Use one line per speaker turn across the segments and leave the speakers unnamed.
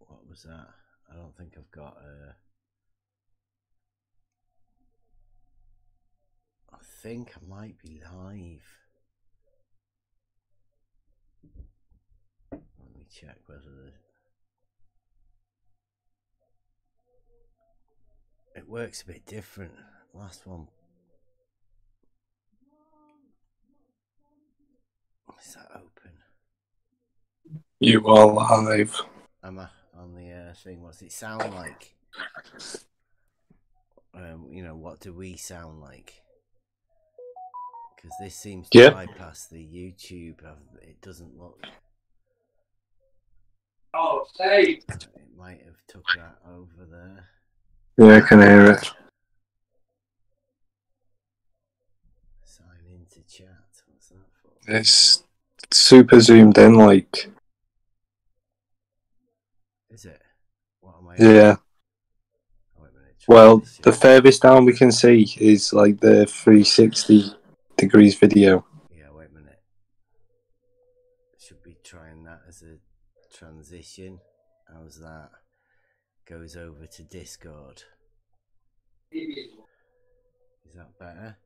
What was that? I don't think I've got I think I might be live. Let me check whether it works a bit different. Last one. Is that open?
You are live.
Am I on the thing? What's it sound like? You know, what do we sound like? Because this seems to bypass the YouTube. It doesn't look.
Oh, say.
It might have took that over there.
Yeah, I can hear it.
Sign into chat. What's that for?
It's super zoomed in, like.
Is it? What am I?
Yeah.
Oh, wait a minute.
Well, the furthest down we can see is like the 360 degrees video.
Yeah, wait a minute. Should be trying that as a transition. How's that? Goes over to Discord. Is that better?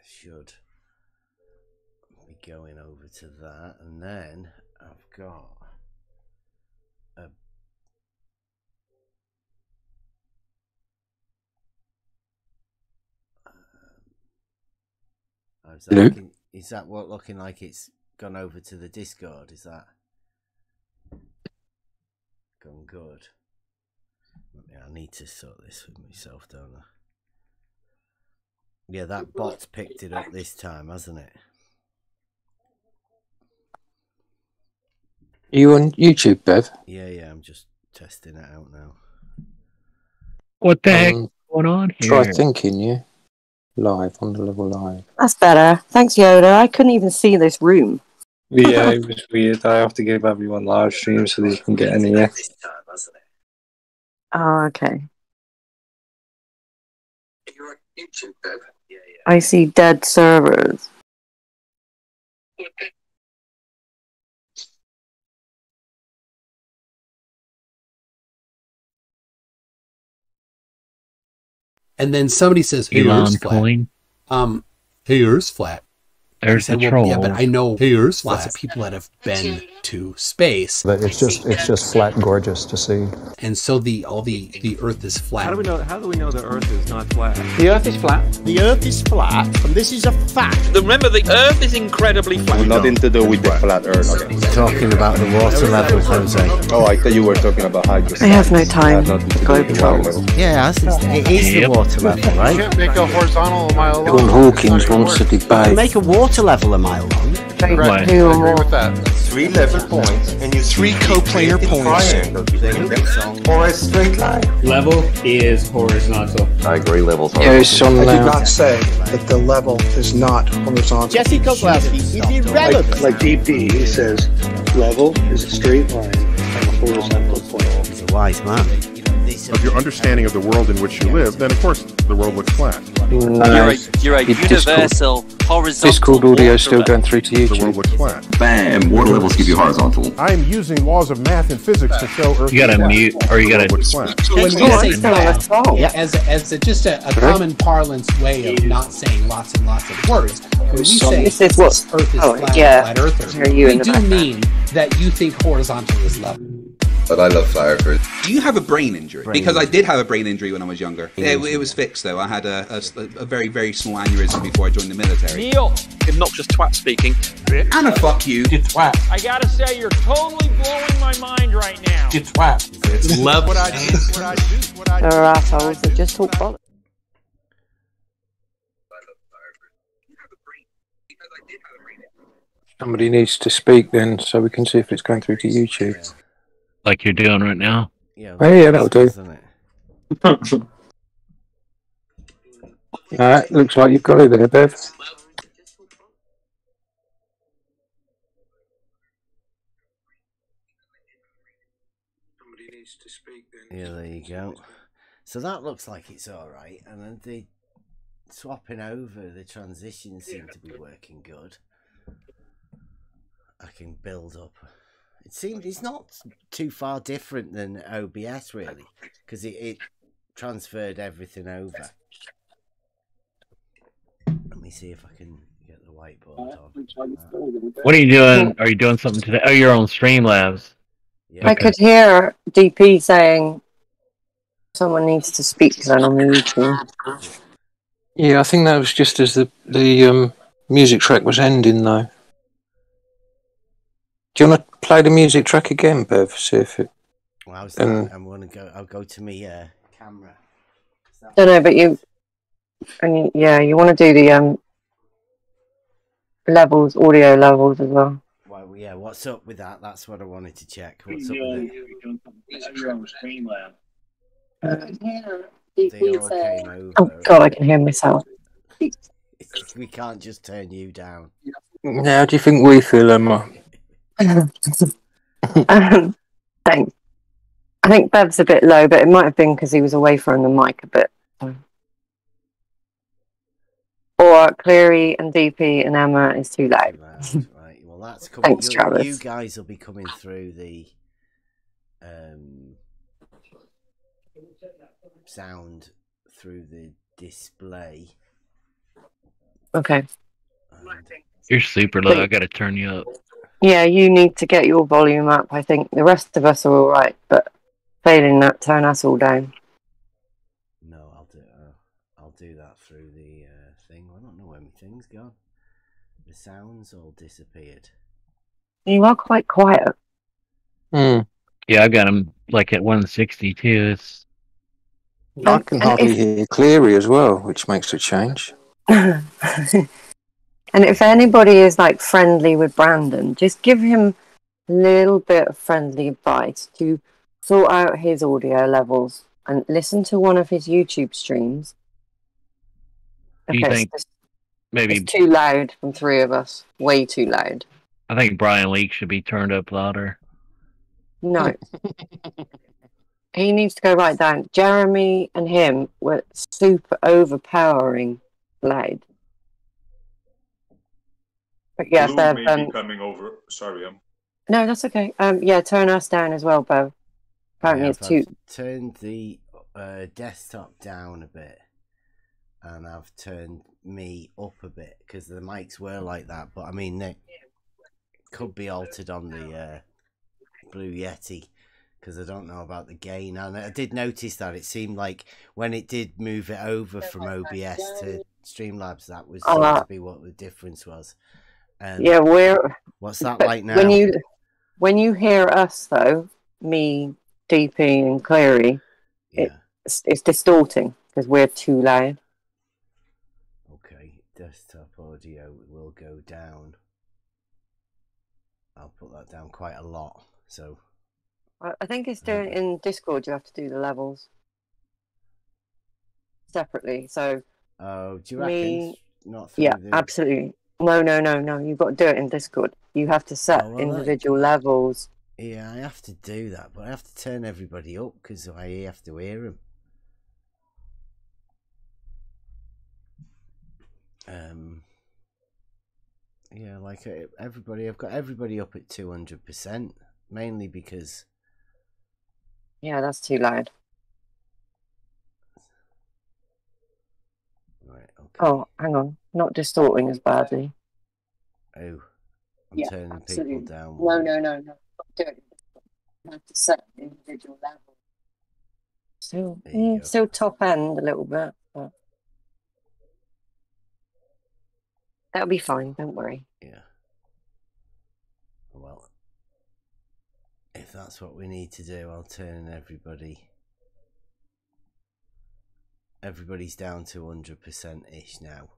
Should be going over to that, and then I've got a is that what looking like it's gone over to the Discord? Is that gone good? I need to sort this with myself, don't I? Yeah, that bot's picked it up this time, hasn't it?
Are you on YouTube, Bev?
Yeah, I'm just testing it out now.
What the heck is going on here?
Try thinking, yeah. Live, on the level live.
That's better. Thanks, Yoda. I couldn't even see this room.
Yeah, it was weird. I have to give everyone live streams so they can get in here.
Oh, okay. I see dead servers.
And then somebody says, "Hey, Earth's flat." Hey, Earth's flat.
There's a troll.
Yeah, but I know lots of people that have been to space.
But it's just flat, gorgeous to see.
And so the Earth is flat.
How do we know the Earth is not flat?
The Earth is flat. The Earth is flat, and this is a fact.
Remember, the Earth is incredibly flat.
Nothing to do with the flat Earth. Okay.
Talking about the water level, Jose.
Oh, I thought you were talking about hydrogen.
I have no time to go patrol.
Yeah, it is the water level, right?
You can't make a horizontal a mile long.
John Hawkins wants to debate.
Make a water level a mile long.
Right. I agree with that.
3 level points and you
3 coplanar
points
or a straight line.
Level is horizontal.
I agree. Levels are.
Yeah, it's on
I did not say that the level is not horizontal.
Jesse Koklowski is irrelevant.
Like DP, he says, level is a straight line and a horizontal point.
He's a wise man.
Of your understanding of the world in which you live, then of course the world looks flat.
No,
you're a universal horizontal.
Discord audio still going through to YouTube.
The world looks flat.
Bam! Water levels give you horizontal.
I'm using laws of math and physics to show Earth.
You gotta mute, or you gotta.
So when you say math, as just a common parlance way of not saying lots and lots of words, when we say Earth is flat earther, we do mean that you think horizontal is level.
But I love flat earthers.
Do you have a brain injury? Because I did have a brain injury when I was younger. It was fixed though. I had a very, very small aneurysm before I joined the military.
Neil, obnoxious twat speaking.
Anna, fuck you.
You twat.
I gotta say, you're totally blowing my mind right now.
You twat.
It's level.
There are assholes that just talk bollocks.
Somebody needs to speak then, so we can see if it's going through to YouTube.
Like you're doing right now.
Yeah,
that'll do. Alright, looks like you've got it there, Bev. Somebody needs to speak then.
Yeah, there you go. So that looks like it's alright, and then swapping over, the transitions seem to be working good. I can build up. It seemed it's not too far different than OBS really, because it transferred everything over. Let me see if I can get the whiteboard on.
What are you doing? Are you doing something today? Oh, you're on Streamlabs.
Yeah.
I could hear DP saying someone needs to speak then on the YouTube.
Yeah, I think that was just as the music track was ending, though. Do you want to play the music track again, Bev? See if it.
Well, how's that? I'm gonna go. I'll go to my camera.
Don't know, but you want to do the levels, audio levels as well.
Well, yeah. What's up with that? That's what I wanted to check. What's up with it?
You're on Streamlabs.
They all came over.
Oh God, I can hear myself.
We can't just turn you down.
How do you think we feel, Emma?
Thanks. I think Bev's a bit low, but it might have been because he was away from the mic a bit. Or Cleary and DP and Emma is too loud.
Right. Well, that's coming.
Thanks, Travis.
You guys will be coming through the sound through the display.
Okay.
You're super low. I gotta turn you up.
Yeah, you need to get your volume up. I think the rest of us are all right, but failing that, turn us all down.
No, I'll do that through the thing. I don't know where my thing's gone. The sounds all disappeared.
You are quite quiet.
Yeah, I got him like at 162. It's...
I can hardly hear Cleary as well, which makes a change.
And if anybody is like friendly with Brandon, just give him a little bit of friendly advice to sort out his audio levels and listen to one of his YouTube streams.
Do you think maybe
it's too loud from three of us? Way too loud.
I think Brian Leake should be turned up louder.
No. He needs to go right down. Jeremy and him were super overpowering loud. But yeah,
Blue may be coming over. Sorry,
no, that's okay. Yeah, turn us down as well, Bev. Apparently, it's too.
I've turned the desktop down a bit, and I've turned me up a bit because the mics were like that. But I mean, they could be altered on the Blue Yeti because I don't know about the gain. And I did notice that it seemed like when it did move it over from OBS to Streamlabs, that was seemed to be what the difference was.
Yeah,
what's that like now?
When you hear us though, me, DP, and Cleary, it's distorting because we're too loud.
Okay, desktop audio will go down. I'll put that down quite a lot. So
I think it's doing in Discord. You have to do the levels separately. So
do you reckon? Not
absolutely. No. You've got to do it in Discord. You have to set individual levels.
Yeah, I have to do that, but I have to turn everybody up because I have to hear them. Yeah, like everybody, I've got everybody up at 200%, mainly because.
Yeah, that's too loud.
Right. Okay.
Oh, hang on. Not distorting as badly.
Oh, I'm turning people down.
No. Not do it. You have to set individual levels. Still top end a little bit, but that'll be fine. Don't worry.
Yeah. Well, if that's what we need to do, I'll turn everybody. Everybody's down to 100%-ish now.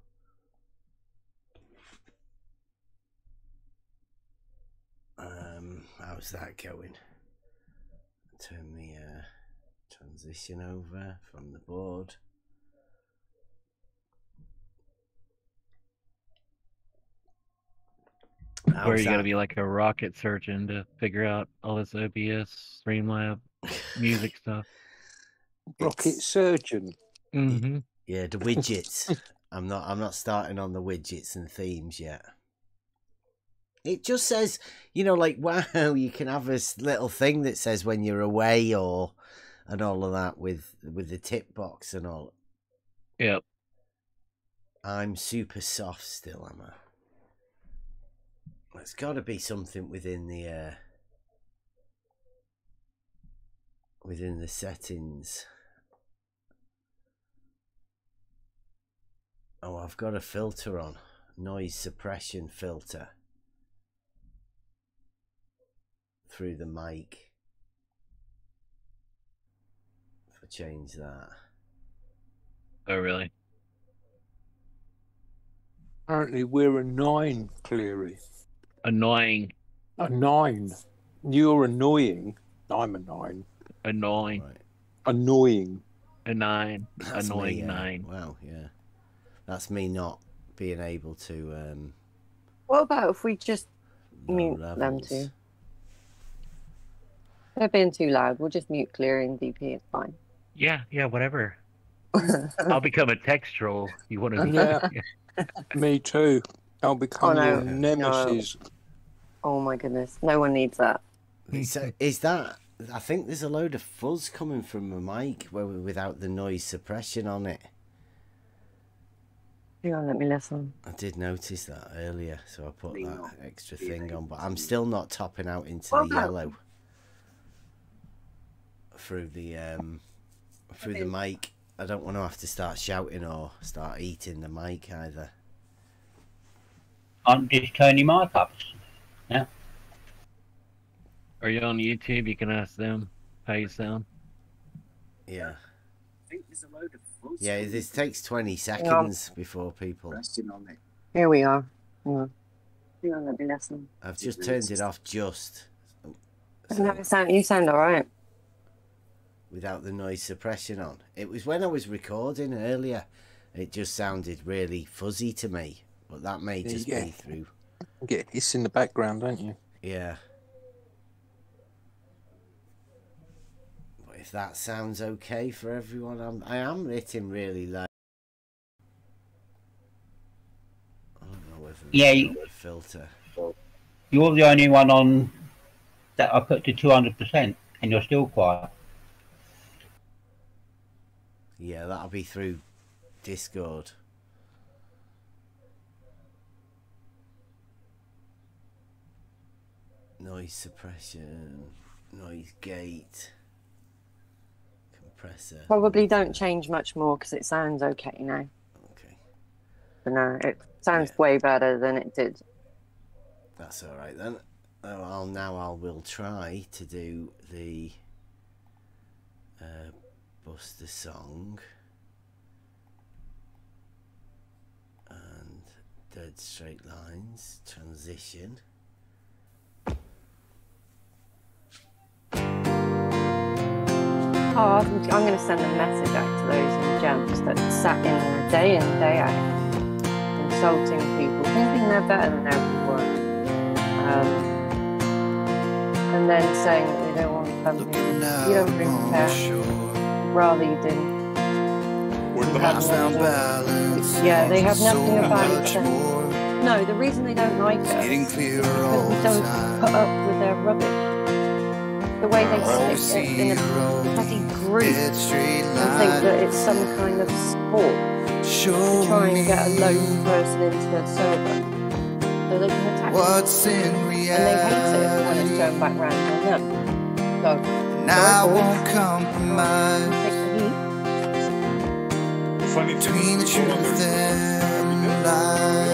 How's that going? Turn the transition over from the board.
Where you gotta be like a rocket surgeon to figure out all this OBS, Streamlabs, music stuff.
Rocket surgeon.
Mm-hmm.
Yeah, the widgets. I'm not starting on the widgets and themes yet. It just says, you know, like, wow, you can have this little thing that says when you're away and all of that with the tip box and all.
Yep.
I'm super soft still, am I? There's got to be something within the settings. Oh, I've got a filter on. Noise suppression filter. Through the mic. If I change that.
Oh, really?
Apparently we're a 9, Cleary.
Annoying.
A 9. You're annoying. I'm a 9.
Annoying.
Right.
Annoying.
A 9.
That's
Annoying
me,
9.
Wow, yeah. That's me not being able to...
What about if we just mute them two? They're being too loud. We'll just mute clearing DP. It's fine.
Yeah, whatever. I'll become a text troll. You want to be?
Yeah. Me too. I'll become your nemesis.
No. Oh my goodness. No one needs that.
Is that... I think there's a load of fuzz coming from the mic without the noise suppression on it.
Hang on, let me listen.
I did notice that earlier, so I put that extra thing on, but I'm still not topping out into the yellow through the mic. I don't want to have to start shouting or start eating the mic either.
Just turn your mic up. Yeah.
Are you on YouTube? You can ask them how you sound.
Yeah.
I think there's a load of fuzz.
Yeah, this takes 20 seconds before people.
Here we are. Hang on, let me listen.
I've just turned it off just.
No, you sound alright.
Without the noise suppression on. It was when I was recording earlier. It just sounded really fuzzy to me. But that may just be through.
You get hiss in the background, don't you?
Yeah. But if that sounds okay for everyone, I am hitting really low. I don't know whether the filter.
You're the only one on that I put to 200%, and you're still quiet.
Yeah, that'll be through Discord. Noise suppression, noise gate, compressor.
Probably don't change much more because it sounds okay now.
Okay.
But no, it sounds way better than it did.
That's all right then. I will try to do the Buster song and Dead Straight Lines transition.
Oh, I'm going to send a message out to those gems that sat in there day in, day out, insulting people, thinking they're better than everyone, and then saying that they don't want to come here. You don't really care. Rather you didn't. Yeah, they have nothing about it. No, the reason they don't like us is because we don't put up with their rubbish. The way they sit in a bloody group and think that it's some kind of sport to try and get a lone person into a server so they can attack them. And they hate it when it's turned back round on them. So, I won't compromise between the truth and lies.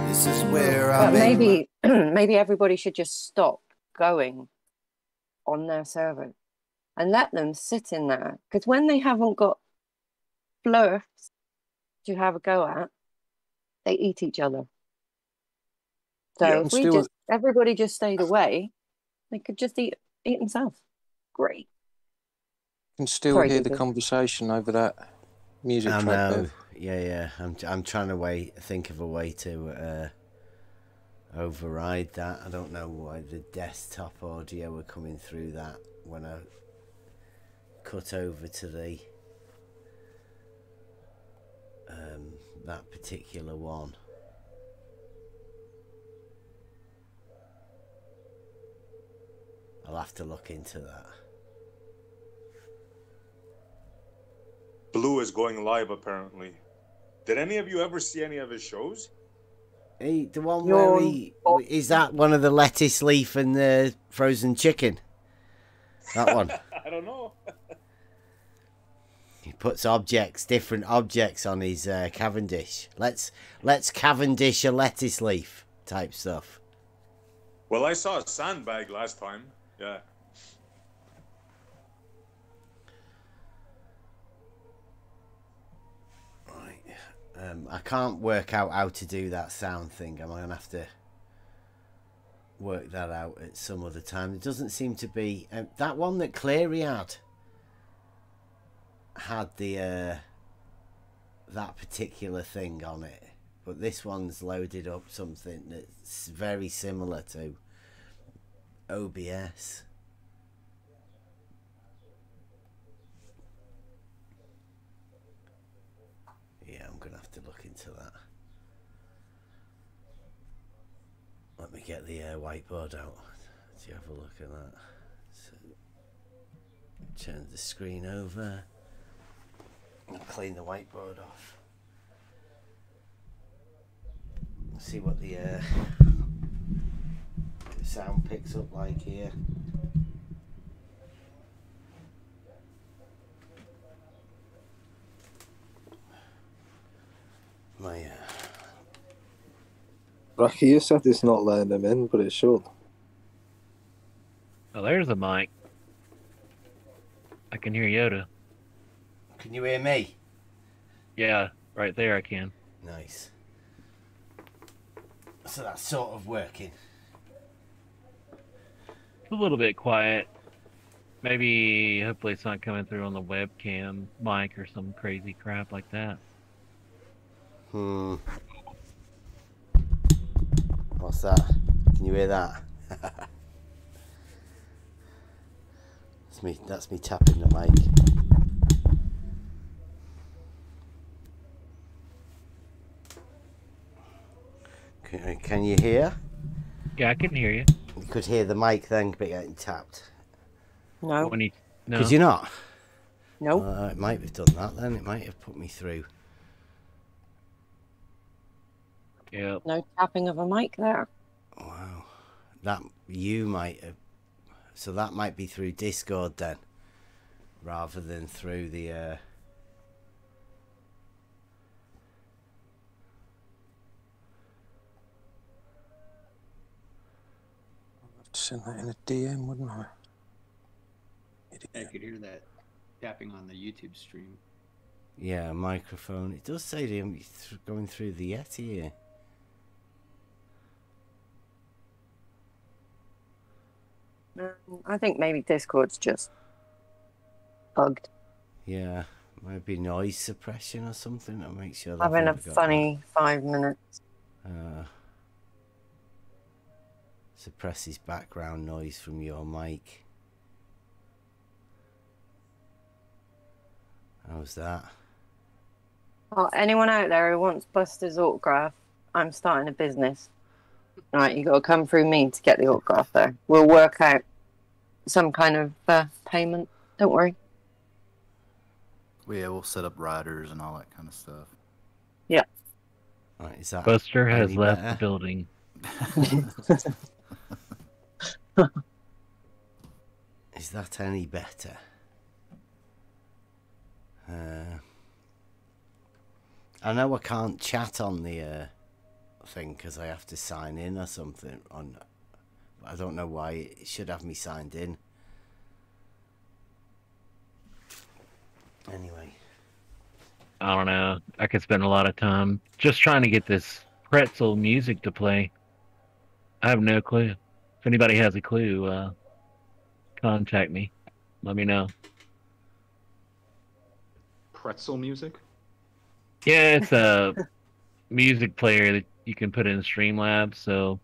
This is where I maybe everybody should just stop going on their server and let them sit in there, because when they haven't got flirts to have a go at, they eat each other. So if everybody just stayed away, they could just eat themselves. Great.
You can still hear the conversation over that music track.
Know. Yeah. I'm trying to think of a way to override that. I don't know why the desktop audio were coming through that when I cut over to the that particular one. I'll have to look into that.
Blue is going live apparently. Did any of you ever see any of his shows?
Hey, the one where he is that one of the lettuce leaf and the frozen chicken? That one.
I don't know.
He puts different objects on his Cavendish. Let's Cavendish a lettuce leaf type stuff.
Well, I saw a sandbag last time. Yeah.
Right. I can't work out how to do that sound thing. I'm gonna have to work that out at some other time. It doesn't seem to be that one that Cleary had the that particular thing on it, but this one's loaded up something that's very similar to OBS. Yeah, I'm gonna have to look into that. Let me get the whiteboard out to have a look at that. So, turn the screen over and clean the whiteboard off. See what the sound picks up like here. My
Rocky, you said it's not letting him in, but it should.
Oh, there's a mic. I can hear Yoda.
Can you hear me?
Yeah, right there I can.
Nice. So that's sort of working.
It's a little bit quiet. Maybe, hopefully it's not coming through on the webcam mic or some crazy crap like that.
What's that? Can you hear that? That's me tapping the mic. Can you hear?
Yeah, I can hear you.
You could hear the mic then getting tapped.
No.
No.
Could you not?
No.
It might have done that then. It might have put me through.
Yeah.
No tapping of a mic there.
Wow. That you might have. So that might be through Discord then, rather than through the. I've
send that in a DM, wouldn't I?
I could hear that tapping on the YouTube stream.
Yeah, microphone. It does say going through the Yeti here.
I think maybe Discord's just bugged.
Yeah, maybe noise suppression or something. I'll make sure.
Having a funny 5 minutes.
Suppresses background noise from your mic. How's that?
Oh, anyone out there who wants Buster's autograph, I'm starting a business. Right, you got to come through me to get the autograph there. We'll work out some kind of payment. Don't worry.
Yeah, we'll set up riders and all that kind of stuff.
Yeah.
Right, is that
Buster has left
better?
the building.
Is that any better? I know I can't chat on the thing because I have to sign in or something. I don't know why it should have me signed in. Anyway.
I don't know. I could spend a lot of time just trying to get this pretzel music to play. I have no clue. If anybody has a clue, contact me. Let me know.
Pretzel music?
Yeah, it's a music player that you can put in Streamlabs, so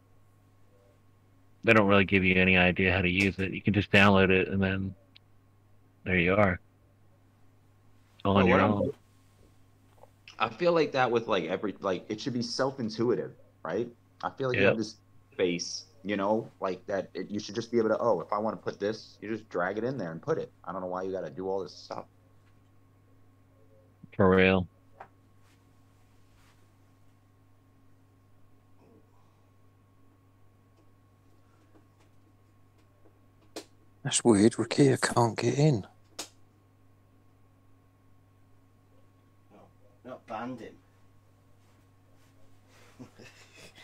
they don't really give you any idea how to use it. You can just download it, and then there you are. On your own.
I feel like that with like it should be self-intuitive, right? I feel like you have this space, you know, like that you should just be able to, oh, if I want to put this, you just drag it in there and put it. I don't know why you got to do all this stuff.
For real.
That's weird. Rakia can't get in.
Not banned him.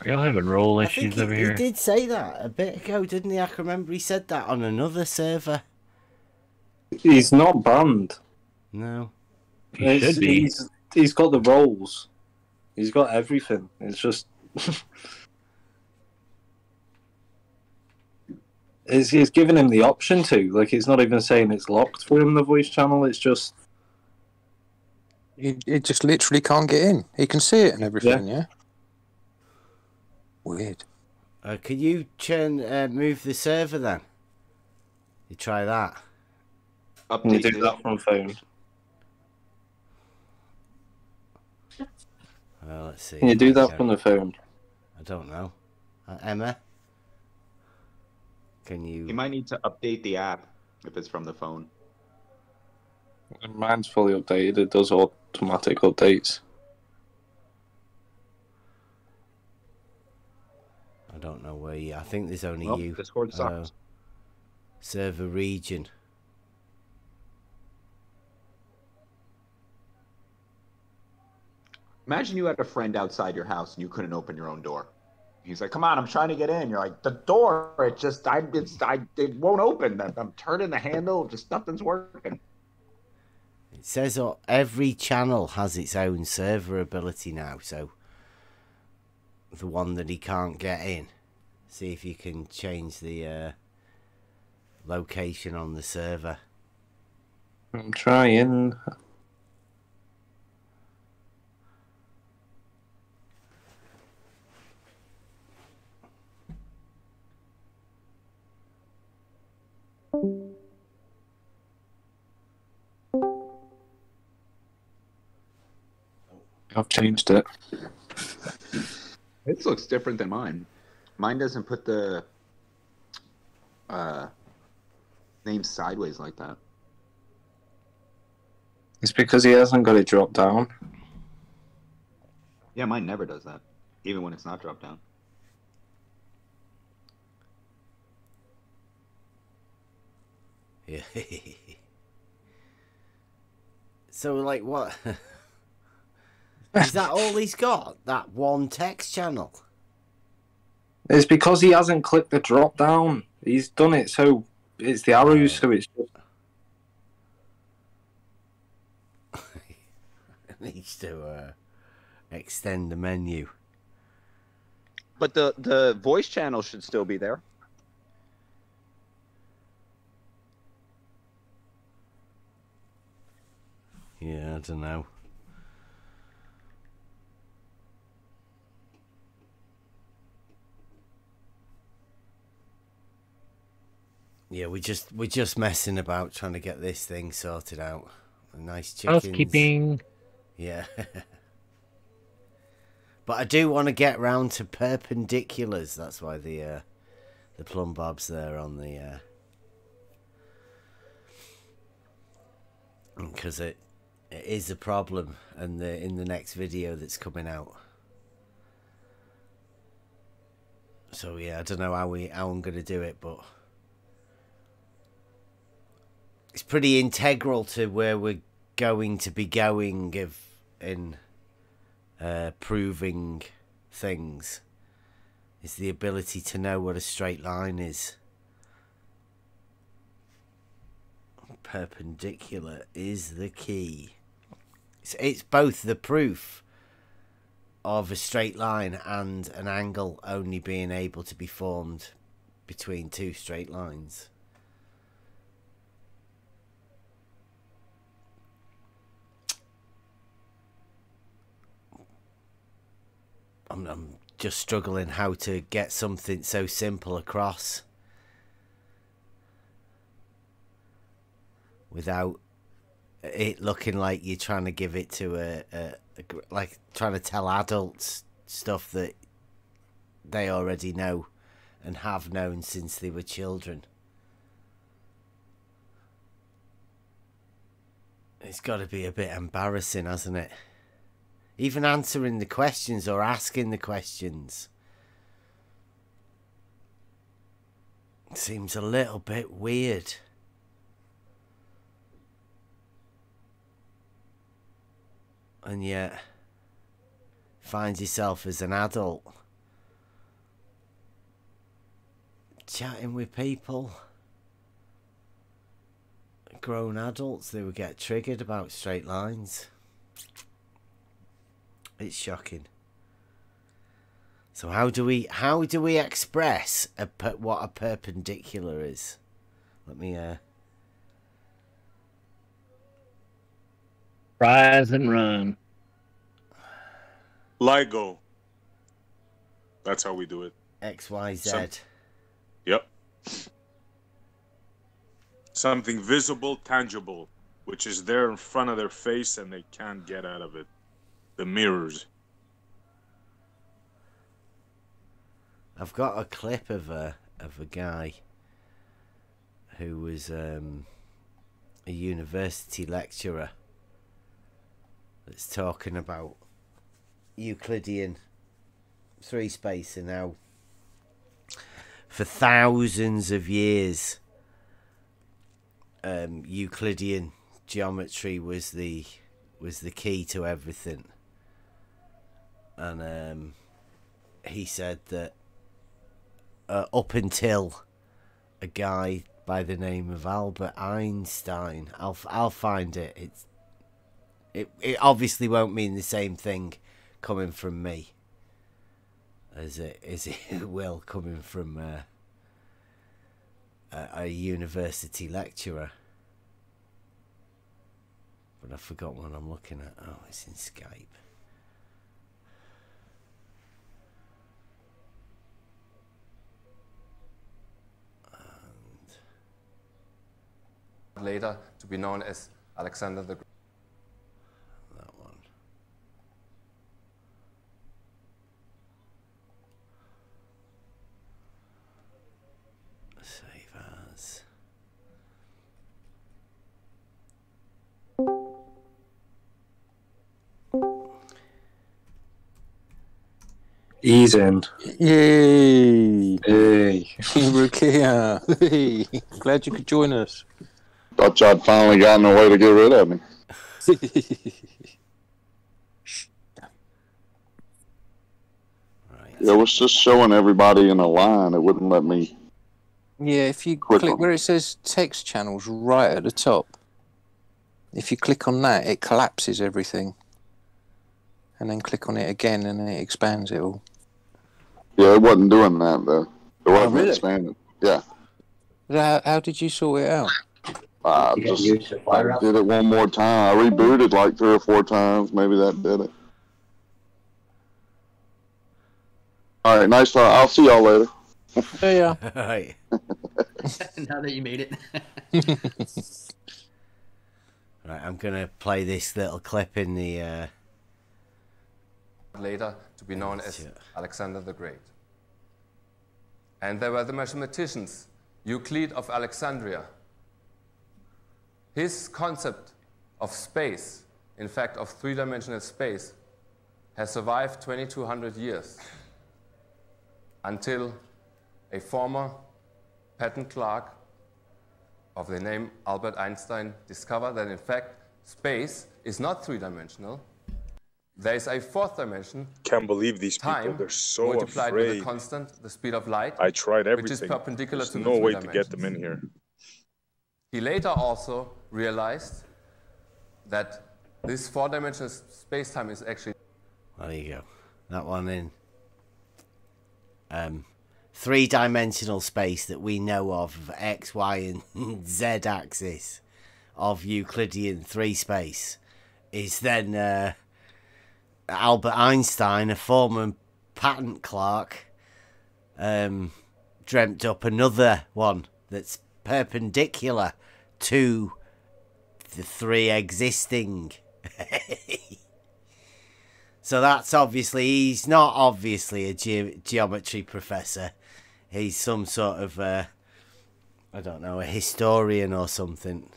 Are y'all having roll issues over here?
He did say that a bit ago, didn't he? I can remember he said that on another server.
He's not banned.
No.
He should be.
He's got the roles. He's got everything. It's just... It's giving him the option to. Like, it's not even saying it's locked for him, the voice channel. It's just...
He just literally can't get in. He can see it and everything, yeah? Weird.
Can you move the server then? You try that.
Can you do that from phone?
Well, let's see.
Can you do that from the phone?
I don't know. Emma? Can you...
You might need to update the app if it's from the phone.
Mine's fully updated. It does automatic updates.
I don't know where you... I think there's only you.
Discord sucks.
Server region.
Imagine you had a friend outside your house and you couldn't open your own door. He's like, "Come on, I'm trying to get in." You're like, "The door, it won't open. I'm turning the handle, just nothing's working."
It says every channel has its own server ability now, so the one that he can't get in. See if you can change the location on the server.
I'm trying. I've changed it.
This looks different than mine. Mine doesn't put the name sideways like that.
It's because he hasn't got it dropped down.
Yeah, mine never does that, even when it's not dropped down.
Yeah. So, like, what? Is that all he's got? That one text channel?
It's because he hasn't clicked the drop down. He's done it so it's the arrows, so it's just...
Needs to extend the menu.
But the voice channel should still be there.
Yeah, I don't know. Yeah, we're just messing about trying to get this thing sorted out. Nice chickens.
Housekeeping.
Yeah. But I do want to get round to perpendiculars. That's why the plumb bob's there on the because it is a problem, and in the next video that's coming out. So yeah, I don't know how I'm gonna do it, but it's pretty integral to where we're going to be going in proving things. Is the ability to know what a straight line is. Perpendicular is the key. It's both the proof of a straight line and an angle only being able to be formed between two straight lines. I'm just struggling how to get something so simple across without it looking like you're trying to give it to like trying to tell adults stuff that they already know and have known since they were children. It's got to be a bit embarrassing, hasn't it? Even answering the questions or asking the questions seems a little bit weird. And yet, find yourself as an adult chatting with people, grown adults, they would get triggered about straight lines. It's shocking. So how do we express what a perpendicular is? Let me
rise and run.
LIGO. That's how we do it.
XYZ.
Yep. Something visible, tangible, which is there in front of their face and they can't get out of it. The mirrors.
I've got a clip of a guy who was a university lecturer that's talking about Euclidean three space, and how for thousands of years Euclidean geometry was the key to everything. And he said that up until a guy by the name of Albert Einstein, I'll find it. It obviously won't mean the same thing coming from me as it will coming from a university lecturer. But I forgot what I'm looking at. Oh, it's in Skype.
Later to be known as Alexander the Great.
That one. Save as.
He's in.
Yay!
Hey.
Rukia. Hey. Glad you could join us.
Thought y'd finally gotten a way to get rid of me.
Right.
It was just showing everybody in a line. It wouldn't let me.
Yeah, if you click where it says text channels right at the top, if you click on that, it collapses everything. And then click on it again and it expands it all.
Yeah, it wasn't doing that though. It wasn't
really?
expanding. Yeah.
How did you sort it out?
I did it one more time. I rebooted like 3 or 4 times. Maybe that did it. All right, nice talk. I'll see y'all later.
Yeah.
Right.
Now that you made it.
Right, I'm gonna play this little clip in the.
Later to be known as Alexander the Great. And there were the mathematicians, Euclid of Alexandria. His concept of space, in fact of three-dimensional space, has survived 2200 years until a former patent clerk of the name Albert Einstein discovered that in fact space is not three-dimensional. There is a fourth dimension.
Can't believe these people.
Time
They're so
multiplied
afraid.
with a constant, the speed of light.
I tried everything.
Which is perpendicular
There's
to
no
the
way
three
to get
dimensions.
them in here.
He later also realized that this four-dimensional space-time is actually...
There you go. That one in. Three-dimensional space that we know of X, Y, and Z axis of Euclidean three space is then Albert Einstein, a former patent clerk, dreamt up another one that's perpendicular to the three existing. So that's obviously, he's not obviously a geometry professor. He's some sort of, I don't know, a historian or something.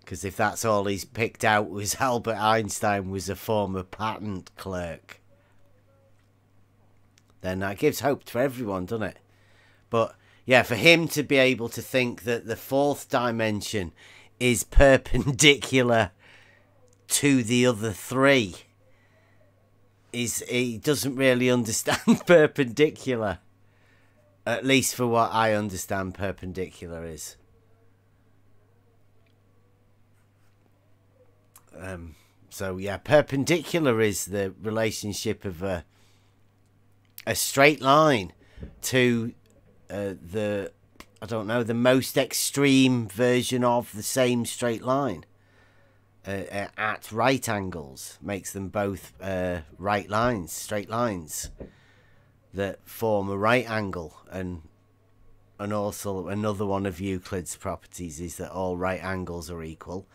Because if that's all he's picked out was Albert Einstein was a former patent clerk, then that gives hope to everyone, doesn't it? But yeah, for him to be able to think that the fourth dimension is perpendicular to the other three, he doesn't really understand perpendicular. At least for what I understand perpendicular is. So yeah, perpendicular is the relationship of a straight line to the, I don't know, the most extreme version of the same straight line at right angles, makes them both right lines, straight lines that form a right angle. And also another one of Euclid's properties is that all right angles are equal,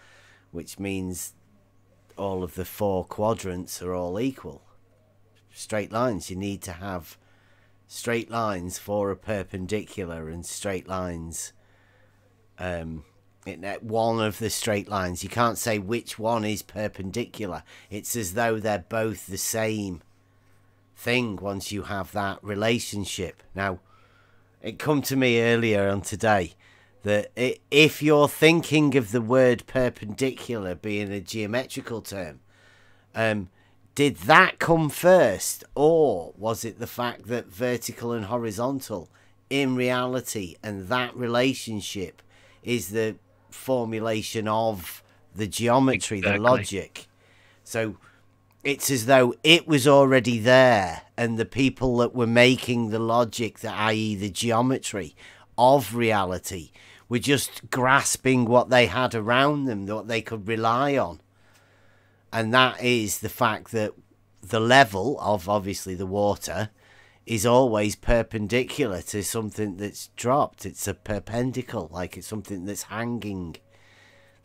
which means all of the four quadrants are all equal. Straight lines, you need to have straight lines for a perpendicular, and straight lines, one of the straight lines, you can't say which one is perpendicular. It's as though they're both the same thing once you have that relationship. Now, it come to me earlier on today that if you're thinking of the word perpendicular being a geometrical term, did that come first, or was it the fact that vertical and horizontal in reality, and that relationship is the formulation of the geometry, exactly, the logic? So it's as though it was already there, and the people that were making the logic, i.e. the geometry of reality, were just grasping what they had around them, what they could rely on. And that is the fact that the level of, obviously, the water is always perpendicular to something that's dropped. It's a perpendicle, like it's something that's hanging.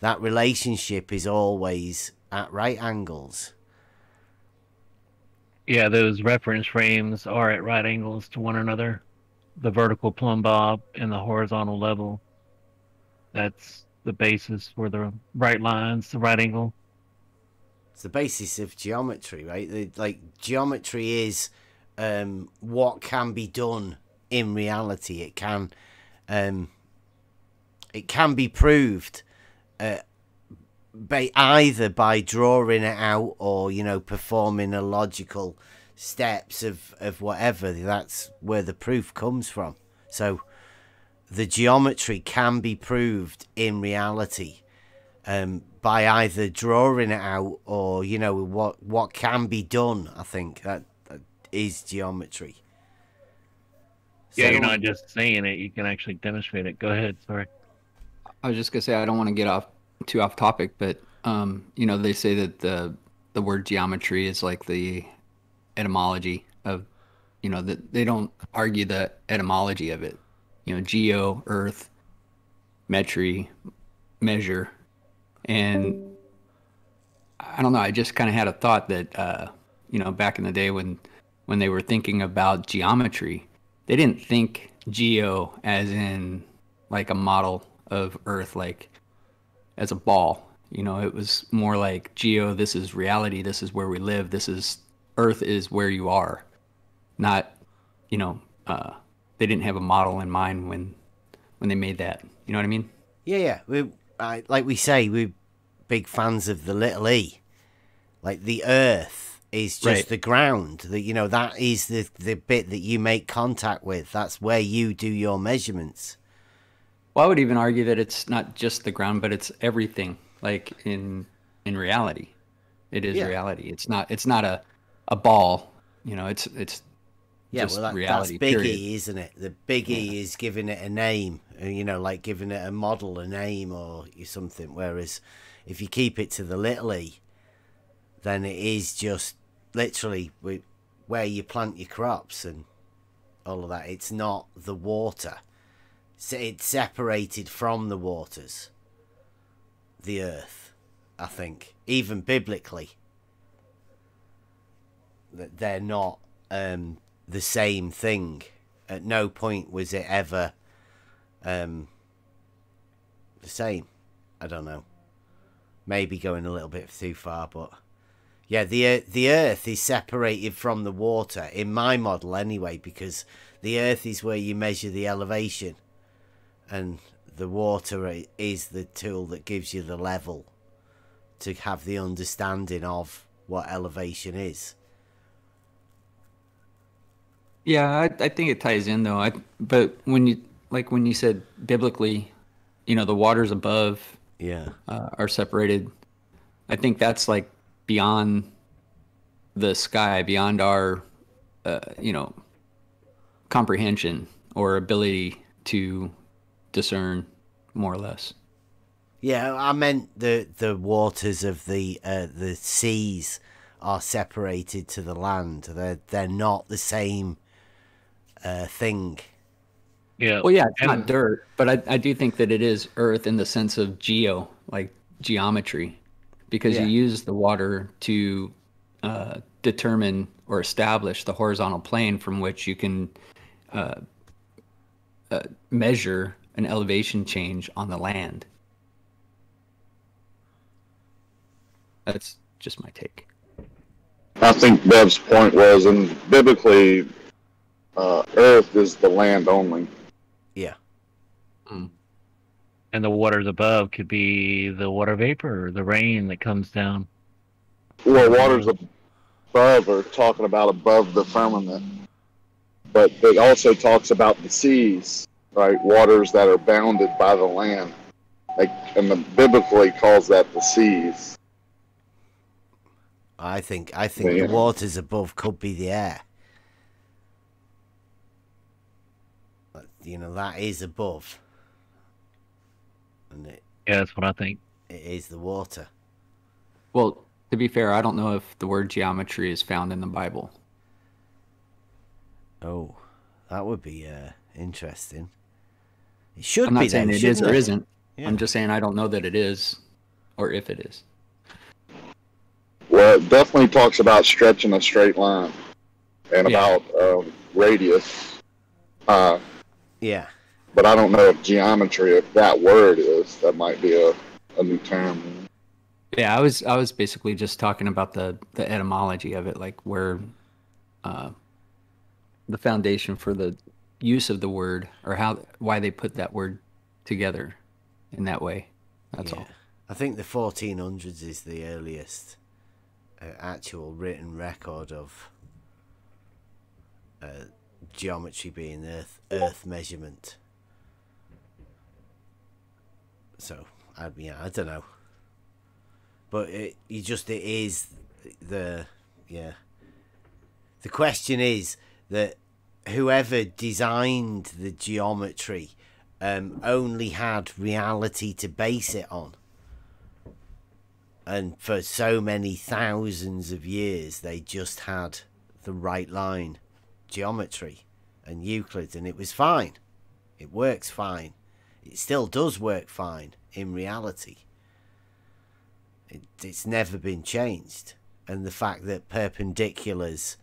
That relationship is always at right angles.
Yeah, those reference frames are at right angles to one another. The vertical plumb bob and the horizontal level. That's the basis for the right lines, the right angle.
It's the basis of geometry, right? Geometry is what can be done in reality. It can be proved either by drawing it out, or performing a logical steps of whatever. That's where the proof comes from. So the geometry can be proved in reality by either drawing it out, or what can be done. I think that is geometry.
Yeah, you're not just saying it, you can actually demonstrate it. Go ahead, sorry.
I was just gonna say, I don't want to get too off topic, but they say that the word geometry is like the etymology of, that they don't argue the etymology of it. Geo, earth, metry, measure. And I don't know, I just kind of had a thought that, back in the day when they were thinking about geometry, they didn't think geo as in like a model of earth, like as a ball. It was more like geo, this is reality, this is where we live, earth is where you are. Not, they didn't have a model in mind when they made that. You know what I mean?
Yeah. Like we say, we're big fans of the little e. Like the earth is just right. The ground. That is the bit that you make contact with. That's where you do your measurements.
Well, I would even argue that it's not just the ground, but it's everything. Like in reality, it is reality. It's not a ball. It's just reality.
That's big
period.
E, isn't it? The big E is giving it a name. Like giving it a model, a name, or something. Whereas if you keep it to the little e, then it is just literally where you plant your crops and all of that. It's not the water. It's separated from the waters. the earth, I think. Even biblically. That they're not the same thing. At no point was it ever the same. I don't know. Maybe going a little bit too far, but yeah, the earth is separated from the water in my model anyway, because the earth is where you measure the elevation, and the water is the tool that gives you the level to have the understanding of what elevation is.
Yeah, I think it ties in though. But when you said biblically, the waters above are separated. I think that's like beyond the sky, beyond our comprehension or ability to discern, more or less.
Yeah, I meant the waters of the seas are separated to the land. They're not the same thing.
Yeah.
Well, yeah, it's not dirt, but I do think that it is earth in the sense of like geometry, because you use the water to determine or establish the horizontal plane from which you can measure an elevation change on the land. That's just my take.
I think Bev's point was, and biblically, earth is the land only.
Yeah.
And the waters above could be the water vapor or the rain that comes down.
Well, waters above are talking about above the firmament. But it also talks about the seas, right? Waters that are bounded by the land. And the biblically calls that the seas.
I think the waters above could be the air. That is above. And
that's what I think.
It is the water.
Well, to be fair, I don't know if the word geometry is found in the Bible.
Oh, that would be interesting. It should be.
I'm not saying it is or isn't.
Yeah.
I'm just saying I don't know that it is, or if it is.
Well, it definitely talks about stretching a straight line and about radius.
Yeah.
But I don't know if geometry, if that word is, that might be a new term.
Yeah, I was basically just talking about the etymology of it, like where the foundation for the use of the word, or why they put that word together in that way. That's all.
I think the 1400s is the earliest actual written record of geometry being earth measurement. So I don't know, but it is the question is that whoever designed the geometry only had reality to base it on, and for so many thousands of years they just had the right line geometry and Euclid, and it was fine. It works fine. It still does work fine in reality. It's never been changed. And the fact that perpendiculars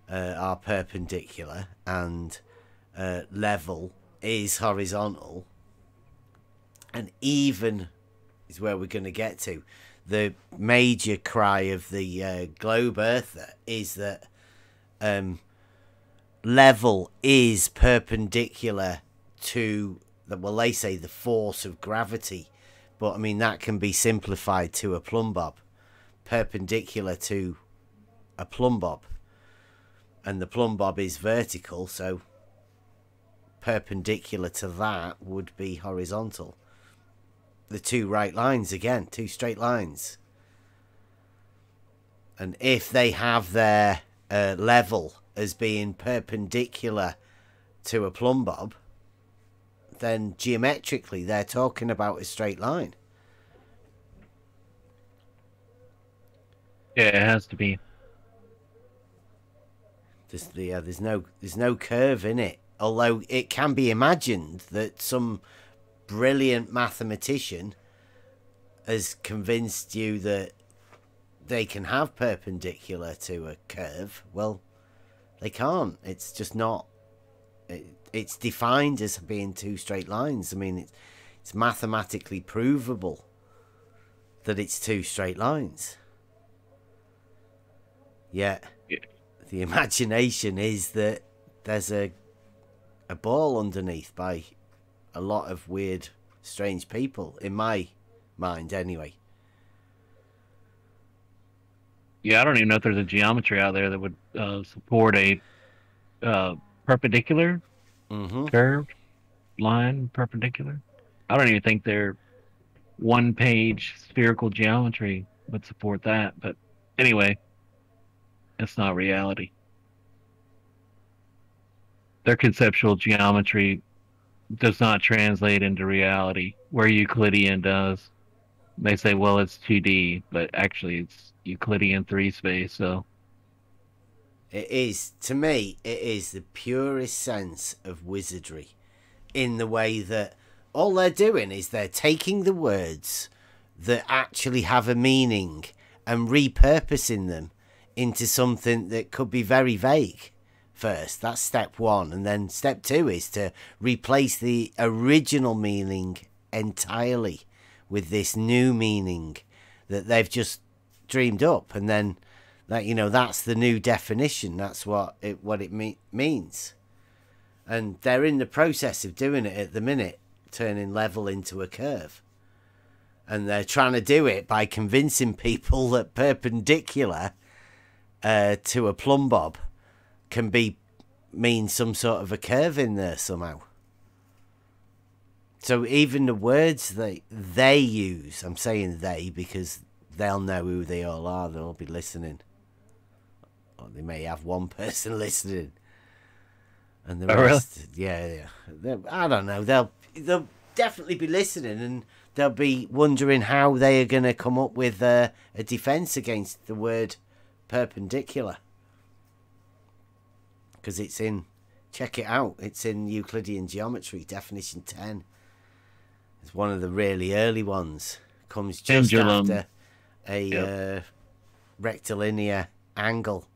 are perpendicular and level is horizontal, and even is where we're going to get to. The major cry of the globe earther is that level is perpendicular to they say the force of gravity, but I mean that can be simplified to a plumb bob, perpendicular to a plumb bob, and the plumb bob is vertical, so perpendicular to that would be horizontal. The two right lines again, two straight lines, and if they have their level as being perpendicular to a plumb bob, then geometrically they're talking about a straight line.
Yeah, it has to be.
There's no curve in it. Although it can be imagined that some brilliant mathematician has convinced you that they can have perpendicular to a curve. Well, they can't. It's just not. It's defined as being two straight lines. I mean, it's mathematically provable that it's two straight lines. Yet, the imagination is that there's a ball underneath by a lot of weird, strange people, in my mind anyway.
Yeah, I don't even know if there's a geometry out there that would support a perpendicular curved line perpendicular. I don't even think their one-page spherical geometry would support that. But anyway, it's not reality. Their conceptual geometry does not translate into reality, where Euclidean does. They say, well, it's 2D, but actually it's Euclidean 3 space, so...
It is, to me, it is the purest sense of wizardry, in the way that all they're doing is they're taking the words that actually have a meaning and repurposing them into something that could be very vague. First, that's step one, and then step two is to replace the original meaning entirely with this new meaning that they've just dreamed up, and then that, you know, that's the new definition. That's what it means, and they're in the process of doing it at the minute, turning level into a curve, and they're trying to do it by convincing people that perpendicular to a plumb bob can mean some sort of a curve in there somehow. So even the words they use, I'm saying they because they'll know who they all are. They'll be listening. Or they may have one person listening, and the rest, really? yeah. I don't know. They'll definitely be listening, and they'll be wondering how they are going to come up with a defense against the word perpendicular. Because it's in, check it out, it's in Euclidean geometry, definition 10. It's one of the really early ones. Comes just after a rectilinear angle,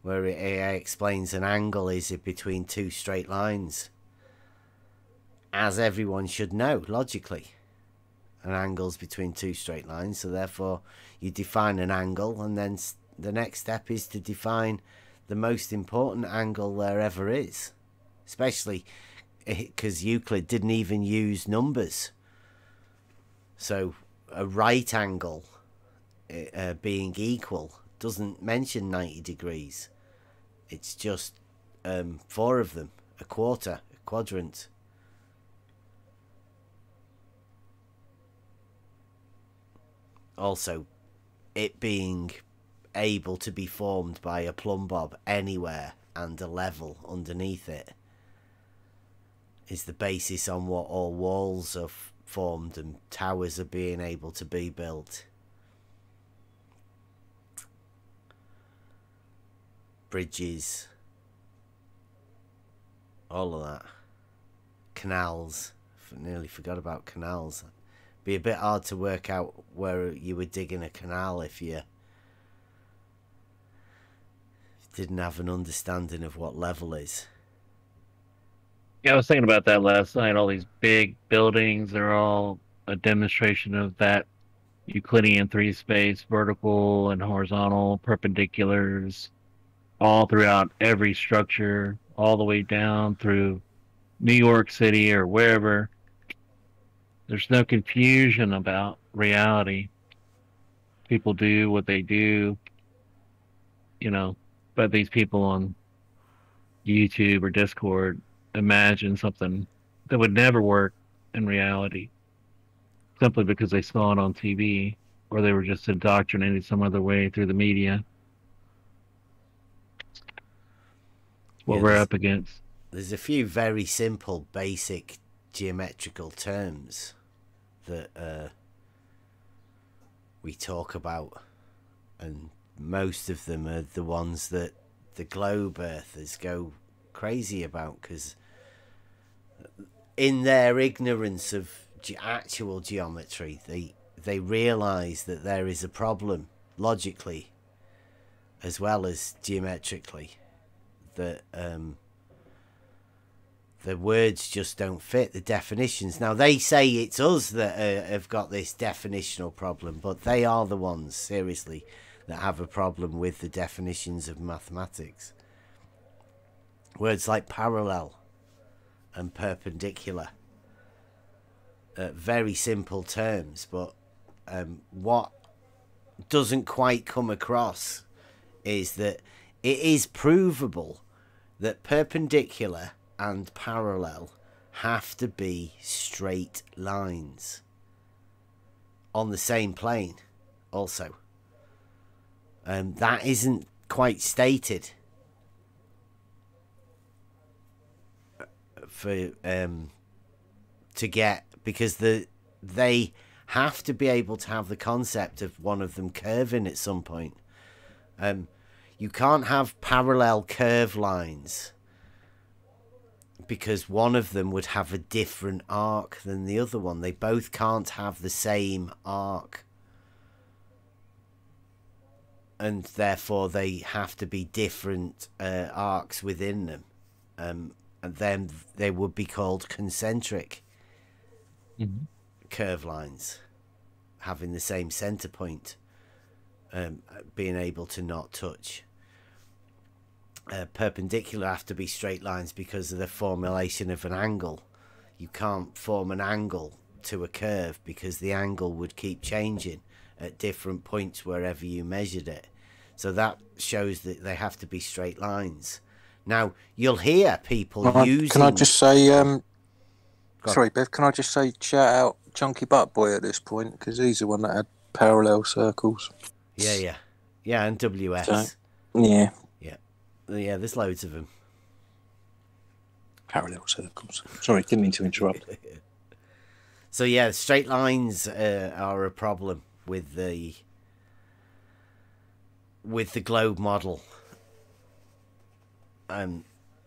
where it explains an angle is between two straight lines. As everyone should know, logically. An angle's between two straight lines, so therefore you define an angle, and then the next step is to define the most important angle there ever is, especially because Euclid didn't even use numbers. So a right angle being equal doesn't mention 90 degrees. It's just 4 of them, a quarter, a quadrant. Also, it being able to be formed by a plumb bob anywhere and a level underneath it is the basis on what all walls are formed and towers are being able to be built. Bridges, all of that. Canals, nearly forgot about canals. Be a bit hard to work out where you were digging a canal if you didn't have an understanding of what level is.
Yeah, I was thinking about that last night. All these big buildings, they're all a demonstration of that Euclidean 3 space, vertical and horizontal perpendiculars, all throughout every structure, all the way down through New York City or wherever. There's no confusion about reality. People do what they do, you know. But these people on YouTube or Discord imagine something that would never work in reality, simply because they saw it on TV, or they were just indoctrinated some other way through the media. What we're up against.
There's a few very simple, basic geometrical terms that we talk about, and most of them are the ones that the globe earthers go crazy about, because in their ignorance of actual geometry, they realise that there is a problem logically as well as geometrically, that the words just don't fit the definitions. Now, they say it's us that have got this definitional problem, but they are the ones, seriously, that have a problem with the definitions of mathematics. Words like parallel and perpendicular, very simple terms, but what doesn't quite come across is that it is provable that perpendicular and parallel have to be straight lines on the same plane also. That isn't quite stated for to get, because they have to be able to have the concept of one of them curving at some point. You can't have parallel curve lines because one of them would have a different arc than the other one. They both can't have the same arc, and therefore they have to be different arcs within them, and then they would be called concentric curve lines, having the same center point, being able to not touch. Perpendicular have to be straight lines because of the formulation of an angle. You can't form an angle to a curve because the angle would keep changing at different points wherever you measured it. So that shows that they have to be straight lines. Now, you'll hear people using...
Can I just say... sorry, Bev, can I just say shout out Chunky Butt Boy at this point, because he's the one that had parallel circles.
Yeah, and WS.
So, yeah.
Yeah, there's loads of them.
Parallel circles. Sorry, didn't mean to interrupt.
So yeah, straight lines are a problem with the globe model, and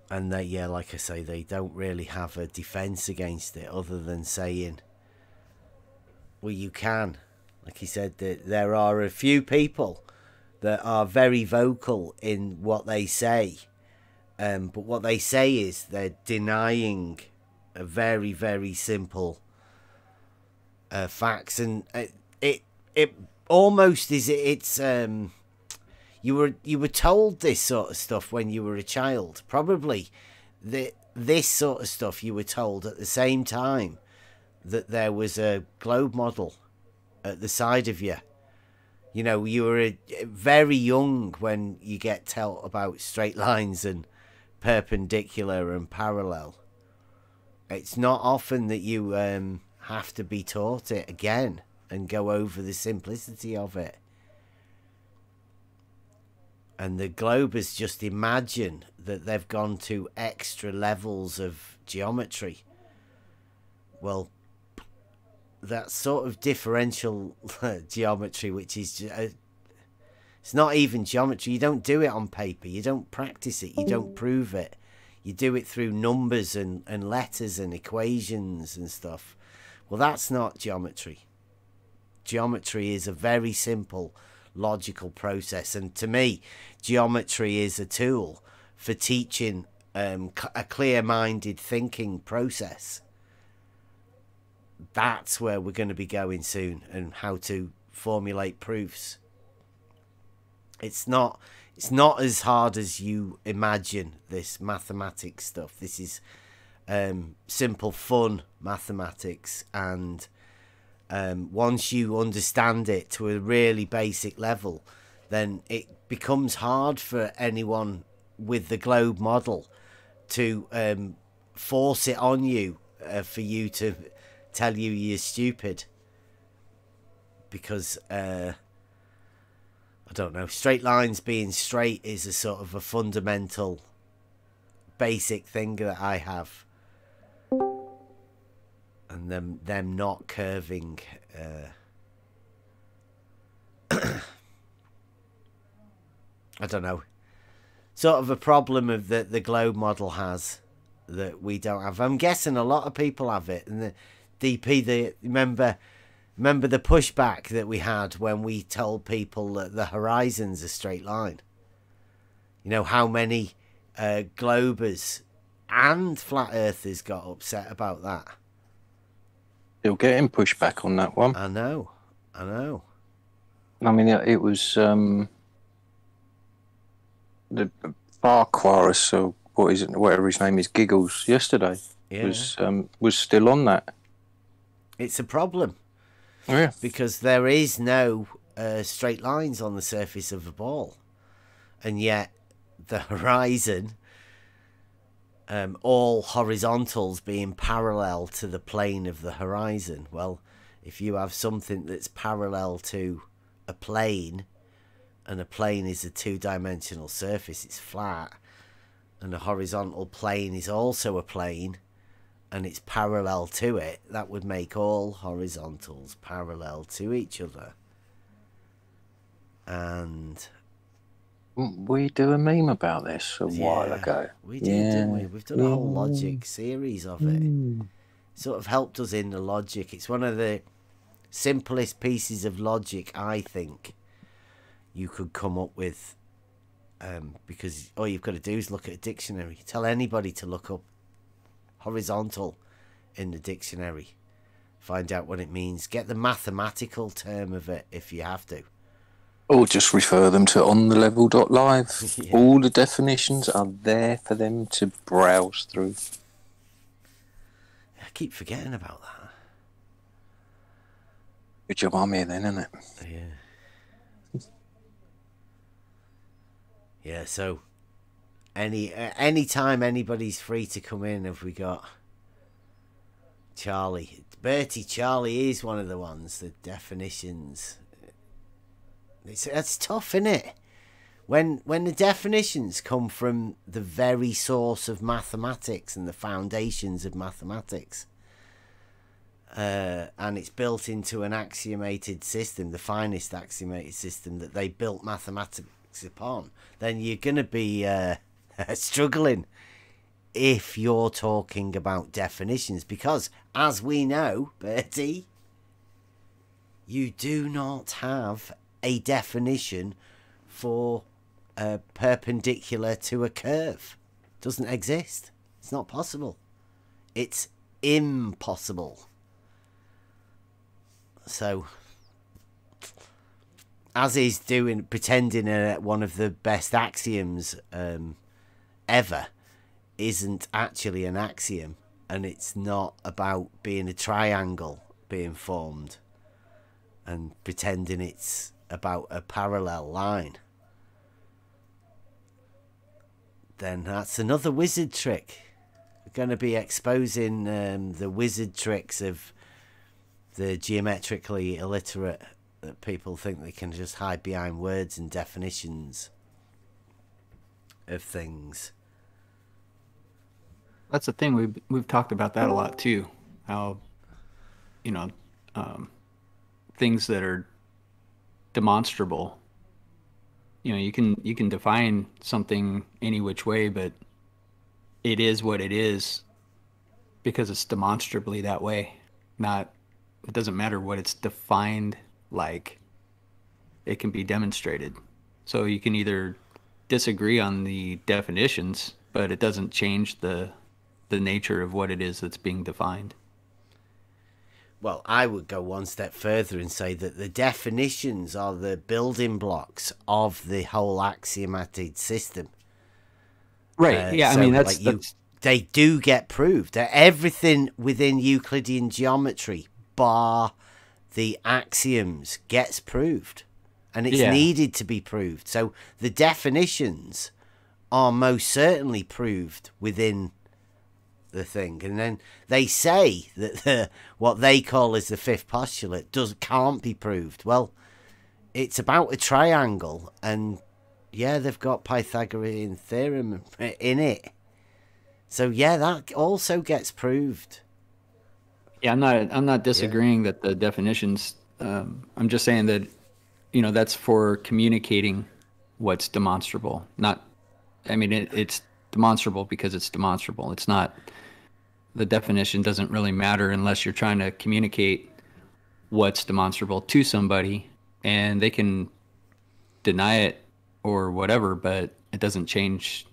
they, yeah, like I say, they don't really have a defense against it other than saying, well, you can, like he said, that there are a few people that are very vocal in what they say, but what they say is they're denying a very, very simple facts, and it almost is, it's you were told this sort of stuff when you were a child. Probably this sort of stuff you were told at the same time that there was a globe model at the side of you. You know, you were very young when you get told about straight lines and perpendicular and parallel. It's not often that you have to be taught it again and go over the simplicity of it. And the globers just imagine that they've gone to extra levels of geometry. Well, that sort of differential geometry, which is it's not even geometry. You don't do it on paper. You don't practice it. You don't prove it. You do it through numbers and letters and equations and stuff. Well, that's not geometry. Geometry is a very simple logical process, and to me, geometry is a tool for teaching a clear-minded thinking process. That's where we're going to be going soon, and how to formulate proofs. It's not as hard as you imagine, this mathematics stuff. This is simple, fun mathematics, and once you understand it to a really basic level, then it becomes hard for anyone with the globe model to force it on you, for you to tell you you're stupid, because I don't know, straight lines being straight is a sort of a fundamental basic thing that I have, and them not curving I don't know, sort of a problem of that the globe model has that we don't have. I'm guessing a lot of people have it, and the DP, remember Remember the pushback that we had when we told people that the horizon's a straight line? You know, how many globers and flat earthers got upset about that?
Still getting pushback on that one.
I know. I
mean, it was the Farquhar, so what is it? Whatever his name is, Giggles. Yesterday was still on that.
It's a problem.
Yeah,
because there is no straight lines on the surface of a ball, and yet the horizon, all horizontals being parallel to the plane of the horizon. Well, if you have something that's parallel to a plane, and a plane is a two-dimensional surface, it's flat, and a horizontal plane is also a plane, and it's parallel to it, that would make all horizontals parallel to each other. And
we do a meme about this a while ago.
We did, didn't we? We've done a whole logic series of it. Sort of helped us in the logic. It's one of the simplest pieces of logic, I think, you could come up with, because all you've got to do is look at a dictionary. Tell anybody to look up horizontal in the dictionary, find out what it means, get the mathematical term of it if you have to,
or just refer them to onthelevel.live. Yeah. All the definitions are there for them to browse through.
I keep forgetting about that.
Good job I'm here then, isn't it?
Yeah, so any time anybody's free to come in, have we got Charlie? Bertie, Charlie is one of the ones, the definitions. That's tough, isn't it? When the definitions come from the very source of mathematics and the foundations of mathematics, and it's built into an axiomated system, the finest axiomated system that they built mathematics upon, then you're going to be struggling if you're talking about definitions, because as we know, Bertie, you do not have a definition for perpendicular to a curve. It doesn't exist. It's not possible. It's impossible. So, as is pretending one of the best axioms ever isn't actually an axiom, and it's not about being a triangle being formed and pretending it's about a parallel line, then that's another wizard trick. We're going to be exposing the wizard tricks of the geometrically illiterate, that people think they can just hide behind words and definitions of things.
That's the thing, we've talked about that a lot too. How, things that are demonstrable, you can define something any which way, but it is what it is because it's demonstrably that way. It doesn't matter what it's defined like, it can be demonstrated. So you can either disagree on the definitions, but it doesn't change the nature of what it is that's being defined.
Well, I would go one step further and say that the definitions are the building blocks of the whole axiomated system.
Right. Yeah. So I mean, that's
they do get proved. Everything within Euclidean geometry, bar the axioms, gets proved, and it's needed to be proved. So the definitions are most certainly proved within the thing, and then they say that what they call as the fifth postulate can't be proved. Well, it's about a triangle, and they've got Pythagorean theorem in it, so that also gets proved.
Yeah, I'm not disagreeing that the definitions. I'm just saying that that's for communicating what's demonstrable. It's demonstrable because it's demonstrable. It's not. The definition doesn't really matter unless you're trying to communicate what's demonstrable to somebody, and they can deny it or whatever, but it doesn't change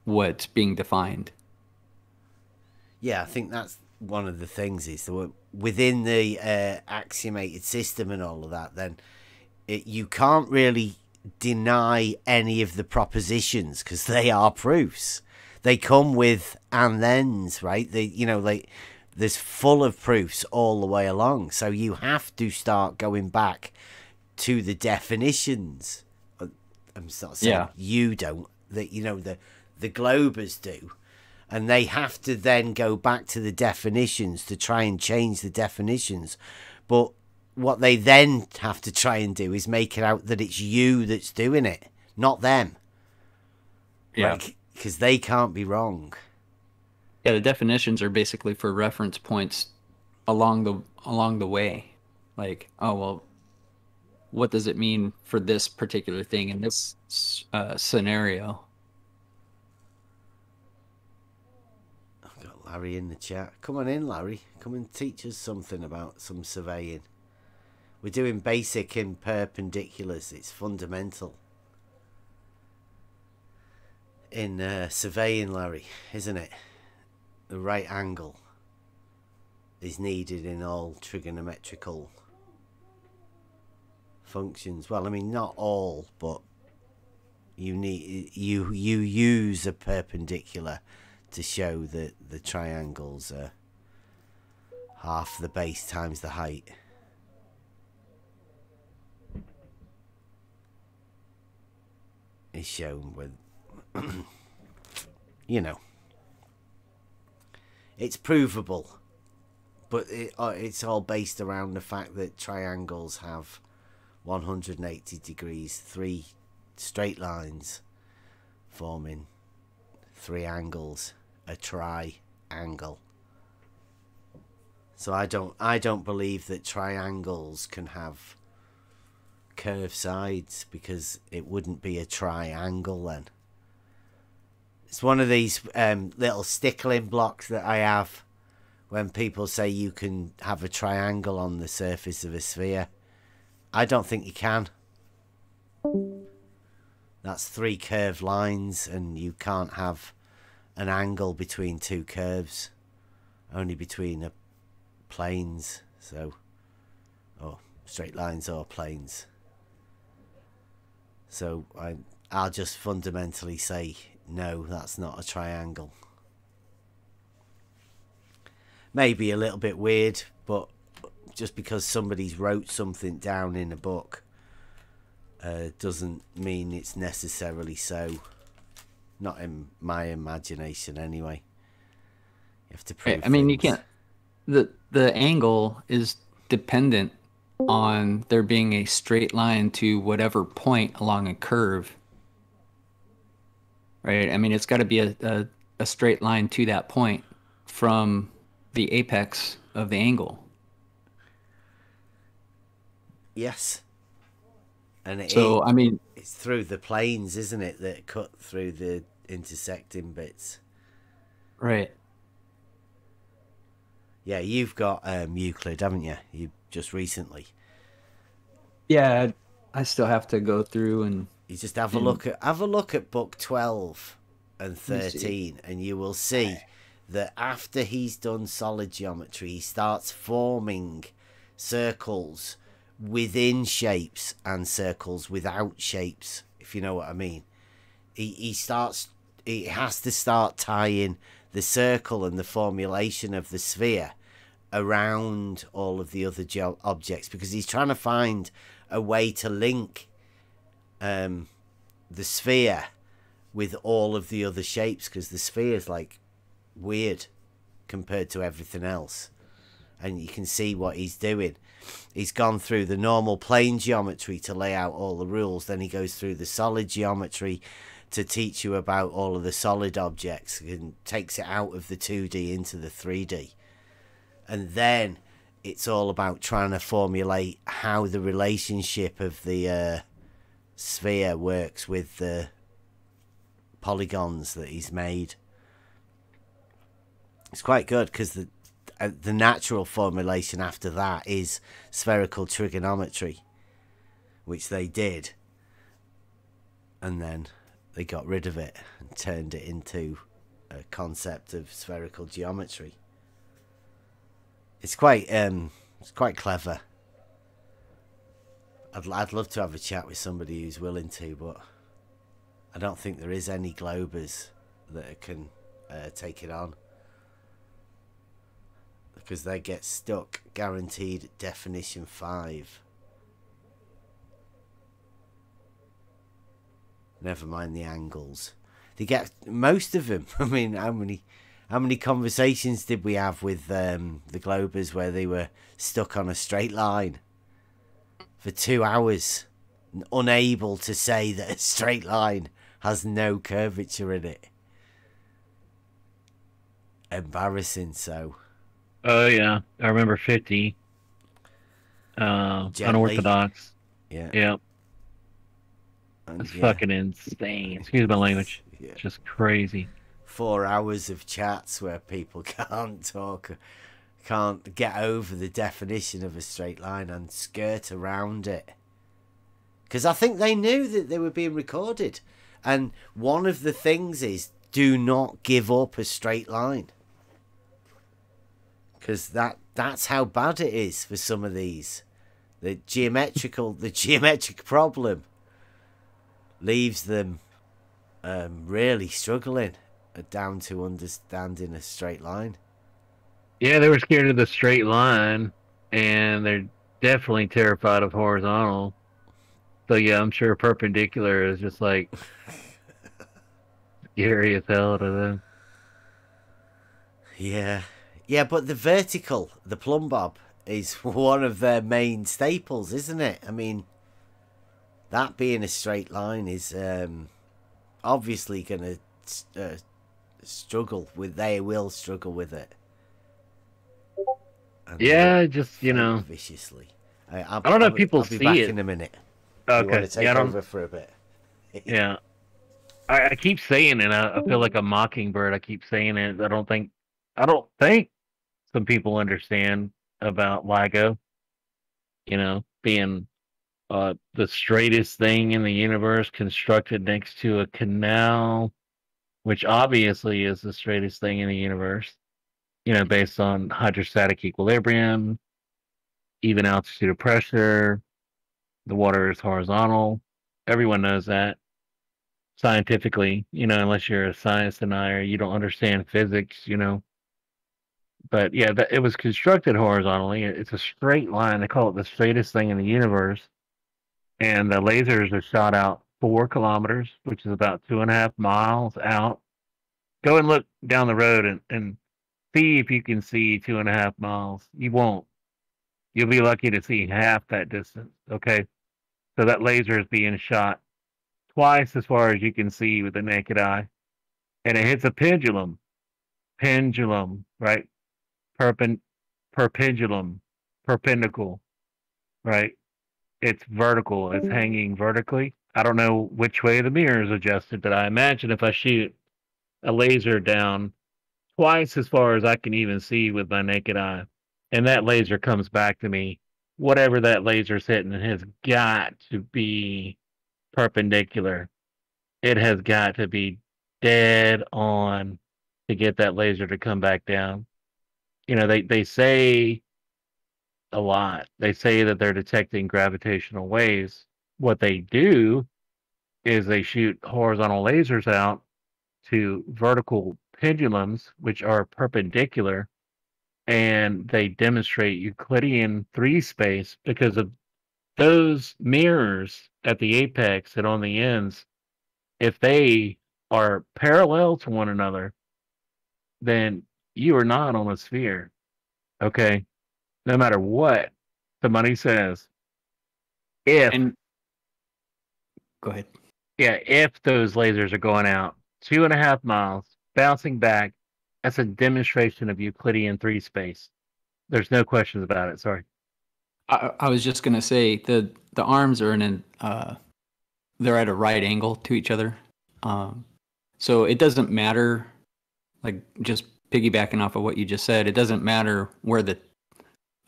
what's being defined.
Yeah, I think that's one of the things is that within the axiomated system and all of that, then you can't really deny any of the propositions because they are proofs. They come with and thens, right? There's full of proofs all the way along. So you have to start going back to the definitions. I'm not saying you don't, that the Globers do. And they have to then go back to the definitions to try and change the definitions. But what they then have to try and do is make it out that it's you that's doing it, not them.
Yeah.
Because they can't be wrong.
Yeah, the definitions are basically for reference points along the way. Like, oh, well, what does it mean for this particular thing in this scenario?
I've got Larry in the chat. Come on in, Larry. Come and teach us something about some surveying. We're doing basic in perpendiculars. It's fundamental in surveying, Larry, isn't it? The right angle is needed in all trigonometrical functions. Well, I mean, not all, but you use a perpendicular to show that the triangles are half the base times the height. Is shown with, it's provable, but it's all based around the fact that triangles have 180 degrees, 3 straight lines forming 3 angles, a triangle. So I don't believe that triangles can have curved sides, because it wouldn't be a triangle then. It's one of these little stickling blocks that I have when people say you can have a triangle on the surface of a sphere. I don't think you can. That's 3 curved lines, and you can't have an angle between 2 curves, only between planes. So, or straight lines or planes. So I'll just fundamentally say, no, that's not a triangle. Maybe a little bit weird, but just because somebody's wrote something down in a book doesn't mean it's necessarily so. Not in my imagination, anyway. You have to prove.
I mean,
things.
You can't. The angle is dependent on there being a straight line to whatever point along a curve, right? I mean, it's got to be a straight line to that point from the apex of the angle.
Yes. And it's through the planes, isn't it, that cut through the intersecting bits.
Right.
Yeah, you've got Euclid, haven't you? You just recently.
Yeah, I still have to go through and
you just have a look at book 12 and 13, and you will see that after he's done solid geometry, he starts forming circles within shapes and circles without shapes, if you know what I mean. He has to start tying the circle and the formulation of the sphere around all of the other objects, because he's trying to find a way to link the sphere with all of the other shapes, because the sphere is like weird compared to everything else. And you can see what he's doing. He's gone through the normal plane geometry to lay out all the rules, then he goes through the solid geometry to teach you about all of the solid objects, and takes it out of the 2D into the 3D. And then it's all about trying to formulate how the relationship of the sphere works with the polygons that he's made. It's quite good, because the natural formulation after that is spherical trigonometry, which they did, and then they got rid of it and turned it into a concept of spherical geometry. It's quite clever. I'd love to have a chat with somebody who's willing to, but I don't think there is any globers that can take it on, because they get stuck guaranteed definition 5. Never mind the angles. They get most of them. I mean, how many conversations did we have with the globers where they were stuck on a straight line for 2 hours, unable to say that a straight line has no curvature in it? Embarrassing. So.
Oh yeah, I remember 50. Unorthodox.
Yeah.
Yep. That's fucking insane. Excuse my language.
Yeah.
Just crazy.
4 hours of chats where people can't talk, can't get over the definition of a straight line and skirt around it. Because I think they knew that they were being recorded. And one of the things is, do not give up a straight line. Because that's how bad it is for some of these. The geometric problem leaves them really struggling down to understanding a straight line.
Yeah, they were scared of the straight line, and they're definitely terrified of horizontal. So yeah, I'm sure perpendicular is just like scary as hell to them.
Yeah. Yeah, but the vertical, the plumb bob, is one of their main staples, isn't it? I mean, that being a straight line is obviously going to struggle with. They will struggle with it. And
yeah, just
viciously.
I don't know if people
I'll be
see
back
it
in a minute.
Okay,
You want to take over for a bit?
Yeah, I keep saying it. I feel like a mockingbird. I keep saying it. I don't think some people understand about LIGO. Being the straightest thing in the universe, constructed next to a canal, which obviously is the straightest thing in the universe, based on hydrostatic equilibrium, even altitude of pressure, the water is horizontal. Everyone knows that scientifically, unless you're a science denier, you don't understand physics, But yeah, it was constructed horizontally. It's a straight line. They call it the straightest thing in the universe. And the lasers are shot out 4 kilometers, which is about 2.5 miles out. Go and look down the road and see if you can see 2.5 miles. You won't. You'll be lucky to see half that distance. Okay. So that laser is being shot twice as far as you can see with the naked eye. And it hits a pendulum. Pendulum, right? Perpendicular, right? It's vertical. It's hanging vertically. I don't know which way the mirror is adjusted, but I imagine if I shoot a laser down twice as far as I can even see with my naked eye, and that laser comes back to me, whatever that laser's hitting has got to be perpendicular. It has got to be dead on to get that laser to come back down. They say a lot. They say that they're detecting gravitational waves. What they do is they shoot horizontal lasers out to vertical pendulums, which are perpendicular, and they demonstrate Euclidean 3 space because of those mirrors at the apex and on the ends. If they are parallel to one another, then you are not on a sphere. Okay? No matter what somebody says. Go
ahead.
Yeah, if those lasers are going out 2.5 miles, bouncing back, that's a demonstration of Euclidean 3 space. There's no questions about it. Sorry.
I was just gonna say the arms are they're at a right angle to each other, so it doesn't matter, like just piggybacking off of what you just said, it doesn't matter where the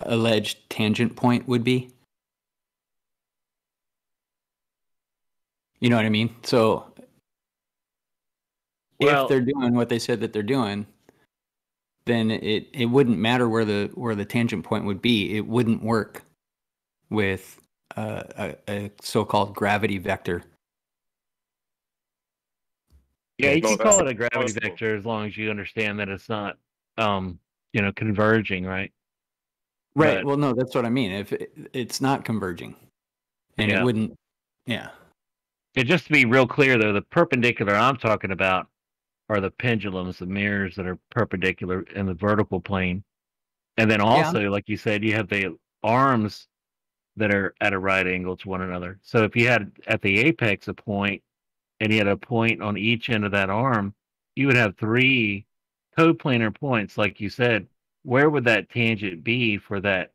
alleged tangent point would be. You know what I mean? So if they're doing what they said that they're doing, then it wouldn't matter where the tangent point would be. It wouldn't work with a so-called gravity vector.
Yeah, you can call it a gravity vector as long as you understand that it's not, converging, right?
Right.
But,
well, no, that's what I mean. If it's not converging, and it wouldn't, yeah.
Just to be real clear, though, the perpendicular I'm talking about are the pendulums, the mirrors that are perpendicular in the vertical plane. And then also, like you said, you have the arms that are at a right angle to one another. So if you had at the apex a point, and you had a point on each end of that arm, you would have 3 coplanar points, like you said. Where would that tangent be for that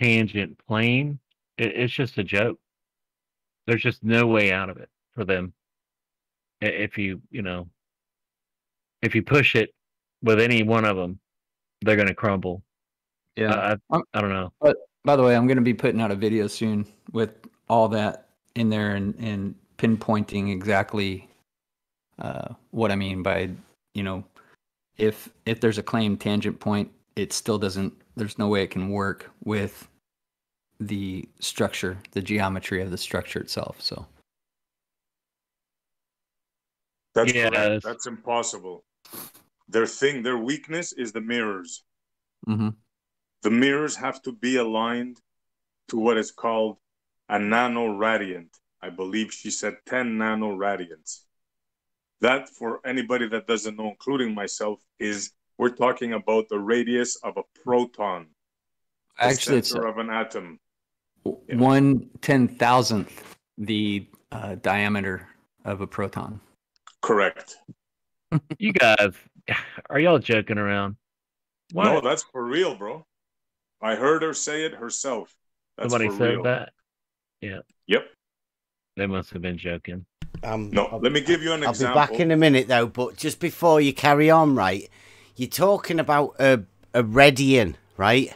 tangent plane? It's just a joke. There's just no way out of it for them. If you push it with any one of them, they're going to crumble.
Yeah.
I don't know.
But by the way, I'm going to be putting out a video soon with all that in there and pinpointing exactly what I mean by, if there's a claimed tangent point, it still doesn't, there's no way it can work with the structure, the geometry of the structure itself. So
that's correct. That's impossible. Their weakness is the mirrors.
Mm-hmm.
The mirrors have to be aligned to what is called a nanoradiant. I believe she said 10 nanoradians. That, for anybody that doesn't know, including myself, we're talking about the radius of a proton.
Actually,
the center of an atom.
1/10,000th the diameter of a proton.
Correct.
You guys, are y'all joking around?
What? No, that's for real, bro. I heard her say it herself. That's
Somebody
for
said
real.
that? Yeah.
Yep.
They must have been joking.
No, let me give you an example.
I'll be back in a minute, though, but just before you carry on, right, you're talking about a radian, right?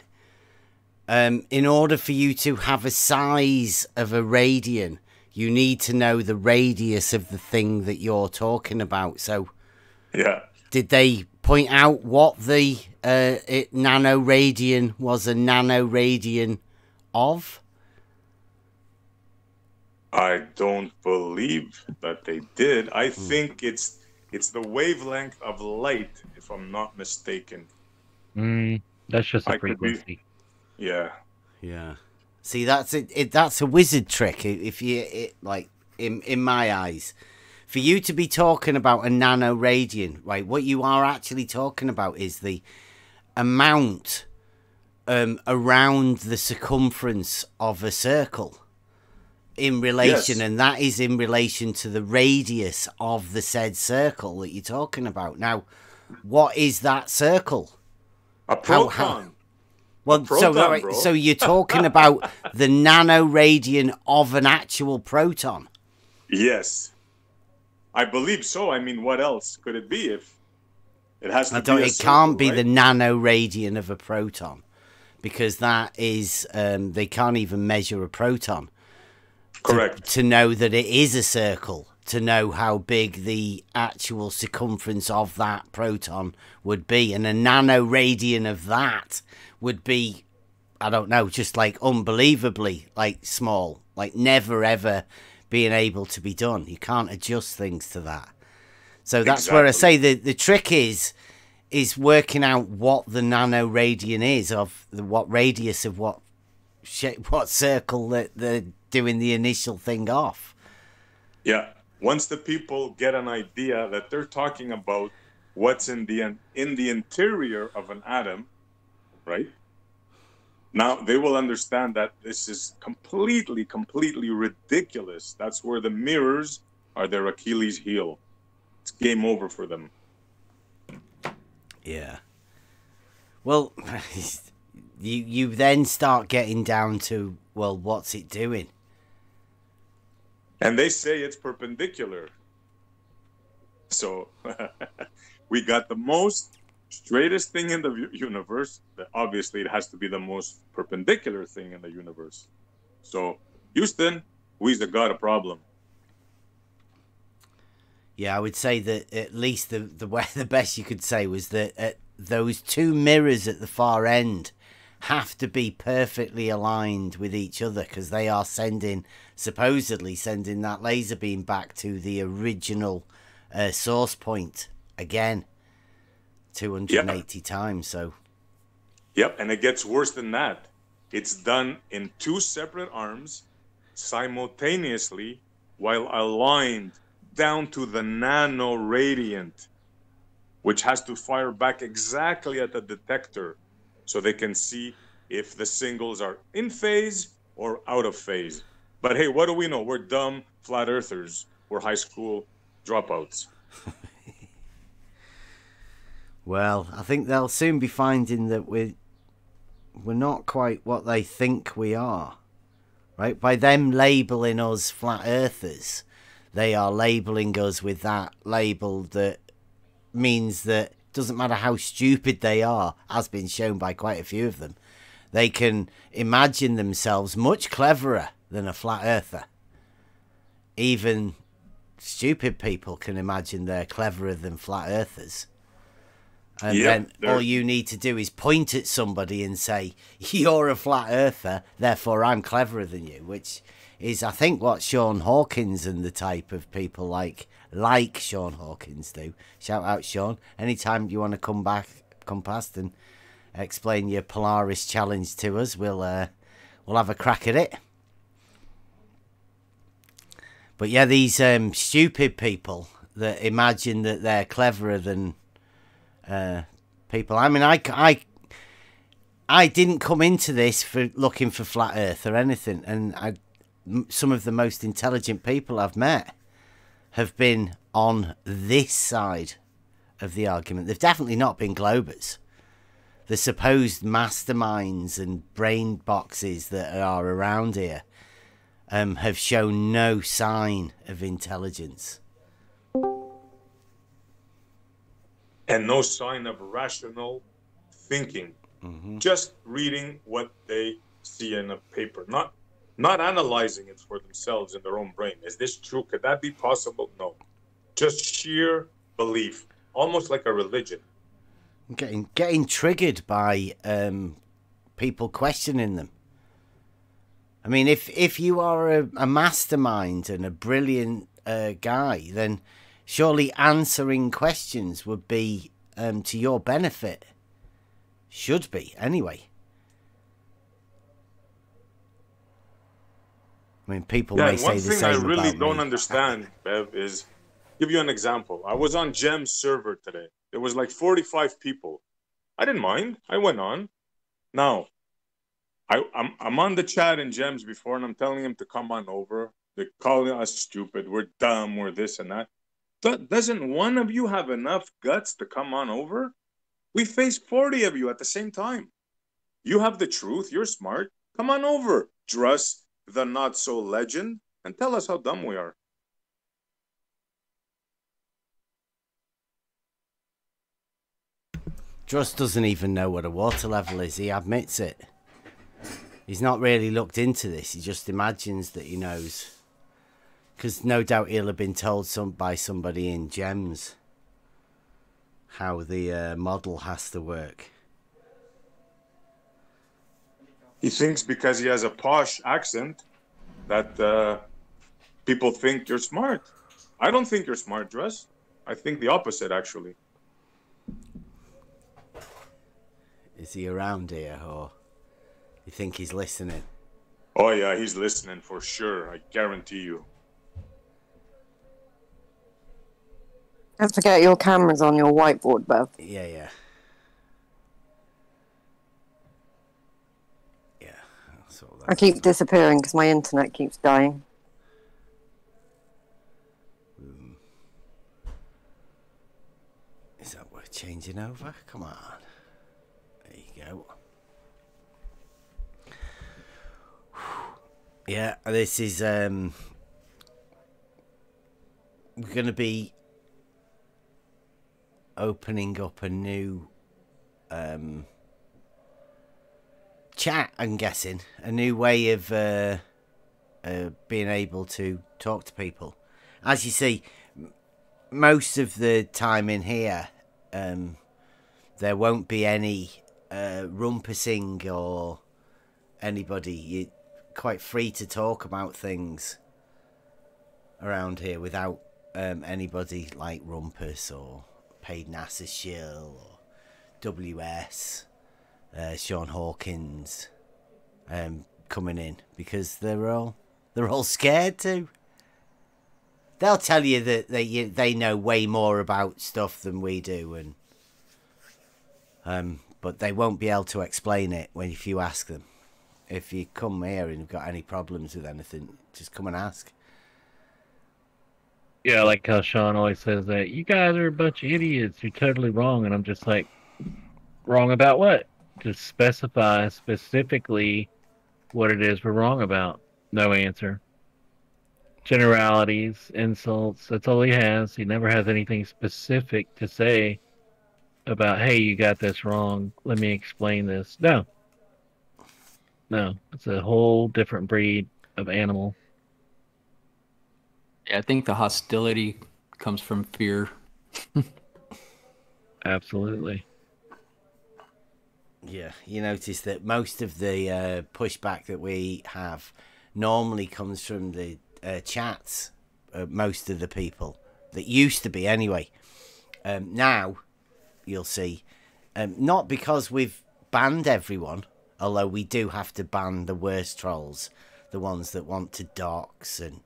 In order for you to have a size of a radian, you need to know the radius of the thing that you're talking about. So,
yeah.
Did they point out what the nanoradian was a nanoradian of?
I don't believe that they did. I think it's the wavelength of light, if I'm not mistaken.
That's just a frequency.
Yeah.
Yeah. See, that's it. That's a wizard trick. If in my eyes, for you to be talking about a nanoradian, right? What you are actually talking about is the amount around the circumference of a circle. In relation, and that is in relation to the radius of the said circle that you're talking about. Now, what is that circle?
A proton.
Well,
proton,
so you're talking about the nanoradian of an actual proton?
Yes, I believe so. I mean, what else could it be if it has to be?
It can't be the nanoradian of a proton, because that is they can't even measure a proton.
Correct.
To know that it is a circle, to know how big the actual circumference of that proton would be. And a nanoradian of that would be, I don't know, just like unbelievably like small, like never ever being able to be done. You can't adjust things to that. So that's where I say the trick is working out what the nanoradian is of what radius of what circle that they're doing the initial thing off.
Yeah. Once the people get an idea that they're talking about what's in the interior of an atom, right? Now they will understand that this is completely ridiculous. That's where the mirrors are their Achilles heel. It's game over for them.
Yeah. Well, you then start getting down to, well, what's it doing?
And they say it's perpendicular. So we got the most straightest thing in the universe, obviously it has to be the most perpendicular thing in the universe. So, Houston, we've got a problem.
Yeah, I would say that at least the way the best you could say was that those two mirrors at the far end have to be perfectly aligned with each other, because they are supposedly sending that laser beam back to the original source point again 280 times. So
yep, and it gets worse than that. It's done in two separate arms simultaneously while aligned down to the nanoradiant, which has to fire back exactly at the detector so they can see if the singles are in phase or out of phase. But hey, what do we know? We're dumb flat earthers. We're high school dropouts.
Well, I think they'll soon be finding that we're not quite what they think we are, right? By them labeling us flat earthers, they are labeling us with that label that means that it doesn't matter how stupid they are, as been shown by quite a few of them, they can imagine themselves much cleverer than a flat earther. Even stupid people can imagine they're cleverer than flat earthers. And then all you need to do is point at somebody and say, you're a flat earther, therefore I'm cleverer than you, which is, I think, what Sean Hawkins and the type of people like Sean Hawkins do. Shout out, Sean. Anytime you want to come past and explain your Polaris challenge to us, we'll have a crack at it. But yeah, these stupid people that imagine that they're cleverer than people. I mean, I didn't come into this for looking for flat earth or anything, and some of the most intelligent people I've met have been on this side of the argument. They've definitely not been Globers. The supposed masterminds and brain boxes that are around here have shown no sign of intelligence.
And no sign of rational thinking. Just reading what they see in a paper. Not analyzing it for themselves in their own brain. Is this true? Could that be possible? No. Just sheer belief. Almost like a religion.
Getting triggered by people questioning them. I mean, if you are a mastermind and a brilliant guy, then surely answering questions would be to your benefit. Should be, anyway. I mean, people may say the same about me.
One thing I really don't understand, Bev, is, give you an example. I was on Gem's server today. There was like 45 people. I didn't mind. I went on. Now, I'm on the chat in Gems before, and I'm telling him to come on over. They're calling us stupid. We're dumb. We're this and that. Doesn't one of you have enough guts to come on over? We face 40 of you at the same time. You have the truth. You're smart. Come on over. Druss, the not-so-legend, and tell us how dumb we are.
Druss doesn't even know what a water level is. He admits it. He's not really looked into this. He just imagines that he knows. Because no doubt he'll have been told by somebody in Gems how the model has to work.
He thinks because he has a posh accent that people think you're smart. I don't think you're smart, Druss. I think the opposite, actually.
Is he around here, or you think he's listening?
Oh, yeah, he's listening for sure. I guarantee you.
Don't forget your camera's on your whiteboard, Bev.
Yeah, yeah. Yeah.
I keep disappearing because my internet keeps dying.
Is that worth changing over? Come on. There you go. Yeah, this is we're going to be opening up a new chat, I'm guessing. A new way of being able to talk to people. As you see, most of the time in here, there won't be any rumpusing or anybody. You're quite free to talk about things around here without anybody like Rumpus or Paid NASA Shill or WS, Sean Hawkins coming in, because they're all scared too. They'll tell you that they know way more about stuff than we do, and but they won't be able to explain it if you ask them. If you come here and you've got any problems with anything, just come and ask.
Yeah, like how Sean always says that you guys are a bunch of idiots. You're totally wrong, and I'm just like, wrong about what? Just specify specifically what it is we're wrong about. No answer. Generalities, insults. That's all he has. He never has anything specific to say about, hey, you got this wrong. Let me explain this. No. It's a whole different breed of animal.
Yeah, I think the hostility comes from fear.
Absolutely.
Yeah, you notice that most of the pushback that we have normally comes from the chats. Most of the people that used to be anyway. Now, you'll see, not because we've banned everyone, although we do have to ban the worst trolls, the ones that want to dox and,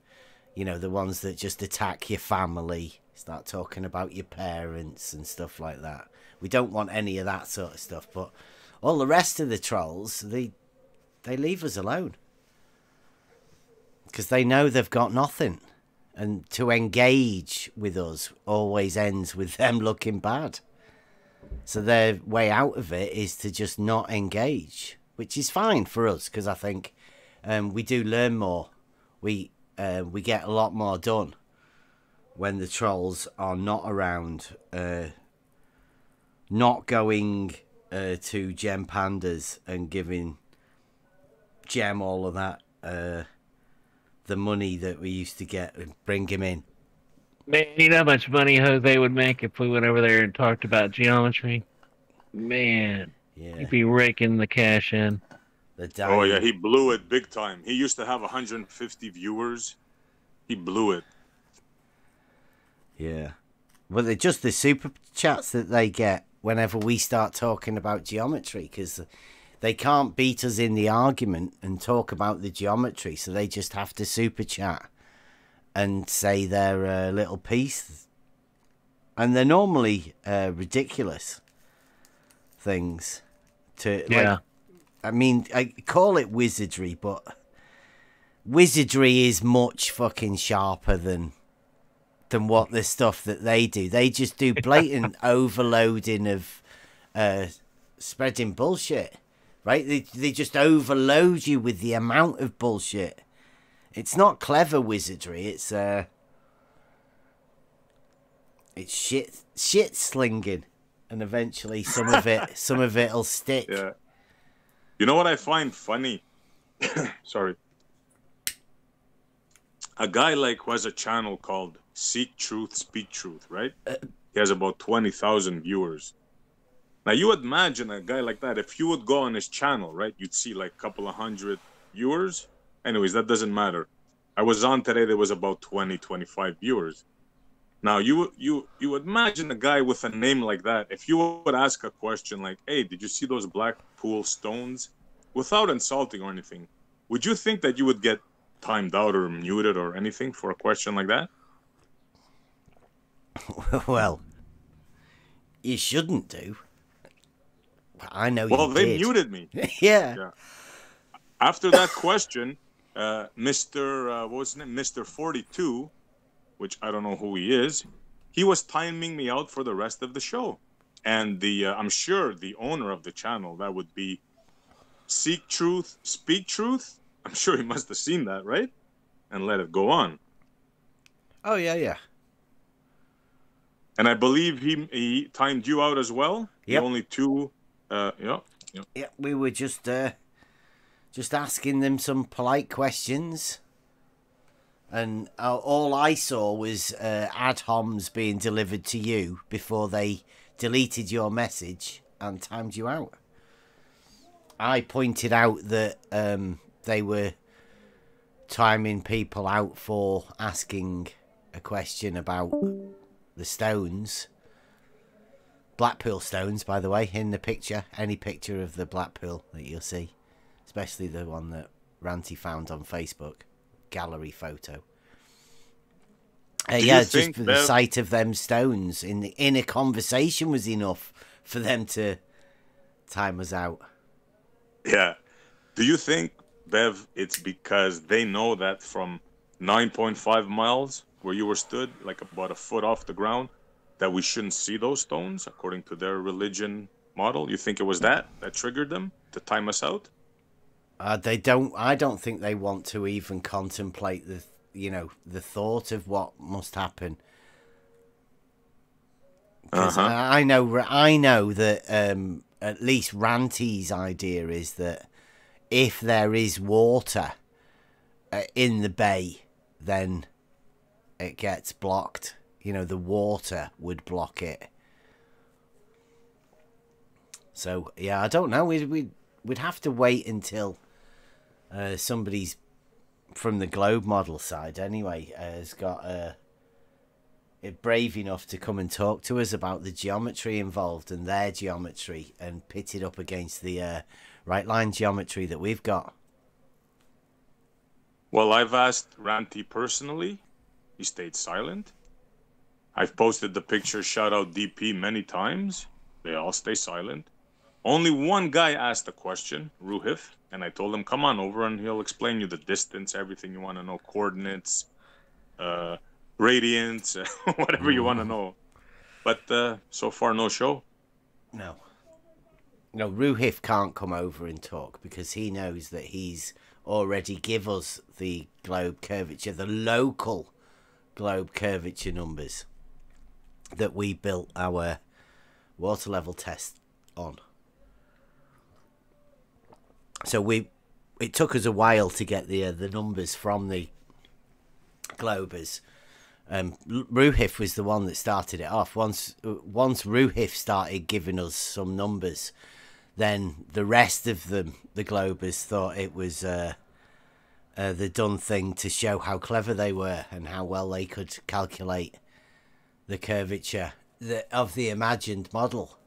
the ones that just attack your family, start talking about your parents and stuff like that. We don't want any of that sort of stuff, but all the rest of the trolls, they leave us alone. Because they know they've got nothing. And to engage with us always ends with them looking bad. So their way out of it is to just not engage, which is fine for us, because I think we do learn more. We get a lot more done when the trolls are not around, not going to Gem Pandas and giving Gem all of that, the money that we used to get and bring him in.
Man, you know how much money Jose would make if we went over there and talked about geometry? Man,
yeah,
he'd be raking the cash in.
Oh yeah, he blew it big time. He used to have 150 viewers. He blew it.
Yeah. Well, they're just the super chats that they get whenever we start talking about geometry, because they can't beat us in the argument and talk about the geometry, so they just have to super chat and say their little piece. And they're normally ridiculous things.
Yeah.
I mean, I call it wizardry, but wizardry is much fucking sharper than what the stuff that they do. They just do blatant overloading of spreading bullshit, right? They just overload you with the amount of bullshit. It's not clever wizardry. It's shit slinging, and eventually some of it'll stick.
Yeah. You know what I find funny? Sorry. A guy who has a channel called Seek Truth, Speak Truth, right? He has about 20,000 viewers. Now, you would imagine a guy like that, if you would go on his channel, right? You'd see a couple of hundred viewers. Anyways, that doesn't matter. I was on today, there was about 20, 25 viewers. Now, you would imagine a guy with a name like that, if you would ask a question like, hey, did you see those Blackpool stones? Without insulting or anything, would you think that you would get timed out or muted or anything for a question like that?
Well, you shouldn't do. I know
well,
you
they
did.
muted me.
Yeah.
After that question, Mr. What was his name? Mr. 42, which I don't know who he is, he was timing me out for the rest of the show. And I'm sure the owner of the channel, that would be Seek Truth, Speak Truth. I'm sure he must have seen that, right? And let it go on.
Oh, yeah.
And I believe he timed you out as well.
Yep.
The only two Yeah.
Yeah, we were just asking them some polite questions, and all I saw was ad homs being delivered to you before they deleted your message and timed you out. I pointed out that they were timing people out for asking a question about the stones. Blackpool stones, by the way, in the picture. Any picture of the Blackpool that you'll see. Especially the one that Ranty found on Facebook. Gallery photo. Yeah, just for the sight of them stones in a conversation was enough for them to time us out.
Yeah. Do you think, Bev, it's because they know that from 9.5 miles where you were stood, like about a foot off the ground, that we shouldn't see those stones according to their religion model? You think it was that triggered them to time us out?
They don't. I don't think they want to even contemplate the thought of what must happen. I know that at least Ranty's idea is that if there is water in the bay, then it gets blocked. The water would block it. So yeah, I don't know. We'd have to wait until somebody's from the globe model side anyway has got brave enough to come and talk to us about the geometry involved and their geometry and pit it up against the right line geometry that we've got.
Well, I've asked Ranty personally. He stayed silent. I've posted the picture, shout out DP many times. They all stay silent. Only one guy asked a question, Ruhif, and I told him, come on over and he'll explain you the distance, everything you want to know, coordinates, radiance, whatever you want to know. But so far, no show.
No, Ruhif can't come over and talk because he knows that he's already give us the globe curvature, the local globe curvature numbers that we built our water level test on. So it took us a while to get the numbers from the globers. Ruhif was the one that started it off. Once Ruhif started giving us some numbers, then the rest of them, the globers, thought it was the done thing to show how clever they were and how well they could calculate the curvature of the imagined model.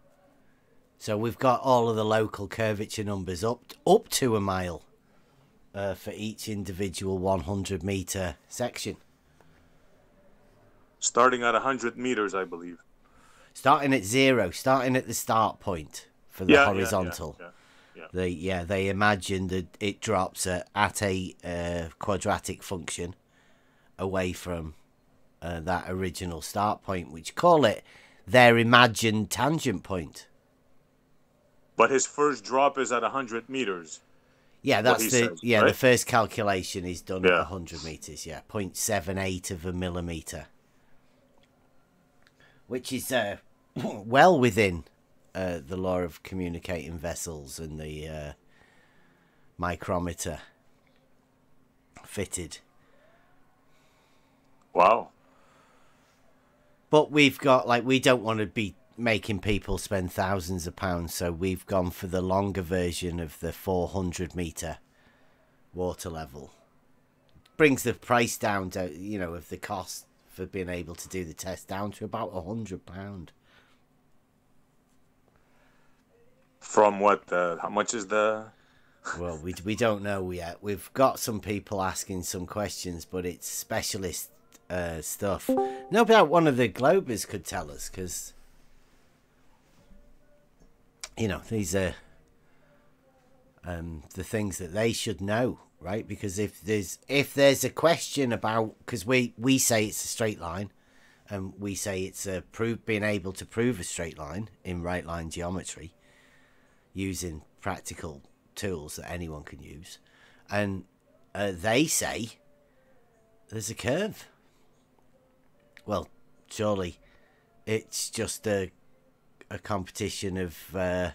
So we've got all of the local curvature numbers up to a mile for each individual 100 meter section.
Starting at 100 meters, I believe.
Starting at 0, starting at the start point for the horizontal. Yeah. They imagine that it drops at a quadratic function away from that original start point, which call it their imagined tangent point.
But his first drop is at 100 meters.
Yeah, that's the first calculation is done at 100 meters. Yeah, 0.78 of a millimeter, which is well within the law of communicating vessels and the micrometer fitted.
Wow.
But we've got, we don't want to be making people spend thousands of pounds, so we've gone for the longer version of the 400 meter water level. Brings the price down to, of the cost for being able to do the test down to about £100.
From what? How much is the?
Well, we don't know yet. We've got some people asking some questions, but it's specialist stuff. No doubt one of the Globers could tell us, because these are the things that they should know, right? Because if there's a question about, because we say it's a straight line, and we say it's being able to prove a straight line in right line geometry using practical tools that anyone can use, and they say there's a curve. Well, surely it's just a competition of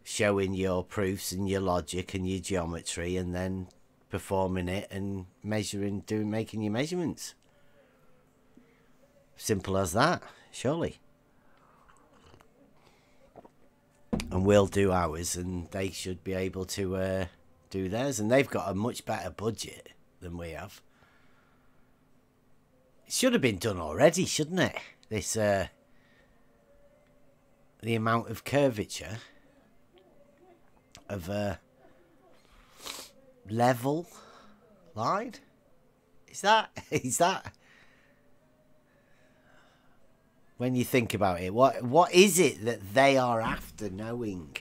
showing your proofs and your logic and your geometry, and then performing it and measuring, making your measurements. Simple as that, surely. And we'll do ours, and they should be able to do theirs. And they've got a much better budget than we have. It should have been done already, shouldn't it? This the amount of curvature of a level line. Is that when you think about it, what is it that they are after knowing?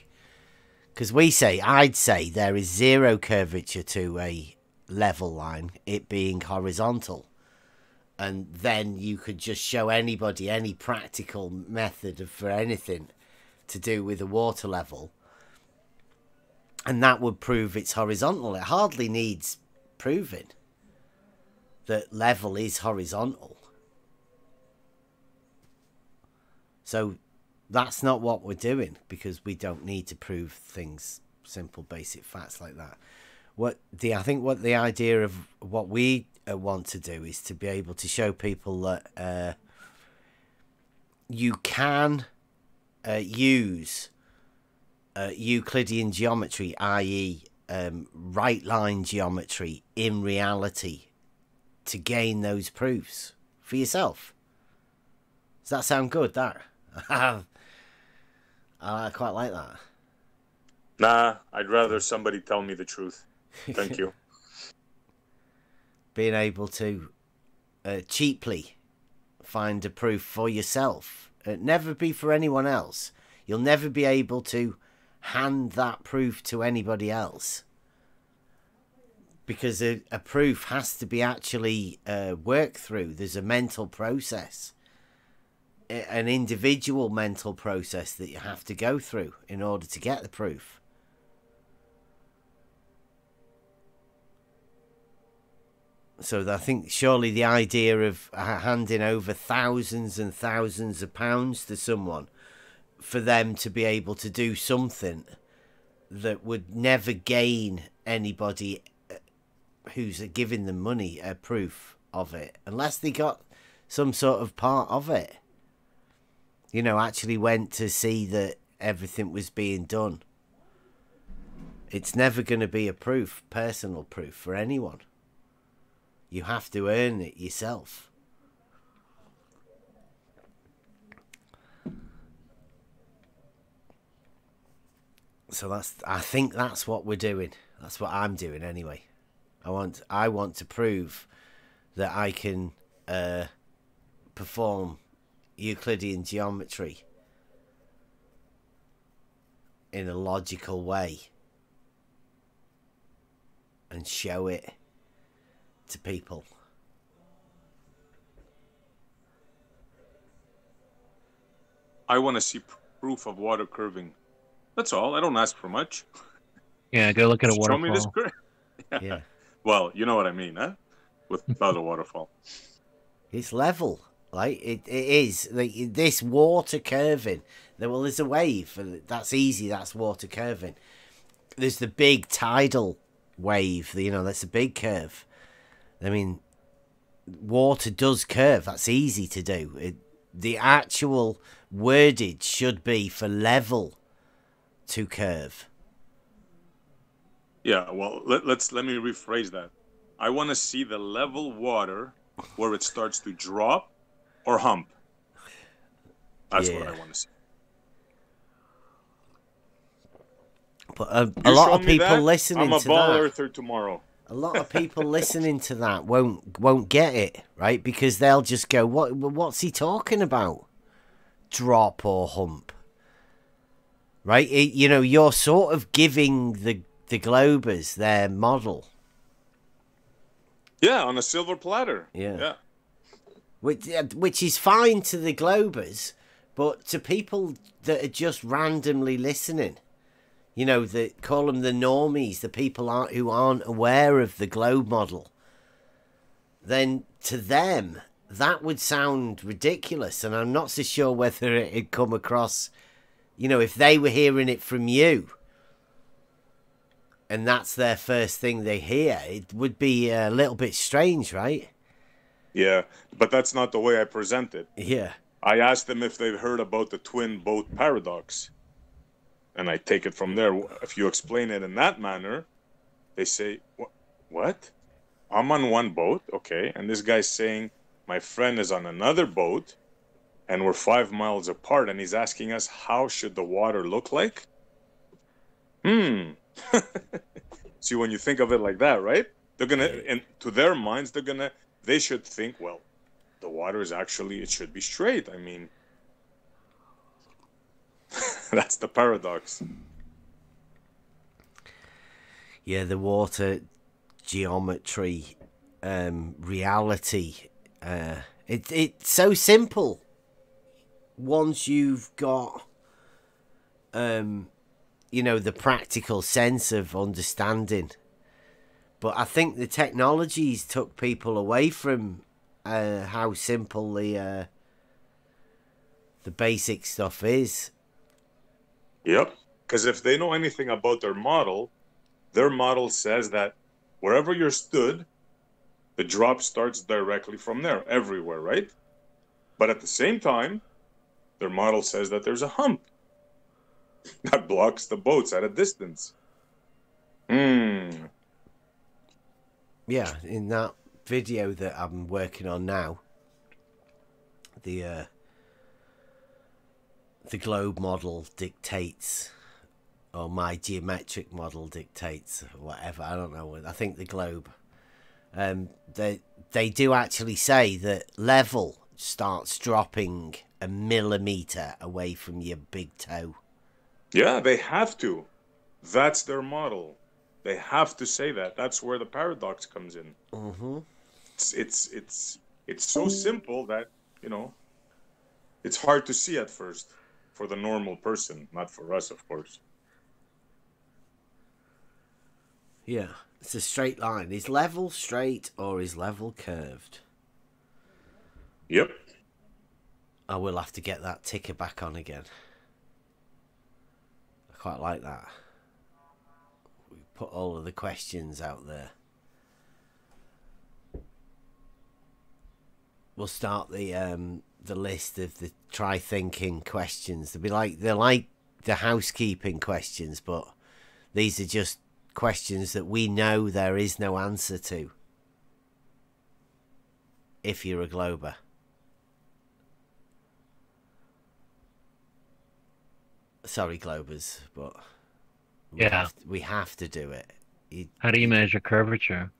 Because I'd say there is zero curvature to a level line, it being horizontal. And then you could just show anybody any practical method for anything to do with the water level, and that would prove it's horizontal. It hardly needs proving that level is horizontal. So that's not what we're doing, because we don't need to prove things, simple basic facts like that. I think what the idea of what we want to do is to be able to show people that you can use Euclidean geometry, i.e. right line geometry, in reality to gain those proofs for yourself. Does that sound good? That I quite like that.
Nah, I'd rather somebody tell me the truth. Thank you.
Being able to cheaply find a proof for yourself. Never be for anyone else. You'll never be able to hand that proof to anybody else, because a proof has to be actually worked through. There's a mental process, an individual mental process that you have to go through in order to get the proof. So I think surely the idea of handing over thousands and thousands of pounds to someone for them to be able to do something that would never gain anybody who's giving them money a proof of it, unless they got some sort of part of it. You know, actually went to see that everything was being done. It's never going to be a proof, personal proof for anyone. You have to earn it yourself. So I think that's what we're doing. That's what I'm doing anyway. I want to prove that I can perform Euclidean geometry in a logical way and show it to people.
I want to see proof of water curving. That's all. I don't ask for much.
Yeah, go look at a
Show
waterfall.
me this curve.
Yeah.
Well, you know what I mean, huh? Without a waterfall.
It's level. Like it is. Like this water curving. There's a wave. That's easy. That's water curving. There's the big tidal wave. You know, that's a big curve. I mean, water does curve. That's easy to do. The actual wordage should be for level to curve.
Yeah, well, let me rephrase that. I want to see the level water where it starts to drop or hump. That's what I want to see.
But a lot of people listening to that,
I'm a ball earther tomorrow.
A lot of people listening to that won't get it, right? Because they'll just go, what's he talking about? Drop or hump, right? You're sort of giving the Globers their model.
Yeah, on a silver platter.
Yeah. Which is fine to the Globers, but to people that are just randomly listening, that call them the normies, the people who aren't aware of the globe model, then to them that would sound ridiculous. And I'm not so sure whether it'd come across, if they were hearing it from you, and that's their first thing they hear, it would be a little bit strange, right?
Yeah, but that's not the way I present it.
Yeah.
I asked them if they've heard about the twin boat paradox. And I take it from there. If you explain it in that manner, they say, what? I'm on one boat, okay. And this guy's saying, my friend is on another boat, and we're 5 miles apart, and he's asking us, how should the water look like? See, when you think of it like that, right? They're going to, and to their minds, they should think, well, the water is actually, it should be straight. I mean, that's the paradox.
Yeah, the water geometry, reality. It's so simple once you've got, you know, the practical sense of understanding. But I think the technologies took people away from how simple the basic stuff is.
Yep, because if they know anything about their model says that wherever you're stood, the drop starts directly from there, everywhere, right? But at the same time, their model says that there's a hump that blocks the boats at a distance.
Yeah, in that video that I'm working on now, the globe model dictates, or my geometric model dictates, or whatever, I don't know, I think the globe, they do actually say that level starts dropping a millimeter away from your big toe.
Yeah, they have to. That's their model. They have to say that. That's where the paradox comes in.
Mm-hmm.
It's so simple that, you know, it's hard to see at first for the normal person, not for us, of course.
Yeah, it's a straight line. Is level straight or is level curved?
Yep.
I will have to get that ticker back on again. I quite like that. We put all of the questions out there. We'll start the list of the try thinking questions. They're like the housekeeping questions, but these are just questions that we know there is no answer to if you're a glober. Sorry, globers, but we have to do it.
How do you measure curvature?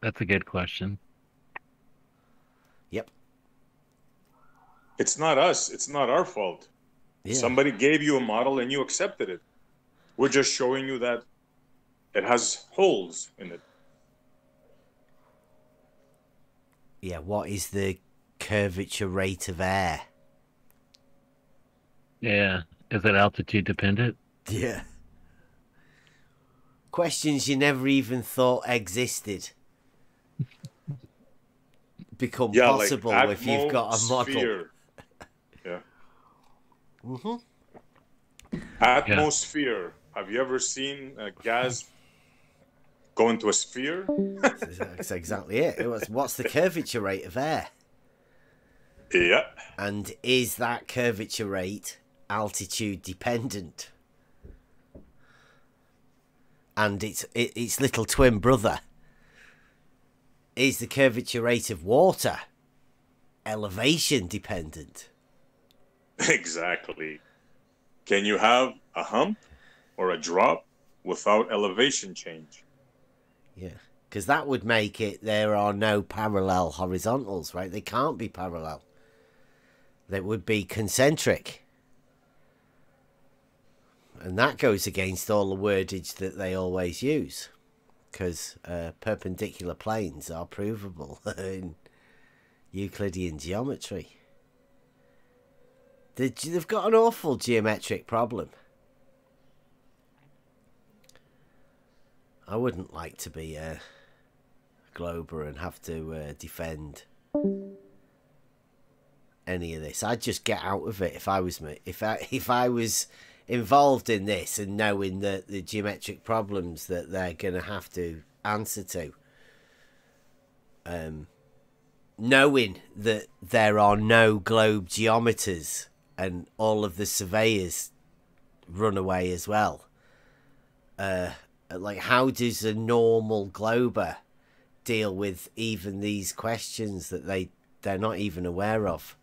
That's a good question.
Yep.
It's not us. It's not our fault. Yeah. Somebody gave you a model and you accepted it. We're just showing you that it has holes in it.
Yeah, what is the curvature rate of air?
Yeah, is it altitude dependent?
Yeah. Questions you never even thought existed become possible like if you've got a model.
Yeah.
Mm-hmm.
Atmosphere. Have you ever seen a gas go into a sphere?
That's exactly it. What's the curvature rate of air?
Yeah.
And is that curvature rate altitude dependent? And its little twin brother is the curvature rate of water elevation dependent.
Exactly. Can you have a hump or a drop without elevation change?
Yeah, because that would make it there are no parallel horizontals, right? They can't be parallel. They would be concentric. And that goes against all the wordage that they always use, because perpendicular planes are provable in Euclidean geometry. They've got an awful geometric problem. I wouldn't like to be a glober and have to defend any of this. I'd just get out of it if I was me. If I was involved in this and knowing the geometric problems that they're going to have to answer to. Knowing that there are no globe geometers and all of the surveyors run away as well. Like, how does a normal glober deal with even these questions that they're not even aware of?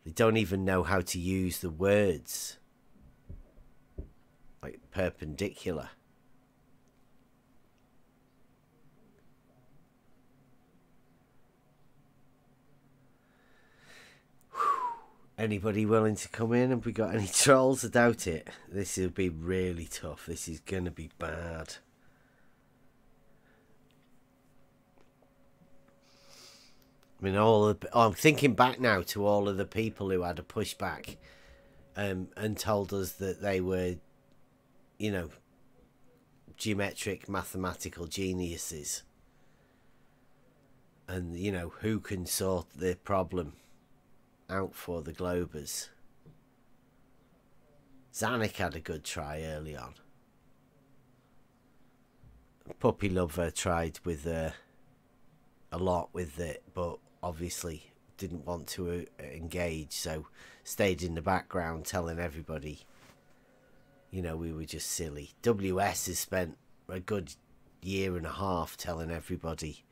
They don't even know how to use the words, like perpendicular. Anybody willing to come in? Have we got any trolls? I doubt it. This will be really tough. This is going to be bad. I mean, I'm thinking back now to all of the people who had a pushback and told us that they were, you know, geometric mathematical geniuses. And, you know, who can sort the problem out for the globers. Zanuck had a good try early on. Puppy Lover tried with a lot with it, but obviously didn't want to engage, so stayed in the background telling everybody, you know, we were just silly. WS has spent a good year and a half telling everybody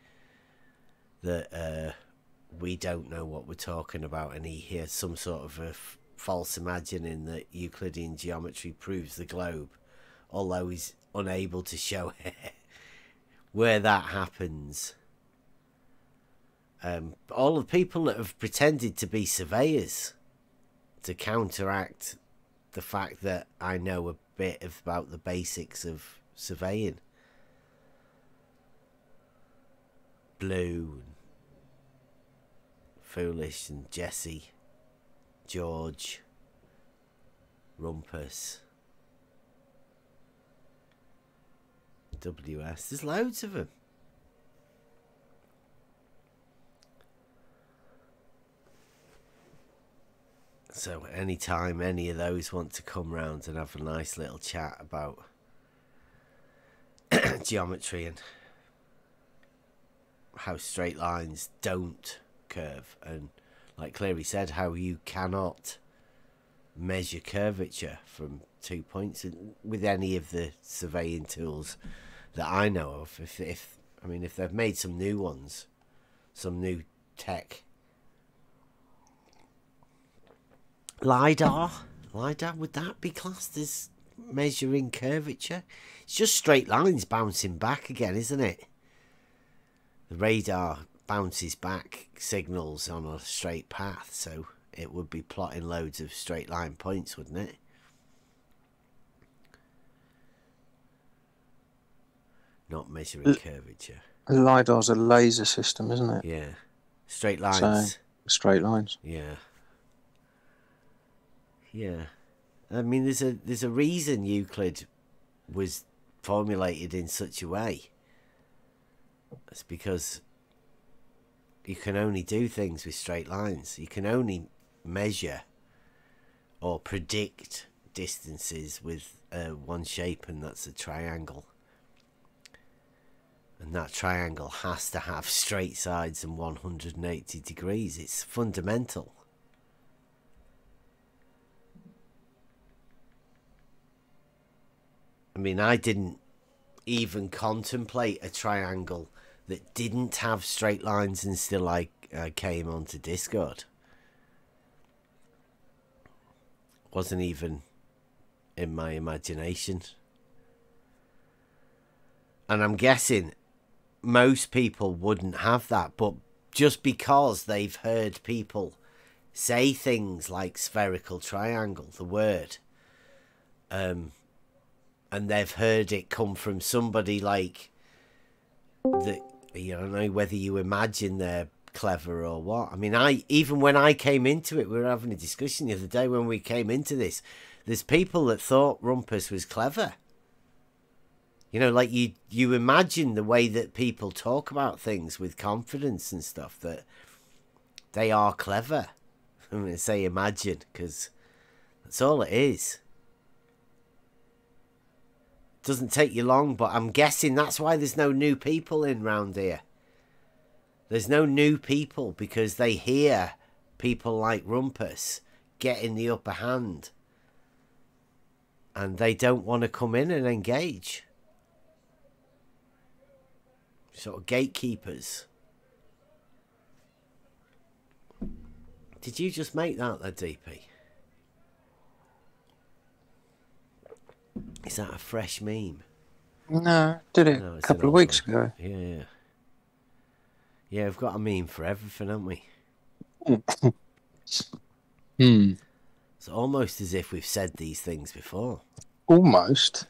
that we don't know what we're talking about, and he has some sort of a false imagining that Euclidean geometry proves the globe, although he's unable to show where that happens. All the people that have pretended to be surveyors to counteract the fact that I know a bit about the basics of surveying. Blue, Foolish and Jesse, George, Rumpus, WS. There's loads of them. So anytime any of those want to come round and have a nice little chat about geometry and how straight lines don't curve, and like Cleary said, how you cannot measure curvature from 2 points with any of the surveying tools that I know of. If they've made some new ones, some new tech. LiDAR, would that be classed as measuring curvature? It's just straight lines bouncing back again, isn't it? The radar bounces back signals on a straight path, so it would be plotting loads of straight line points, wouldn't it? Not measuring curvature.
LiDAR's a laser system, isn't it?
Yeah. Straight lines.
So, straight lines.
Yeah. Yeah. I mean, there's a reason Euclid was formulated in such a way. It's because you can only do things with straight lines. You can only measure or predict distances with one shape, and that's a triangle. And that triangle has to have straight sides and 180 degrees. It's fundamental. I mean, I didn't even contemplate a triangle that didn't have straight lines until I came onto Discord. Wasn't even in my imagination. And I'm guessing most people wouldn't have that, but just because they've heard people say things like spherical triangle, the word, and they've heard it come from somebody like that, you don't know whether you imagine they're clever or what. I mean, even when I came into it, we were having a discussion the other day when we came into this, there's people that thought Rumpus was clever. You know, like you imagine the way that people talk about things with confidence and stuff, that they are clever. I'm going to say imagine, because That's all it is. Doesn't take you long, but I'm guessing that's why there's no new people in round here. There's no new people because they hear people like Rumpus getting the upper hand. And they don't want to come in and engage. Sort of gatekeepers. Did you just make that there, DP? Is that a fresh meme?
No, did it a couple of weeks ago.
Yeah. Yeah, we've got a meme for everything, haven't we? It's almost as if we've said these things before.
Almost.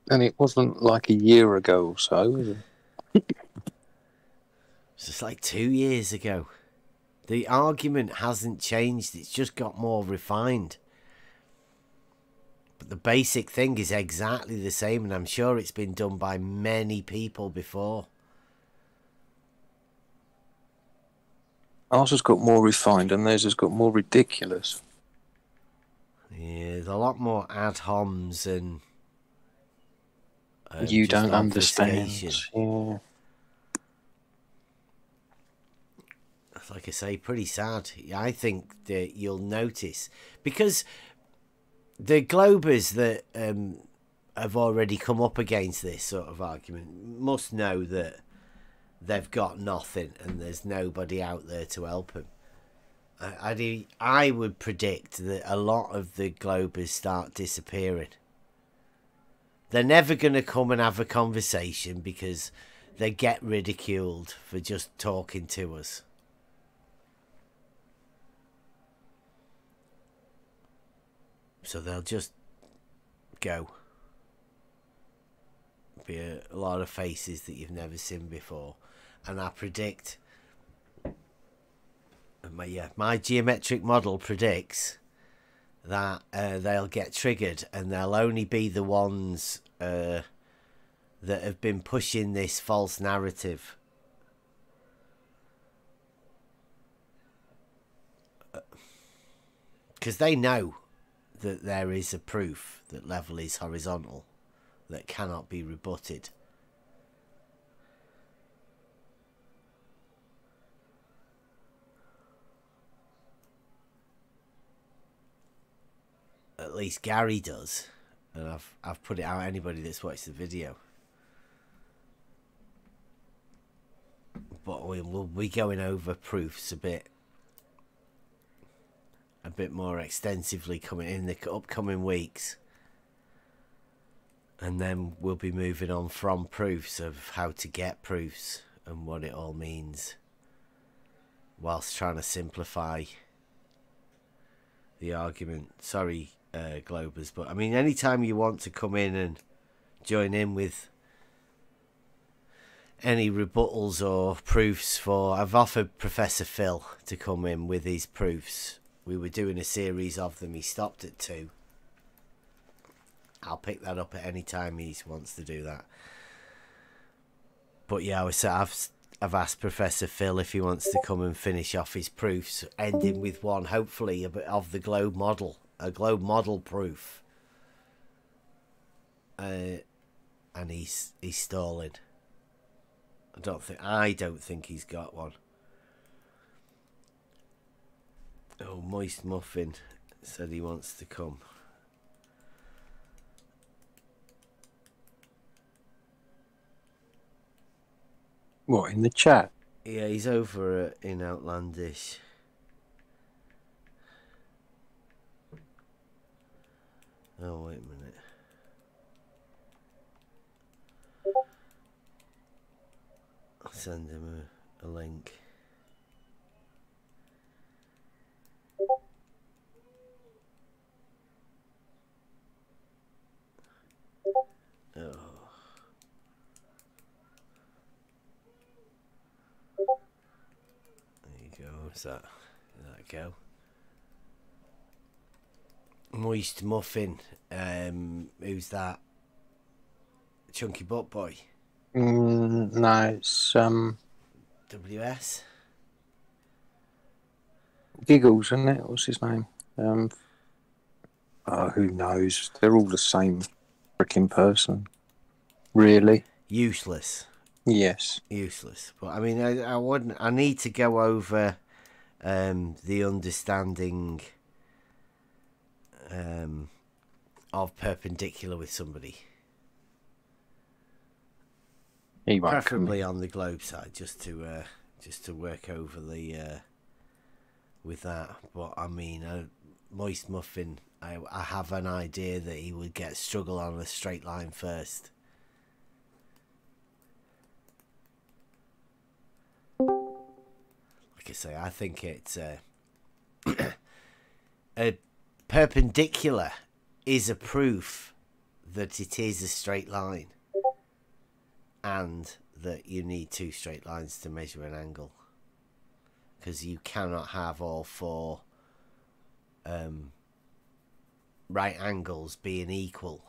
And it wasn't like a year ago or so, was it?
It's just like 2 years ago. The argument hasn't changed. It's just got more refined. But the basic thing is exactly the same, and I'm sure it's been done by many people before.
Ours has got more refined and theirs has got more ridiculous.
Yeah, there's a lot more ad homs and...
you don't understand. Yeah.
Like I say, pretty sad. I think that you'll notice. Because the Globers that have already come up against this sort of argument must know that they've got nothing and there's nobody out there to help them. I would predict that a lot of the Globers start disappearing. They're never going to come and have a conversation because they get ridiculed for just talking to us. So they'll just go. Be a lot of faces that you've never seen before. And I predict... My geometric model predicts that they'll get triggered and they'll only be the ones that have been pushing this false narrative. Because they know that there is a proof that level is horizontal that cannot be rebutted. At least Gary does, and I've put it out anybody that's watched the video. But we'll be going over proofs a bit more extensively coming in the upcoming weeks, and then we'll be moving on from proofs of how to get proofs and what it all means, whilst trying to simplify the argument. Sorry, Globers, but I mean, anytime you want to come in and join in with any rebuttals or proofs I've offered Professor Phil to come in with his proofs. We were doing a series of them. He stopped at 2. I'll pick that up at any time he wants to do that. But yeah, I've asked Professor Phil if he wants to come and finish off his proofs, ending with one, hopefully, of the globe model. A globe model proof. And he's stalling. I don't think he's got one. Oh, Moist Muffin said he wants to come.
What, in the chat?
Yeah, he's over in Outlandish. Oh, wait a minute. I'll send him a link. Oh. There you go. What's that? There that go. Moist Muffin. Who's that? Chunky Butt Boy.
No, it's
WS.
Giggles, isn't it? What's his name? Oh, who knows? They're all the same freaking person. Really?
Useless.
Yes.
Useless. But I mean, I wouldn't. I need to go over the understanding of perpendicular with somebody. Preferably on the globe side, just to work over the with that. But I mean, Moist Muffin, I have an idea that he would struggle on a straight line first. Like I say, I think it's a perpendicular is a proof that it is a straight line, and that you need two straight lines to measure an angle, because you cannot have all four right angles being equal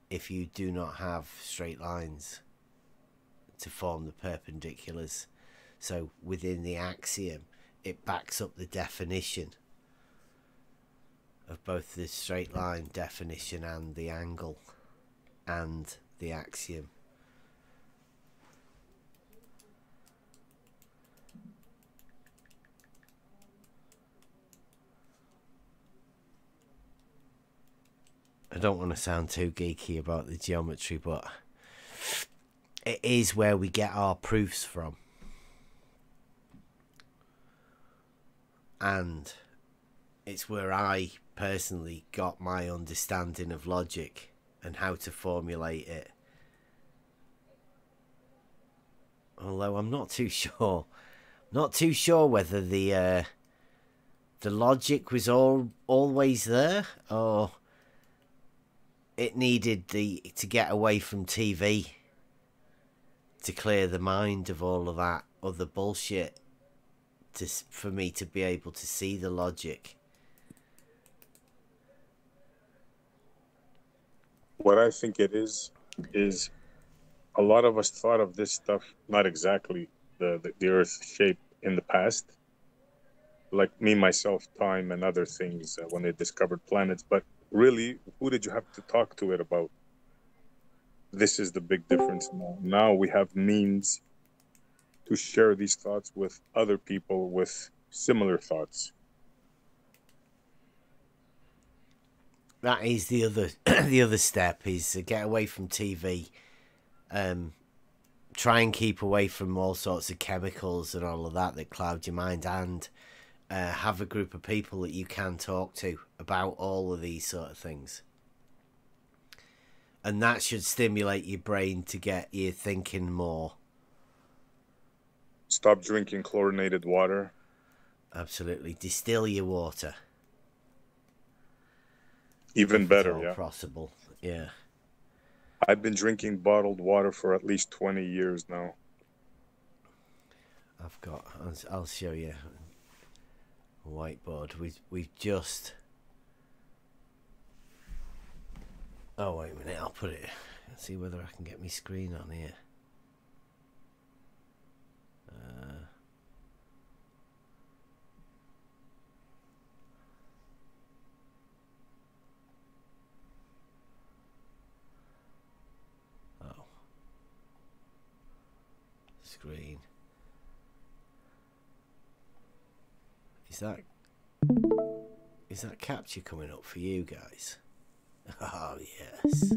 if you do not have straight lines to form the perpendiculars. So within the axiom, it backs up the definition of both the straight line definition and the angle and the axiom. I don't want to sound too geeky about the geometry, but it is where we get our proofs from. And it's where I personally got my understanding of logic and how to formulate it. Although I'm not too sure. Not too sure whether the logic was always there, or it needed to get away from TV to clear the mind of all of that other bullshit for me to be able to see the logic.
What I think it is a lot of us thought of this stuff, not exactly the Earth's shape in the past, like me, myself, time, and other things when they discovered planets. But really, who did you have to talk to it about? This is the big difference now. Now we have means to share these thoughts with other people with similar thoughts.
That is the other the other step, is to get away from TV, try and keep away from all sorts of chemicals and all of that cloud your mind, and have a group of people that you can talk to about all of these sort of things. And that should stimulate your brain to get you thinking more.
Stop drinking chlorinated water.
Absolutely. Distill your water.
Even better, yeah.
Possible, yeah.
I've been drinking bottled water for at least 20 years now.
I'll show you a whiteboard. We've just... Oh, wait a minute, I'll put it... Let's see whether I can get my screen on here. Screen. Is that capture coming up for you guys? Oh yes.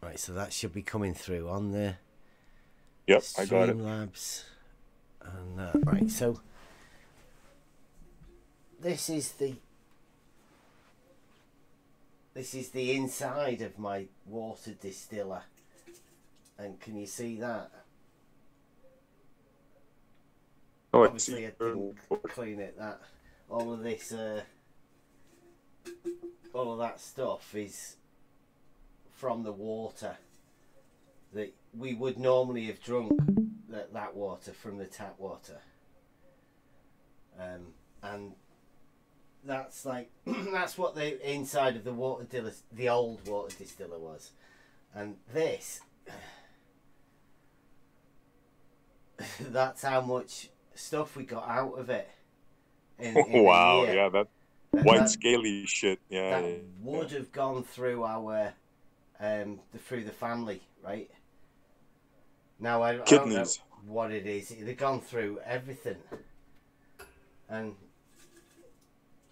Right, so that should be coming through on the
Yep, I got it.
Streamlabs. And right, so this is the inside of my water distiller. And can you see that?
Oh,
obviously I didn't clean it. All of this, all of that stuff is from the water that we would normally have drunk. That water from the tap water, and that's like that's what the inside of the old water distiller was, and this. That's how much stuff we got out of it
in wow, yeah, that white scaly shit. Yeah,
that would have gone through our through the family, right? Now I don't know what it is. It had gone through everything, and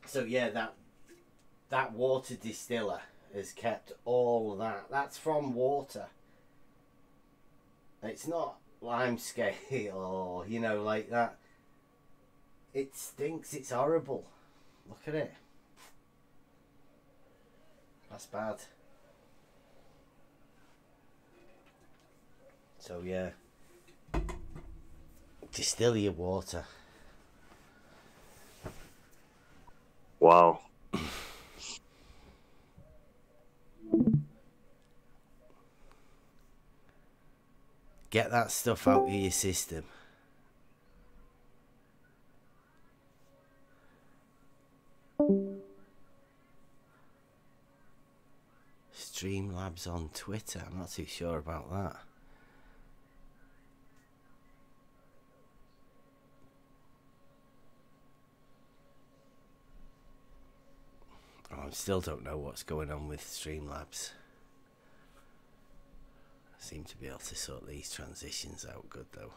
so yeah, that water distiller has kept all of that. That's from water. It's not lime scale or like that. It stinks. It's horrible. Look at it. That's bad. So yeah, distill your water.
Wow.
Get that stuff out of your system. Streamlabs on Twitter. I'm not too sure about that. Oh, I still don't know what's going on with Streamlabs. I seem to be able to sort these transitions out good though.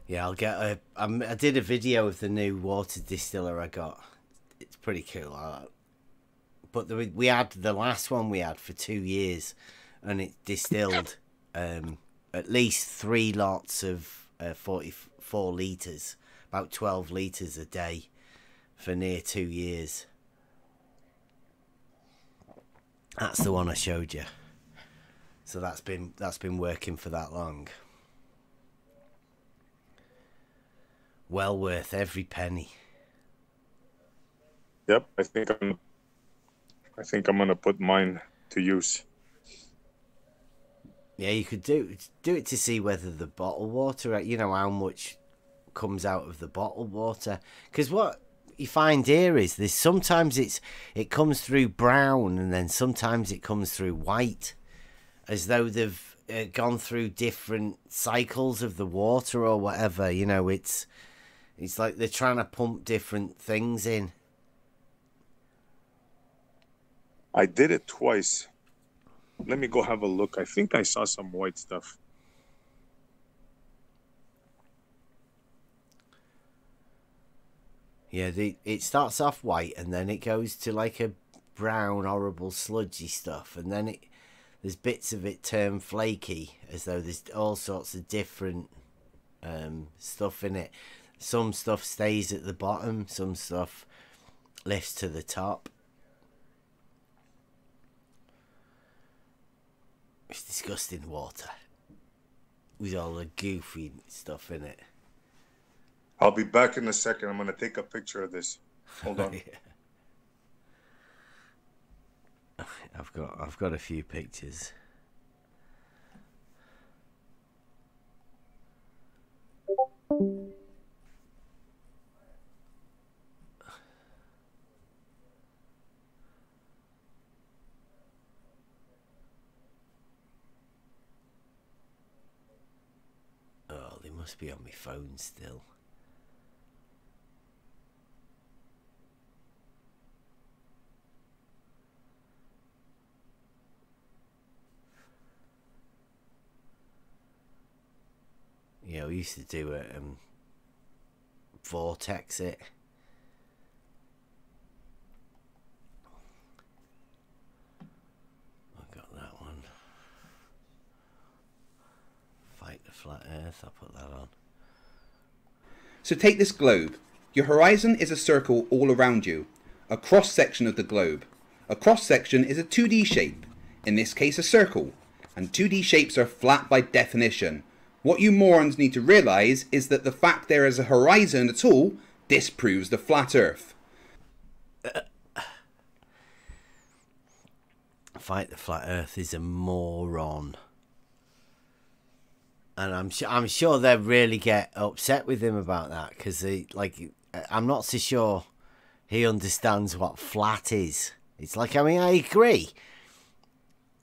Yeah, I'll get a. I did a video of the new water distiller I got. It's pretty cool. But we had the last one we had for 2 years, and it distilled at least 3 lots of 44 litres, about 12 litres a day, for near 2 years. That's the one I showed you. So that's been working for that long. Well worth every penny.
Yep, I think I'm gonna put mine to use.
Yeah, you could do it to see whether the bottled water, how much comes out of the bottled water. Because what you find here is there's sometimes it comes through brown, and then sometimes it comes through white, as though they've gone through different cycles of the water or whatever. It's like they're trying to pump different things in.
I did it twice. Let me go have a look. I think I saw some white stuff.
Yeah, it starts off white and then it goes to like a brown, horrible, sludgy stuff, and then there's bits of it turn flaky, as though there's all sorts of different stuff in it. Some stuff stays at the bottom, some stuff lifts to the top. It's disgusting water with all the goofy stuff in it.
I'll be back in a second. I'm going to take a picture of this. Hold on.
I've got a few pictures. Oh, they must be on my phone still. Yeah, we used to do it, vortex it. I got that one. Fight the flat earth, I'll put that on.
So take this globe. Your horizon is a circle all around you, a cross-section of the globe. A cross-section is a 2D shape, in this case a circle, and 2D shapes are flat by definition. What you morons need to realise is that the fact there is a horizon at all disproves the flat earth.
Fight the flat earth is a moron. And I'm sure they really get upset with him about that, because I'm not so sure he understands what flat is. It's like, I mean, I agree.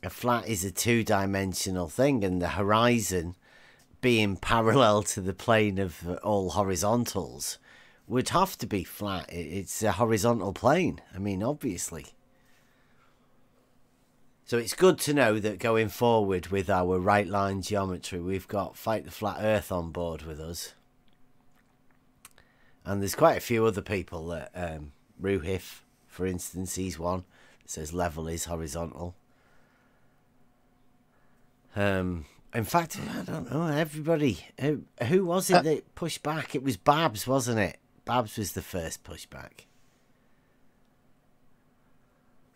a flat is a two-dimensional thing, and the horizon being parallel to the plane of all horizontals would have to be flat. It's a horizontal plane. I mean, obviously. So it's good to know that going forward with our right line geometry, we've got Fight the Flat Earth on board with us. And there's quite a few other people that, Ruhif, for instance, he's one that says level is horizontal. In fact, I don't know, everybody, who was it that pushed back? It was Babs, wasn't it? Babs was the first pushback.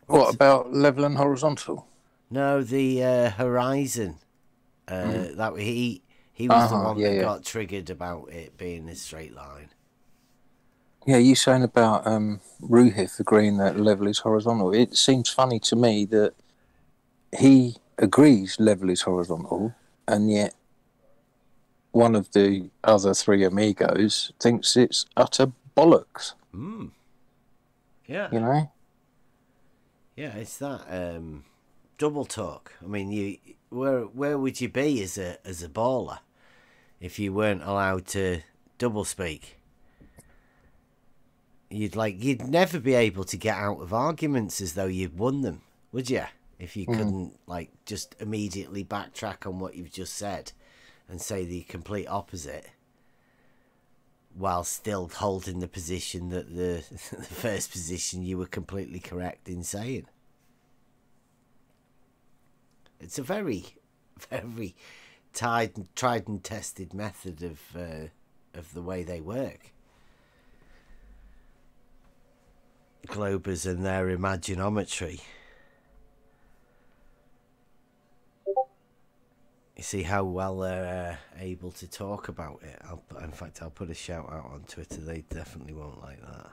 What about level and horizontal?
No, the horizon. That he was the one that got triggered about it being a straight line.
Yeah, you saying about Ruhif agreeing that level is horizontal. It seems funny to me that he agrees level is horizontal, and yet one of the other three amigos thinks it's utter bollocks.
Yeah.
You know?
Yeah, it's that double talk. I mean, where would you be as a baller if you weren't allowed to double speak? You'd never be able to get out of arguments as though you'd won them, would you? If you couldn't just immediately backtrack on what you've just said and say the complete opposite, while still holding the position that the first position you were completely correct in saying. It's a very, very tried and tested method of the way they work. Globers and their imaginometry. You see how well they're able to talk about it. In fact, I'll put a shout out on Twitter. They definitely won't like that.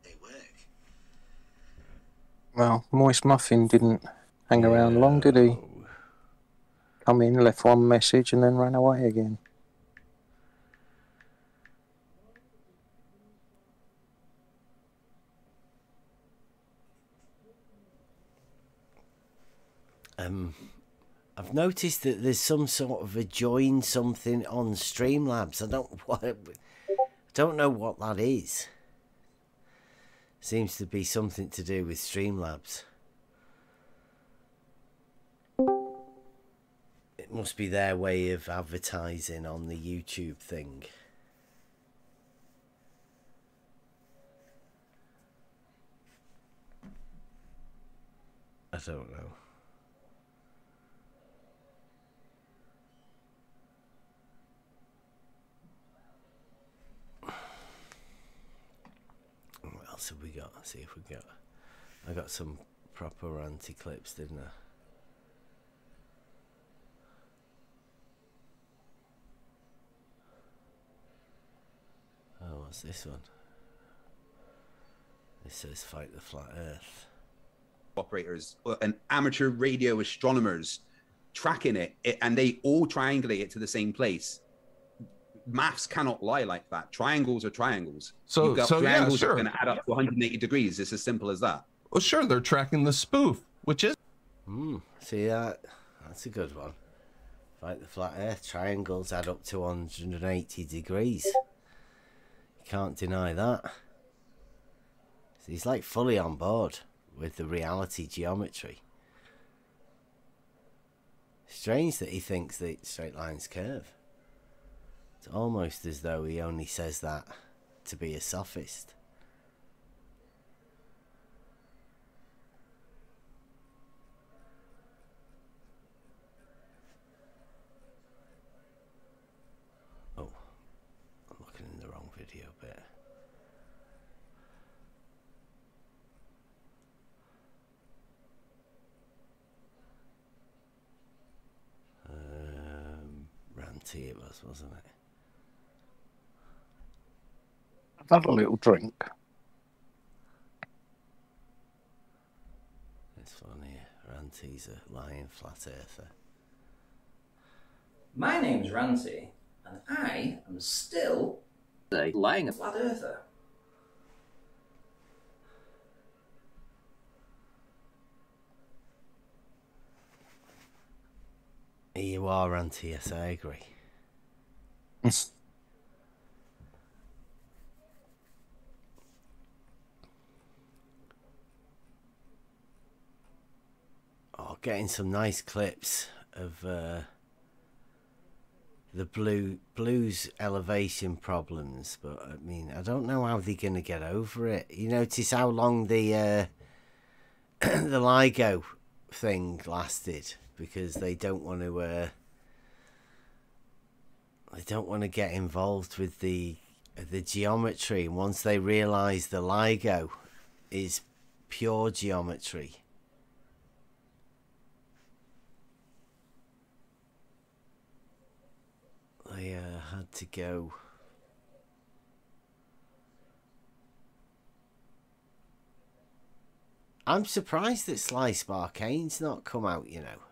They work.
Well, Moist Muffin didn't hang around long, did he? Come in, left one message, and then ran away again.
I've noticed that there's some sort of a join something on Streamlabs. I don't know what that is. Seems to be something to do with Streamlabs. It must be their way of advertising on the YouTube thing. I don't know. What else have we got? Let's see if we got. I got some proper anti-clips, didn't I? Oh, what's this one? This says Fight the Flat Earth.
Operators and amateur radio astronomers tracking it, and they all triangulate it to the same place. Maths cannot lie like that. Triangles are triangles.
So,
you've got
so
triangles
yeah, sure.
that are going to add up to 180 degrees. It's as simple as that.
Well, sure, they're tracking the spoof, which is...
See that? That's a good one. Fight the Flat Earth. Triangles add up to 180 degrees. You can't deny that. So he's like fully on board with the reality geometry. Strange that he thinks that straight lines curve. It's almost as though he only says that to be a sophist. Oh, I'm looking in the wrong video bit. Ranty it was, wasn't it?
I've had a little drink.
It's funny. Ranty's a lying flat earther.
My name's Ranty, and I am still a lying flat earther.
You are anti, yes, I agree. Oh, getting some nice clips of the blues elevation problems, but I mean, I don't know how they're gonna get over it. You notice how long the the LIGO thing lasted, because they don't want to get involved with the geometry, and once they realise the LIGO is pure geometry, they had to go. I'm surprised that Slice Barkane's not come out, you know.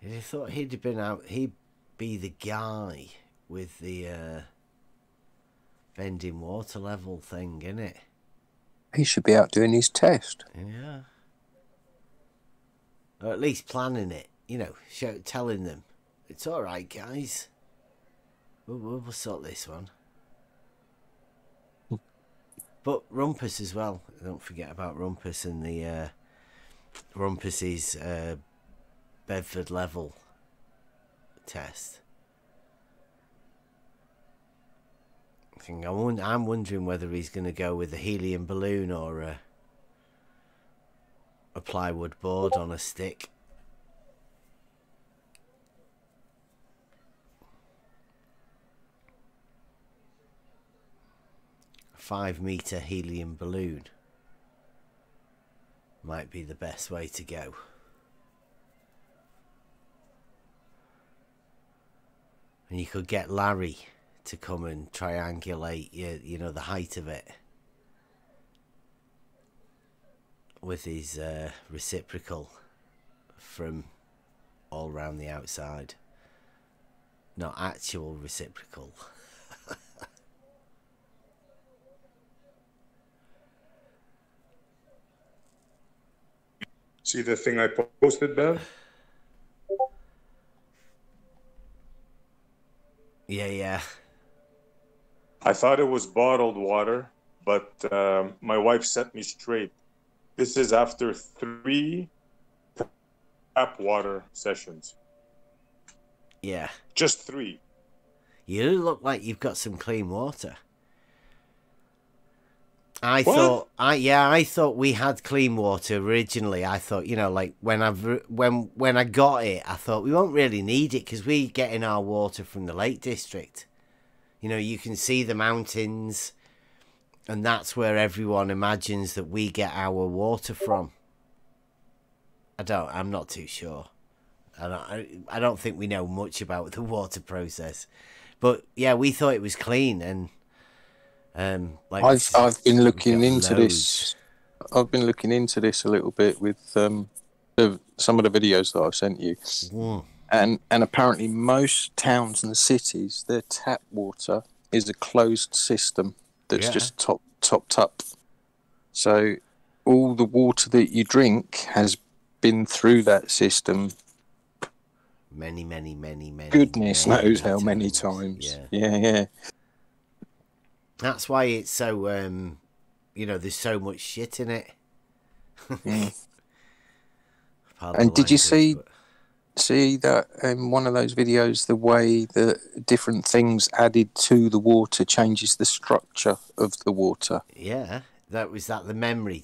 I thought he'd have been out, he'd be the guy with the bending water level thing, innit?
He should be out doing his test.
Yeah. Or at least planning it, you know, telling them, it's alright, guys. We'll sort this one. But Rumpus as well. Don't forget about Rumpus and the Rumpus's Bedford level test. I'm wondering whether he's going to go with a helium balloon or a plywood board on a stick. A 5-meter helium balloon might be the best way to go. And you could get Larry to come and triangulate, you know, the height of it with his reciprocal from all round the outside. Not actual reciprocal.
See the thing I posted, Bev?
Yeah.
I thought it was bottled water, but my wife set me straight. This is after 3 tap water sessions.
Yeah.
Just 3.
You look like you've got some clean water. I thought we had clean water originally. I thought, you know, like when I got it, I thought we won't really need it because we get in our water from the Lake District. You know, you can see the mountains, and that's where everyone imagines that we get our water from. I'm not too sure. I don't think we know much about the water process, but yeah, we thought it was clean. And
I've been looking into this. I've been looking into this a little bit with some of the videos that I've sent you. And apparently most towns and cities, their tap water is a closed system that's just topped up. So all the water that you drink has been through that system.
Many.
Goodness knows how many times. Yeah.
That's why it's so, you know, there's so much shit in it.
And did you see that in one of those videos, the way that different things added to the water changes the structure of the water?
Yeah, the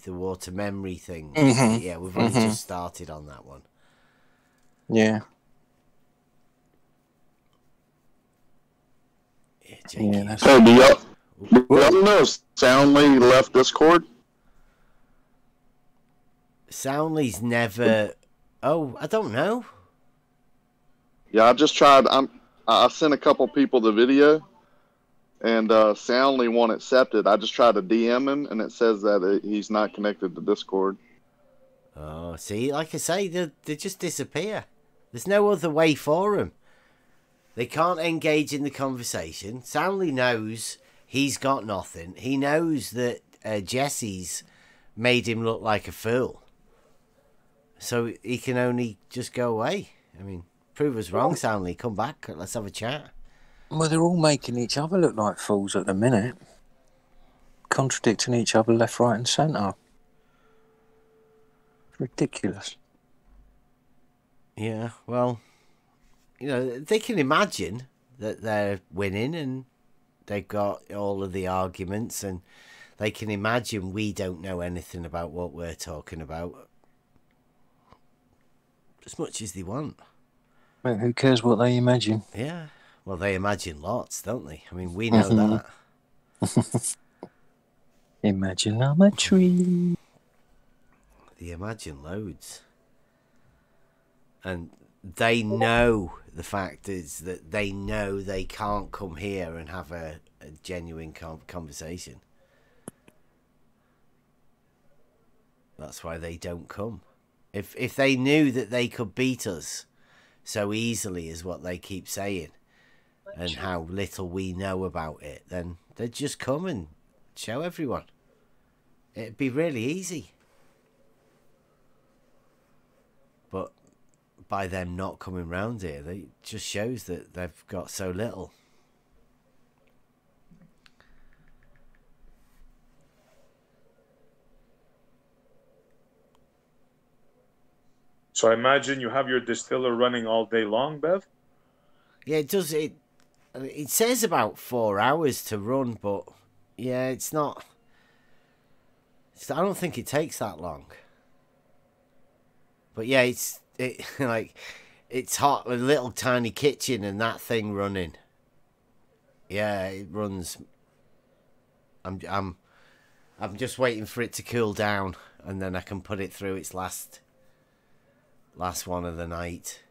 water memory thing.
Mm-hmm.
Yeah, we've only just started on that one.
Yeah.
Hey, do y'all know Soundly left Discord?
Soundly's never... Oh, I don't know.
Yeah, I just tried. I sent a couple people the video, and Soundly won't accept it. I just tried to DM him, and it says that he's not connected to Discord.
Oh, see, like I say, they just disappear. There's no other way for them. They can't engage in the conversation. Soundly knows he's got nothing. He knows that Jesse's made him look like a fool. So he can only just go away. I mean, prove us wrong, Soundly. Come back. Let's have a chat.
Well, they're all making each other look like fools at the minute. Contradicting each other left, right and centre. Ridiculous.
Yeah, well, you know, they can imagine that they're winning and they've got all of the arguments, and they can imagine we don't know anything about what we're talking about. As much as they want.
Well, who cares what they imagine?
Yeah. Well, they imagine lots, don't they? I mean, we know that.
Imagineometry.
They imagine loads. And they know, the fact is that they know they can't come here and have a genuine conversation. That's why they don't come. If they knew that they could beat us so easily, is what they keep saying, and how little we know about it, then they'd just come and show everyone. It'd be really easy. But by them not coming round here, it just shows that they've got so little.
So I imagine you have your distiller running all day long, Bev?
Yeah, it does. It says about 4 hours to run, but yeah, it's not. I don't think it takes that long. But yeah, it's hot, a little tiny kitchen and that thing running. Yeah, it runs. I'm just waiting for it to cool down, and then I can put it through its last one of the night.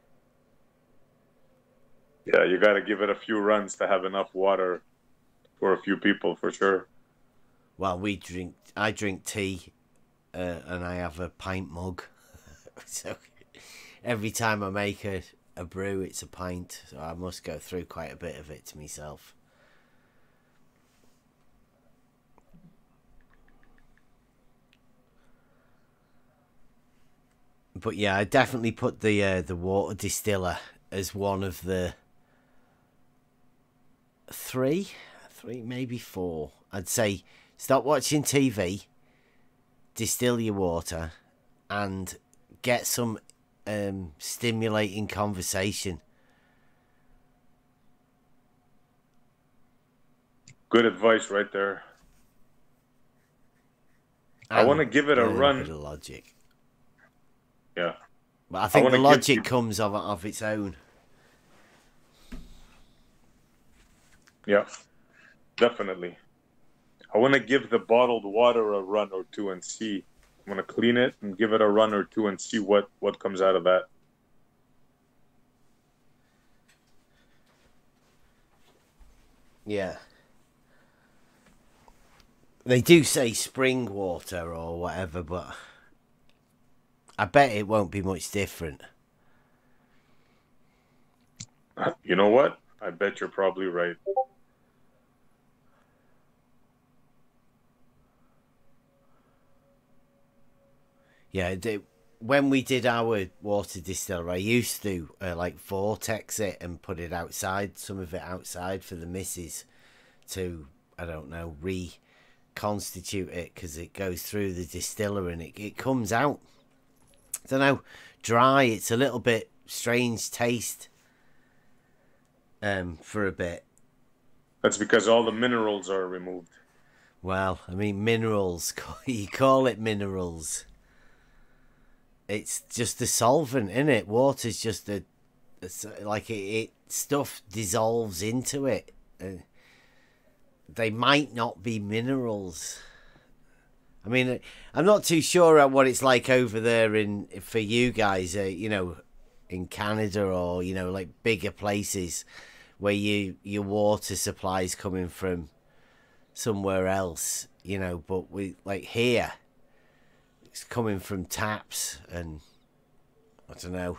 Yeah, you got to give it a few runs to have enough water for a few people, for sure.
Well, I drink tea, and I have a pint mug. So every time I make a brew, it's a pint. So I must go through quite a bit of it to myself. But yeah, I definitely put the water distiller as one of the three, maybe four. I'd say stop watching TV, distill your water, and get some stimulating conversation.
Good advice right there. I want to give it a run.
Bit of logic.
Yeah.
But I think the logic comes of its own.
Yeah, definitely. I want to give the bottled water a run or two and see. I'm going to clean it and give it a run or two and see what comes out of that.
Yeah. They do say spring water or whatever, but I bet it won't be much different.
You know what? I bet you're probably right.
Yeah, when we did our water distiller, I used to like vortex it and put it outside, some of it outside for the missus to, I don't know, reconstitute it, because it goes through the distiller and it comes out, I don't know, dry. It's a little bit strange taste for a bit.
That's because all the minerals are removed.
Well, I mean, minerals, you call it minerals. It's just a solvent, isn't it? Water's just like it stuff dissolves into it. They might not be minerals. I mean, I'm not too sure what it's like over there for you guys, you know, in Canada or, you know, like bigger places where your water supply is coming from somewhere else, you know, but we, like here, it's coming from taps, and I don't know.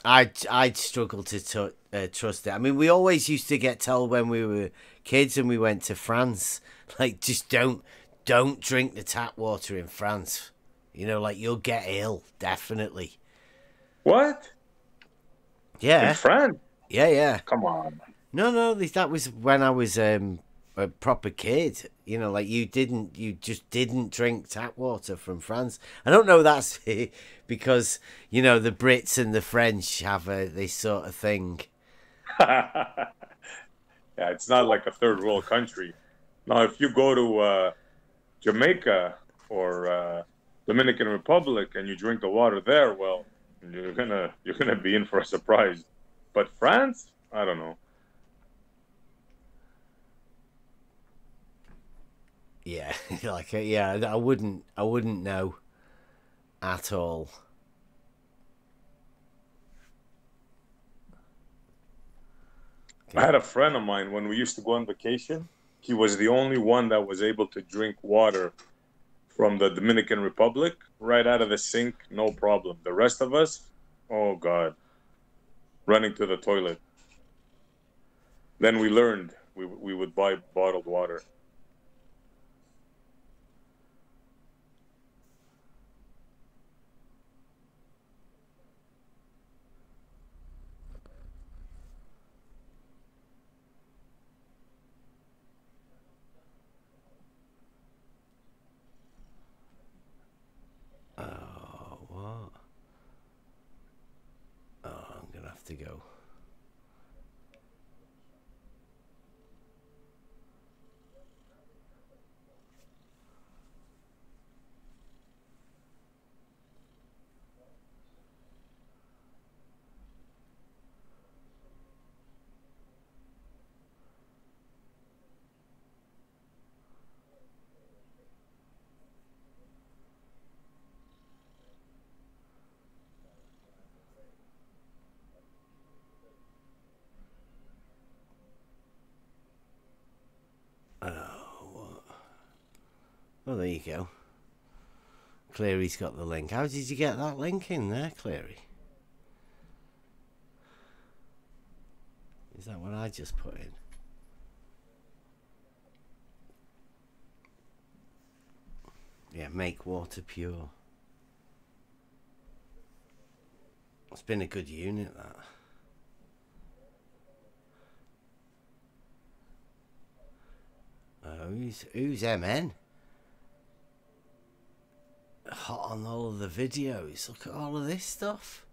I'd struggle to trust it. I mean, we always used to get told when we were kids and we went to France, like, just don't drink the tap water in France. You know, like, you'll get ill, definitely.
What?
Yeah.
In France?
Yeah, yeah.
Come on.
No, that was when I was a proper kid. You know, like you just didn't drink tap water from France. I don't know that's because, you know, the Brits and the French have this sort of thing.
Yeah, it's not like a third world country. Now, if you go to Jamaica or Dominican Republic and you drink the water there, well, you're gonna be in for a surprise. But France, I don't know.
Yeah, like yeah, I wouldn't know at all.
Okay. I had a friend of mine when we used to go on vacation. He was the only one that was able to drink water from the Dominican Republic right out of the sink, no problem. The rest of us, oh God, running to the toilet. Then we learned we would buy bottled water.
To go. Oh, there you go. Cleary's got the link. How did you get that link in there, Cleary? Is that what I just put in? Yeah, make water pure. It's been a good unit, that. Who's MN? Hot on all of the videos. Look at all of this stuff.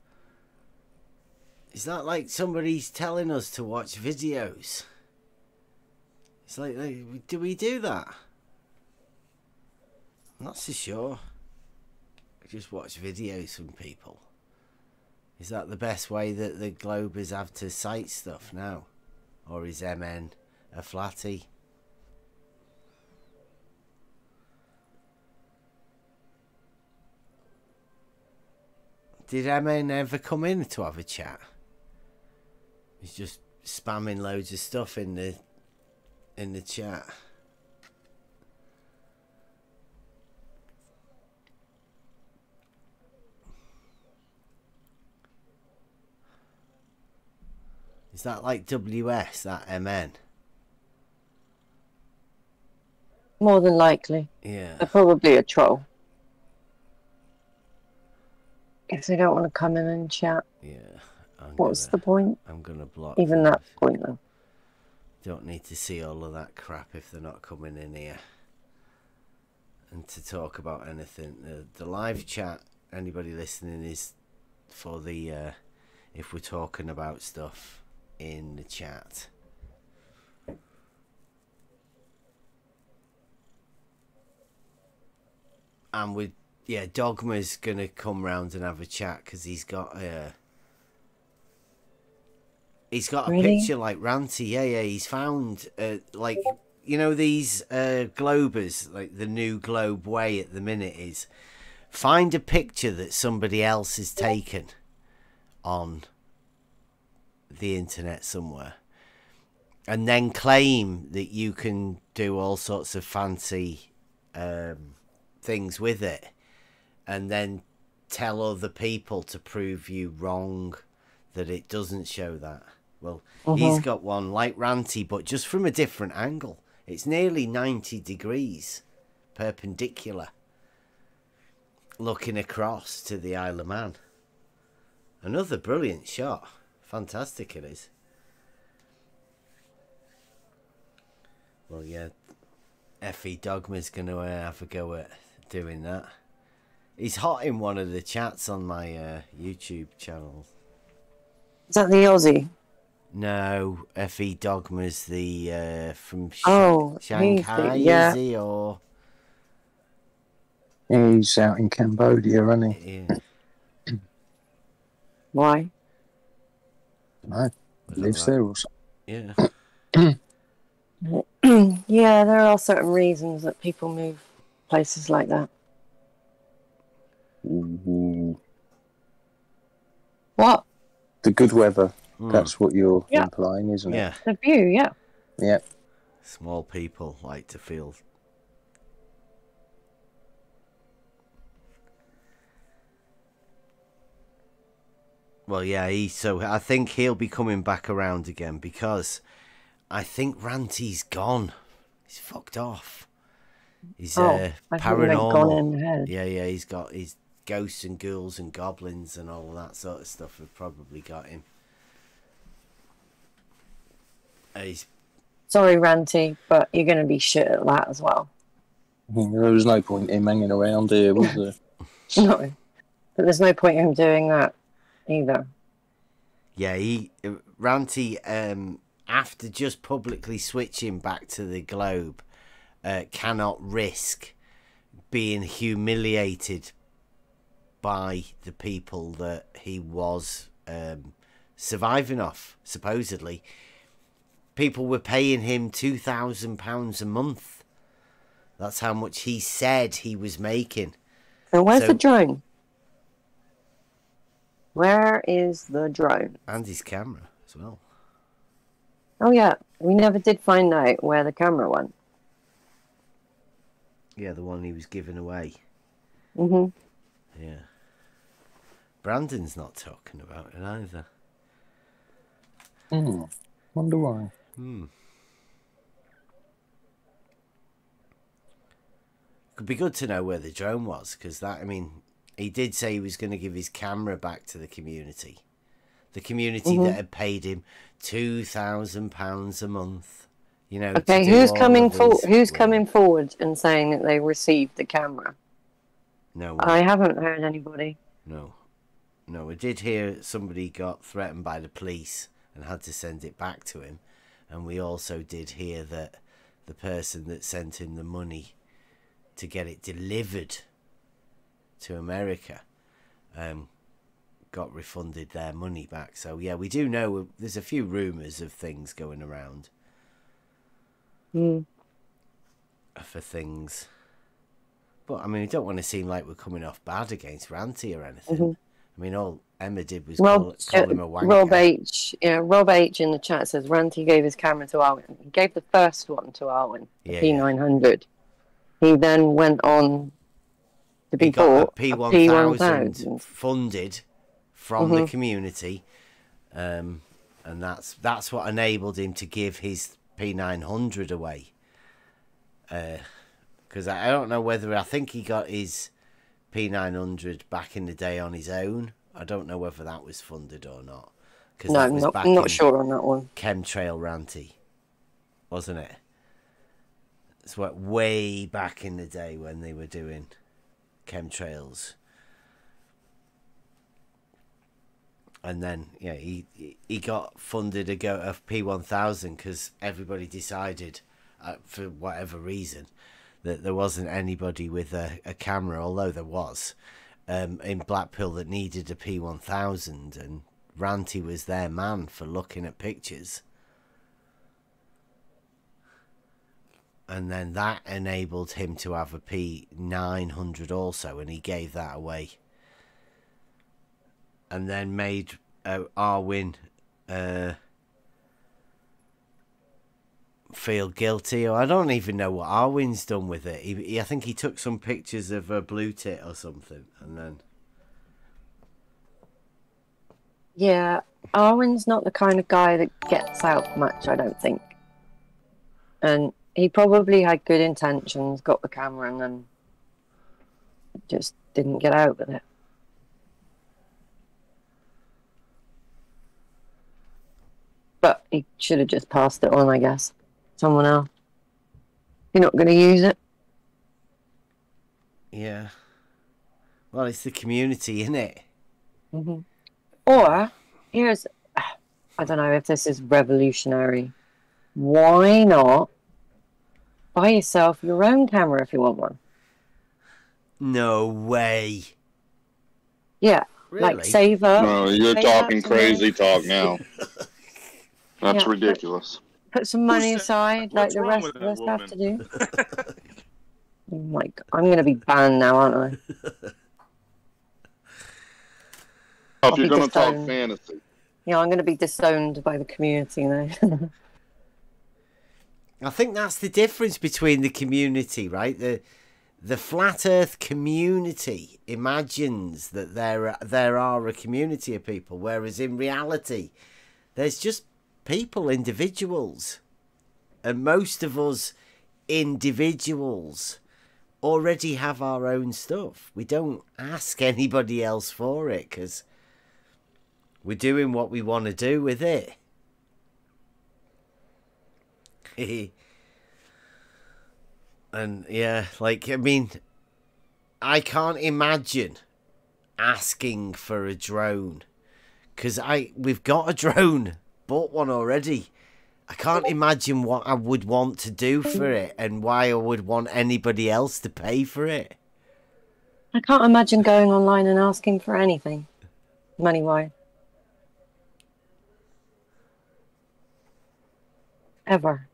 Is that like somebody's telling us to watch videos? It's like, do we do that? I'm not so sure. I just watch videos from people. Is that the best way that the Globers have to cite stuff now? Or is MN a flatty? Did MN ever come in to have a chat? He's just spamming loads of stuff in the chat. Is that like WS, that MN?
More than likely.
Yeah.
They're probably a troll. If they don't want to come in and chat.
Yeah.
What's the point?
I'm going to block
even
them.
that point though.
Don't need to see all of that crap if they're not coming in here. And to talk about anything. The live chat, anybody listening, is for the if we're talking about stuff in the chat. And with Dogma's gonna come round and have a chat because he's got a picture like Ranty. Yeah, he's found like, you know, these Globers, like the new Globe way at the minute is find a picture that somebody else has taken on the internet somewhere and then claim that you can do all sorts of fancy things with it. And then tell other people to prove you wrong that it doesn't show that. Well, he's got one like Ranty, but just from a different angle. It's nearly 90 degrees perpendicular, looking across to the Isle of Man. Another brilliant shot. Fantastic it is. Well, yeah, Effie Dogma's going to have a go at doing that. He's hot in one of the chats on my YouTube channel.
Is that the Aussie?
No, Effie Dogma's the from
yeah.
Shanghai, is he? Or
he's out in Cambodia, isn't he?
Yeah.
Why?
No, lives there or something.
Yeah.
Yeah, there are certain reasons that people move places like that. What?
The good weather. That's what you're implying, isn't it?
Yeah.
The view, yeah.
Yeah.
Small people like to feel. Well, yeah, so I think he'll be coming back around again because I think Ranty's gone. He's fucked off. He's paranormal.
Gone in the head.
Yeah, he's got his ghosts and ghouls and goblins and all that sort of stuff have probably got him. Sorry,
Ranty, but you're going to be shit at that as well.
There was no point in him hanging around here, was there?
No, but there's no point in him doing that either.
Yeah, Ranty, after just publicly switching back to the globe, cannot risk being humiliated by the people that he was surviving off, supposedly. People were paying him £2,000 a month. That's how much he said he was making.
And where's the drone? Where is the drone?
And his camera as well.
Oh, yeah. We never did find out where the camera went.
Yeah, the one he was giving away.
Mm-hmm.
Yeah. Brandon's not talking about it either.
Wonder why.
Could be good to know where the drone was, because that, I mean, he did say he was going to give his camera back to the community. The community that had paid him £2,000 a month. You know.
Okay, who's coming forward and saying that they received the camera?
No.
I haven't heard anybody.
No. I did hear somebody got threatened by the police and had to send it back to him. And we also did hear that the person that sent him the money to get it delivered to America got refunded their money back. So, yeah, we do know there's a few rumours of things going around for things. But, I mean, we don't want to seem like we're coming off bad against Ranty or anything. I mean, all Emma did was call him a wanker.
Rob H in the chat says Ranty gave his camera to Alwyn. He gave the first one to Alwyn, the P900. He then went on to be bought a P1000
funded from the community, and that's what enabled him to give his P900 away. Because I don't know whether, I think he got his P900 back in the day on his own. I don't know whether that was funded or not.
No, I'm not sure on that one.
Chemtrail Ranty, wasn't it? It's what, way back in the day when they were doing chemtrails. And then, yeah, he got funded a P1000 because everybody decided, for whatever reason, that there wasn't anybody with a camera, although there was, in Blackpool that needed a P1000, and Ranty was their man for looking at pictures. And then that enabled him to have a P900 also, and he gave that away. And then made Arwyn feel guilty. Or I don't even know what Arwyn's done with it. I think he took some pictures of a blue tit or something, and then...
Yeah, Arwyn's not the kind of guy that gets out much, I don't think. And he probably had good intentions, got the camera, and then just didn't get out with it. But he should have just passed it on, I guess. Someone else. You're not going to use it?
Yeah. Well, it's the community, isn't it?
Mm-hmm. Or, here's... I don't know if this is revolutionary. Why not buy yourself your own camera if you want one?
No way.
Yeah.
Really?
Like, save up.
No, you're talking crazy talk now. That's
Yeah,
ridiculous.
Put some money aside, like the rest of us have to do. Oh my God. I'm going to be banned now, aren't I?
Oh, if you're going to talk fantasy.
Yeah, I'm going to be disowned by the community now.
I think that's the difference between the community, right? The flat Earth community imagines that there are a community of people, whereas in reality, there's just people, individuals, and most of us individuals already have our own stuff. We don't ask anybody else for it because we're doing what we want to do with it. And yeah, like, I mean, I can't imagine asking for a drone because we've got a drone, bought one already. I can't imagine what I would want to do for it and why I would want anybody else to pay for it.
I can't imagine going online and asking for anything, money-wise. Ever.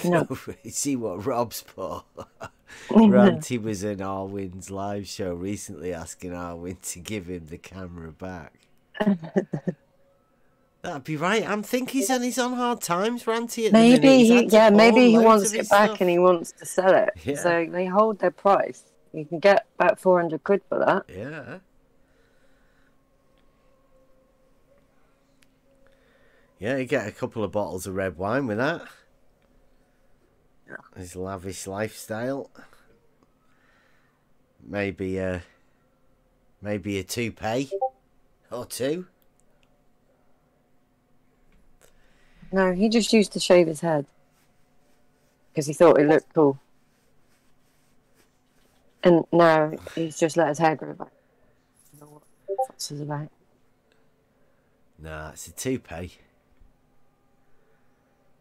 No.
See what Rob's put? Ranty was in Arwin's live show recently asking Arwin to give him the camera back. That'd be right. I'm thinking he's on hard times, Ranty. At
maybe he wants it back
stuff.
And he wants to sell it.
Yeah.
So they hold their price. You can get about 400 quid for that.
Yeah. Yeah, you get a couple of bottles of red wine with that. His lavish lifestyle. Maybe a toupee or two.
No, he just used to shave his head because he thought it looked cool. And now he's just let his hair grow back. I don't know what this is about.
Nah, it's a toupee.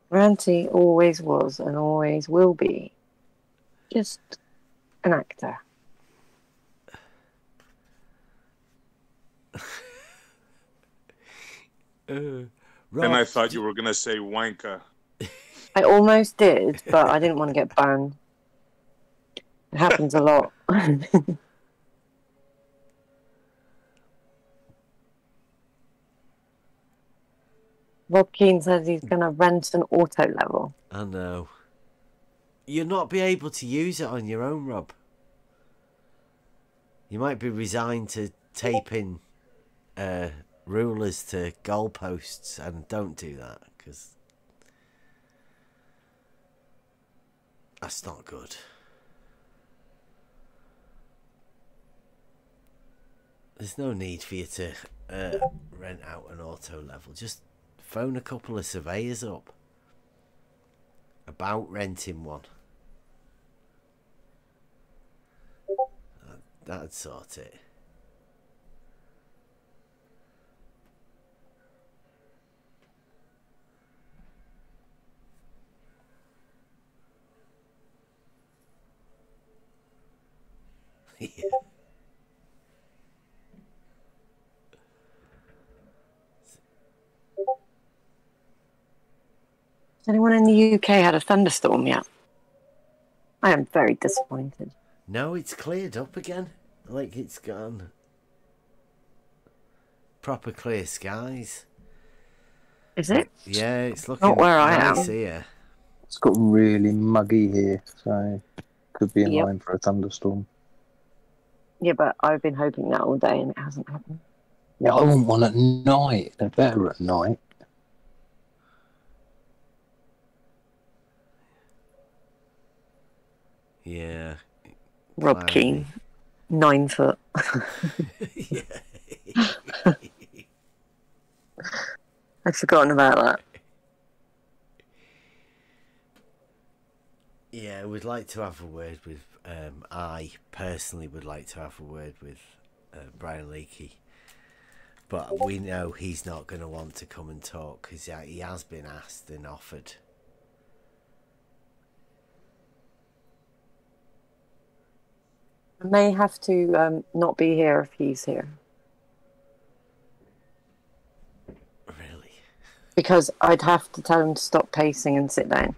Ranty always was and always will be just an actor.
And I thought you were going to say wanker.
I almost did, but I didn't want to get banned. It happens a lot. Rob Keane says he's going to rent an auto level.
I know. You'll not be able to use it on your own, Rob. You might be resigned to taping rulers to goalposts, and don't do that, because that's not good. There's no need for you to rent out an auto level. Just phone a couple of surveyors up about renting one. That'd sort it. Yeah.
Has anyone in the UK had a thunderstorm yet? I am very disappointed.
No, it's cleared up again. Like, it's gone. Proper clear skies.
Is it?
Yeah, it's looking
not where I
nice
am.
here.
It's got really muggy here, so could be in line for a thunderstorm.
Yeah, but I've been hoping that all day and it hasn't happened.
Yeah, I want one at night. They're better at night.
Yeah.
Rob
Cloudy.
Keane, 9 foot. I'd forgotten about that.
would like to have a word with. I personally would like to have a word with Brian Leakey, but we know he's not going to want to come and talk because he has been asked and offered.
I may have to not be here if he's here.
Really?
Because I'd have to tell him to stop pacing and sit down.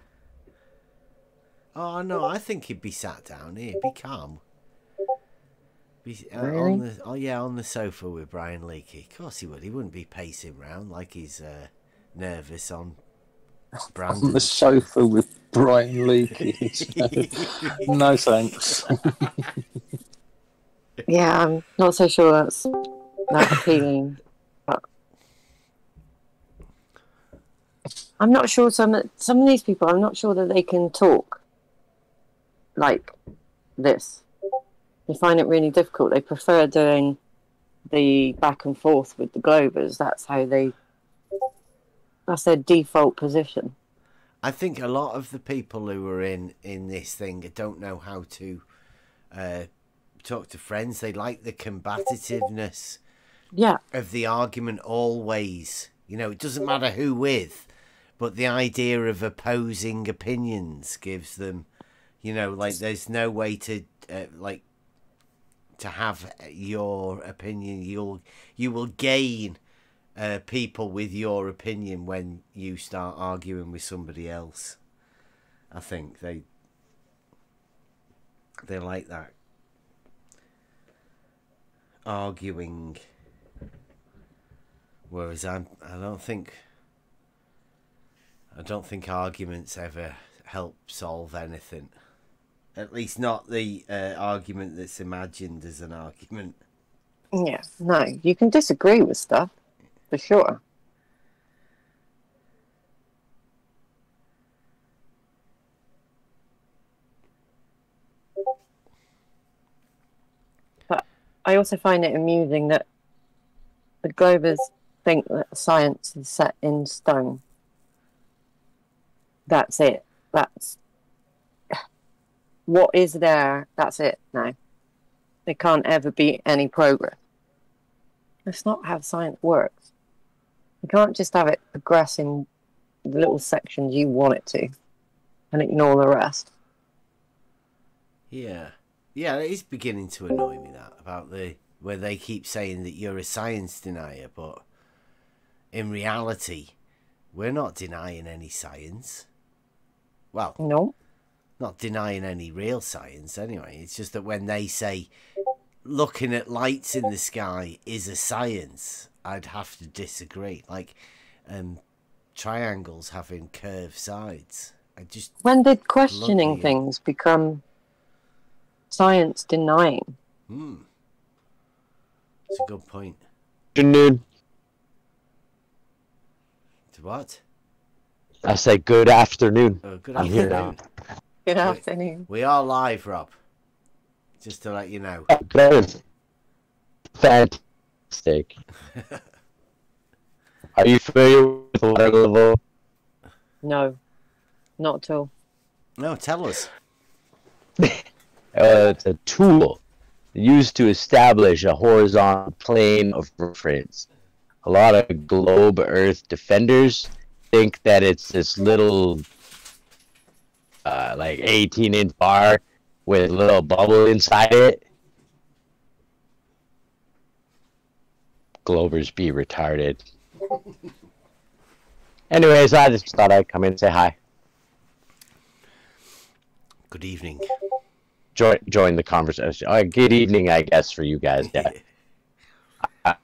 Oh no, I think he'd be sat down here, be calm.
Really?
On the sofa with Brian Leakey. Of course he would. He wouldn't be pacing round like he's nervous on Brandon.
On the sofa with Brian Leakey. So, no thanks.
Yeah, I'm not so sure that's that appealing. But I'm not sure some of these people. I'm not sure that they can talk like this. They find it really difficult. They prefer doing the back and forth with the Globers. That's their default position.
I think a lot of the people who are in this thing don't know how to talk to friends. They like the combativeness of the argument always. You know, it doesn't matter who with, but the idea of opposing opinions gives them, you know, like there's no way to to have your opinion. You will gain people with your opinion when you start arguing with somebody else. I think they like that arguing, whereas I don't think arguments ever help solve anything. At least not the argument that's imagined as an argument.
Yeah, no, you can disagree with stuff, for sure. But I also find it amusing that the Globers think that science is set in stone. That's it. That's what is there. That's it now. There can't ever be any progress. That's not how science works. You can't just have it progress in the little sections you want it to and ignore the rest.
Yeah, it is beginning to annoy me that about where they keep saying that you're a science denier, but in reality, we're not denying any science. Well,
no,
not denying any real science anyway. It's just that when they say looking at lights in the sky is a science, I'd have to disagree. Like triangles having curved sides.
When did questioning things become science denying?
That's a good point.
Afternoon.
To what?
I say good afternoon.
Oh, good
I'm
afternoon.
here now.
Good afternoon.
We are live, Rob. Just to let you know.
Good. Fantastic. Are you familiar with the water level?
No, not at all.
No, tell us.
It's a tool used to establish a horizontal plane of reference. A lot of globe Earth defenders think that it's this little like 18-inch bar with a little bubble inside it. Globers be retarded. Anyways, I just thought I'd come in and say hi.
Good evening.
Join the conversation. Good evening, I guess, for you guys. Yeah.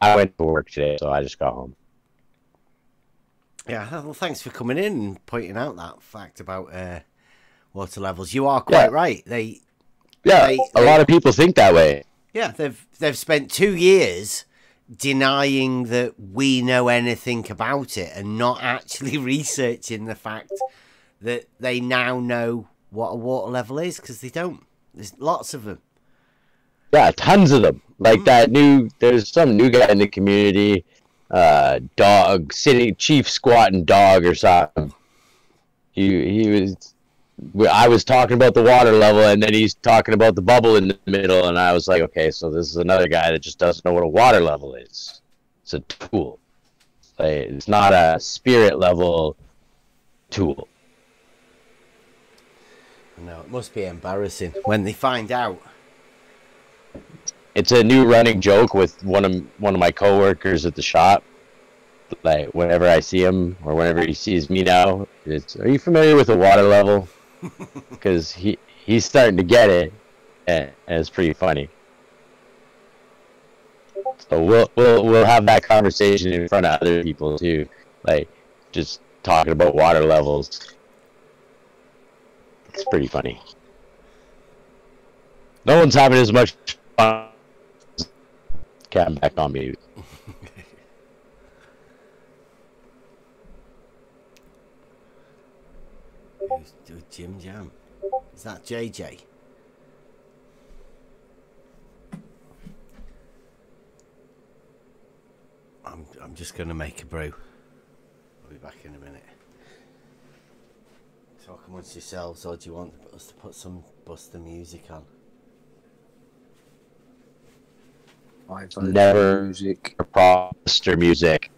I went to work today, so I just got home.
Yeah, well, thanks for coming in and pointing out that fact about water levels. You are quite right. A
lot of people think that way.
Yeah, they've spent 2 years denying that we know anything about it and not actually researching the fact that they now know what a water level is, because they don't. There's lots of them.
Yeah, tons of them. Like there's some new guy in the community, chief squatting dog or something. He was I was talking about the water level, and then he's talking about the bubble in the middle, and I was like, okay, so this is another guy that just doesn't know what a water level is. It's a tool. Like, it's not a spirit level tool.
No, it must be embarrassing when they find out.
It's a new running joke with one of my coworkers at the shop. Like, whenever I see him, or whenever he sees me now, it's, are you familiar with the water level? Because he's starting to get it, and it's pretty funny. So we'll have that conversation in front of other people too, like just talking about water levels. It's pretty funny. No one's having as much fun. Okay, I'm back on mute.
Who's Jim Jam? Is that JJ? I'm just gonna make a brew. I'll be back in a minute. Talk amongst yourselves, or do you want us to put some Buster music on?
Never music or Buster music.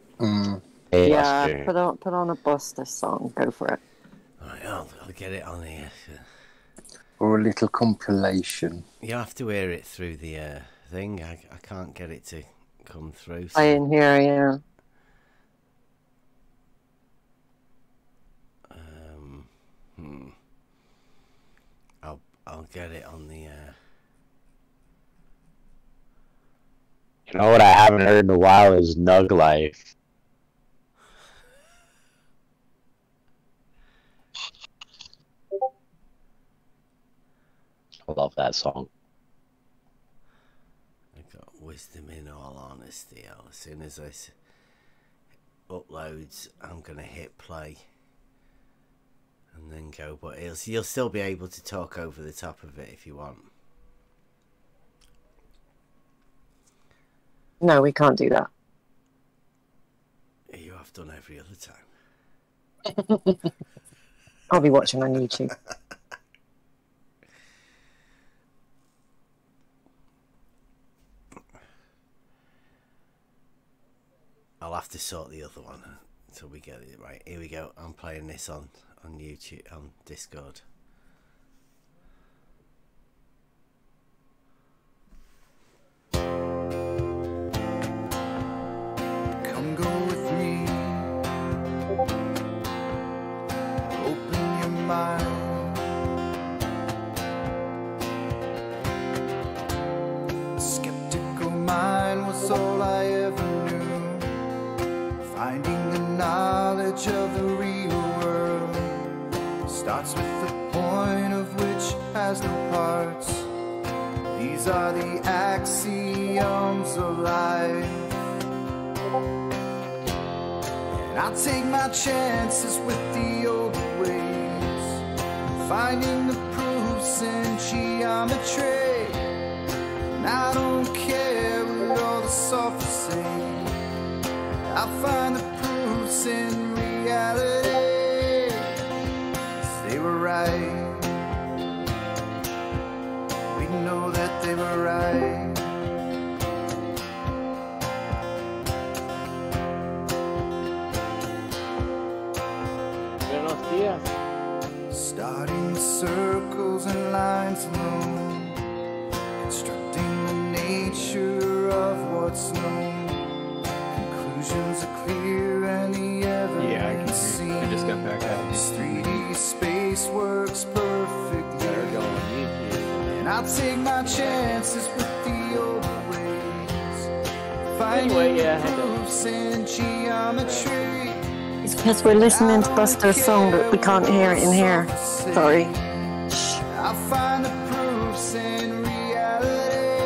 Hey,
Yeah,
Buster.
put on a Buster song. Go for it.
Right, I'll get it on here.
Or a little compilation.
You have to hear it through the thing. I can't get it to come through.
I in here, yeah.
I'll get it on the.
You know what I haven't heard in a while is Nug Life. I love that song.
I got wisdom in all honesty. As soon as I uploads, I'm gonna hit play and then go. But you'll still be able to talk over the top of it if you want.
No, we can't do that.
You have done every other time.
I'll be watching on YouTube.
I'll have to sort the other one until we get it right. Here we go. I'm playing this on YouTube, on Discord.
Come go with me. Open your mind. Skeptical mind was all I ever knew. Finding the knowledge of the real world starts with the point of which has no parts. These are the axioms of life. And I take my chances with the old ways, finding the proofs in geometry. And I don't care what all the sophists say, I find the proofs in reality. 'Cause they were right. We know that they were right.
Buenos días.
Starting with circles and lines alone, constructing the nature of what's known. Conclusions are clear and the evidence seen.
I just got back out.
This 3D space works perfectly. And I take my chances with the old ways, finding the proofs in geometry.
It's because we're listening to Buster's song, but we can't hear it in here. Sorry.
I find the proofs in reality.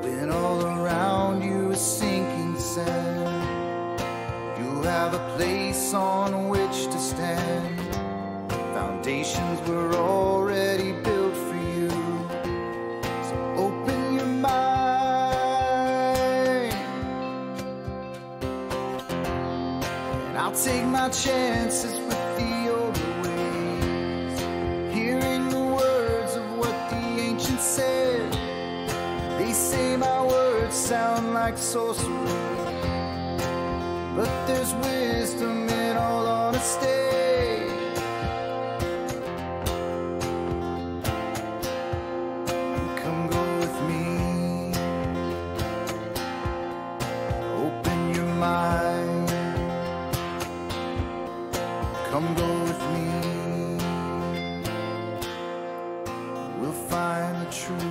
When all around you is sinking sand, you have a place on which to stand. Foundations were already built for you, so open your mind. I'll take my chances with the older ways, hearing the words of what the ancients said. They say my words sound like sorcery, but there's wisdom in all honesty. Come go with me, open your mind. Come go with me, we'll find the truth.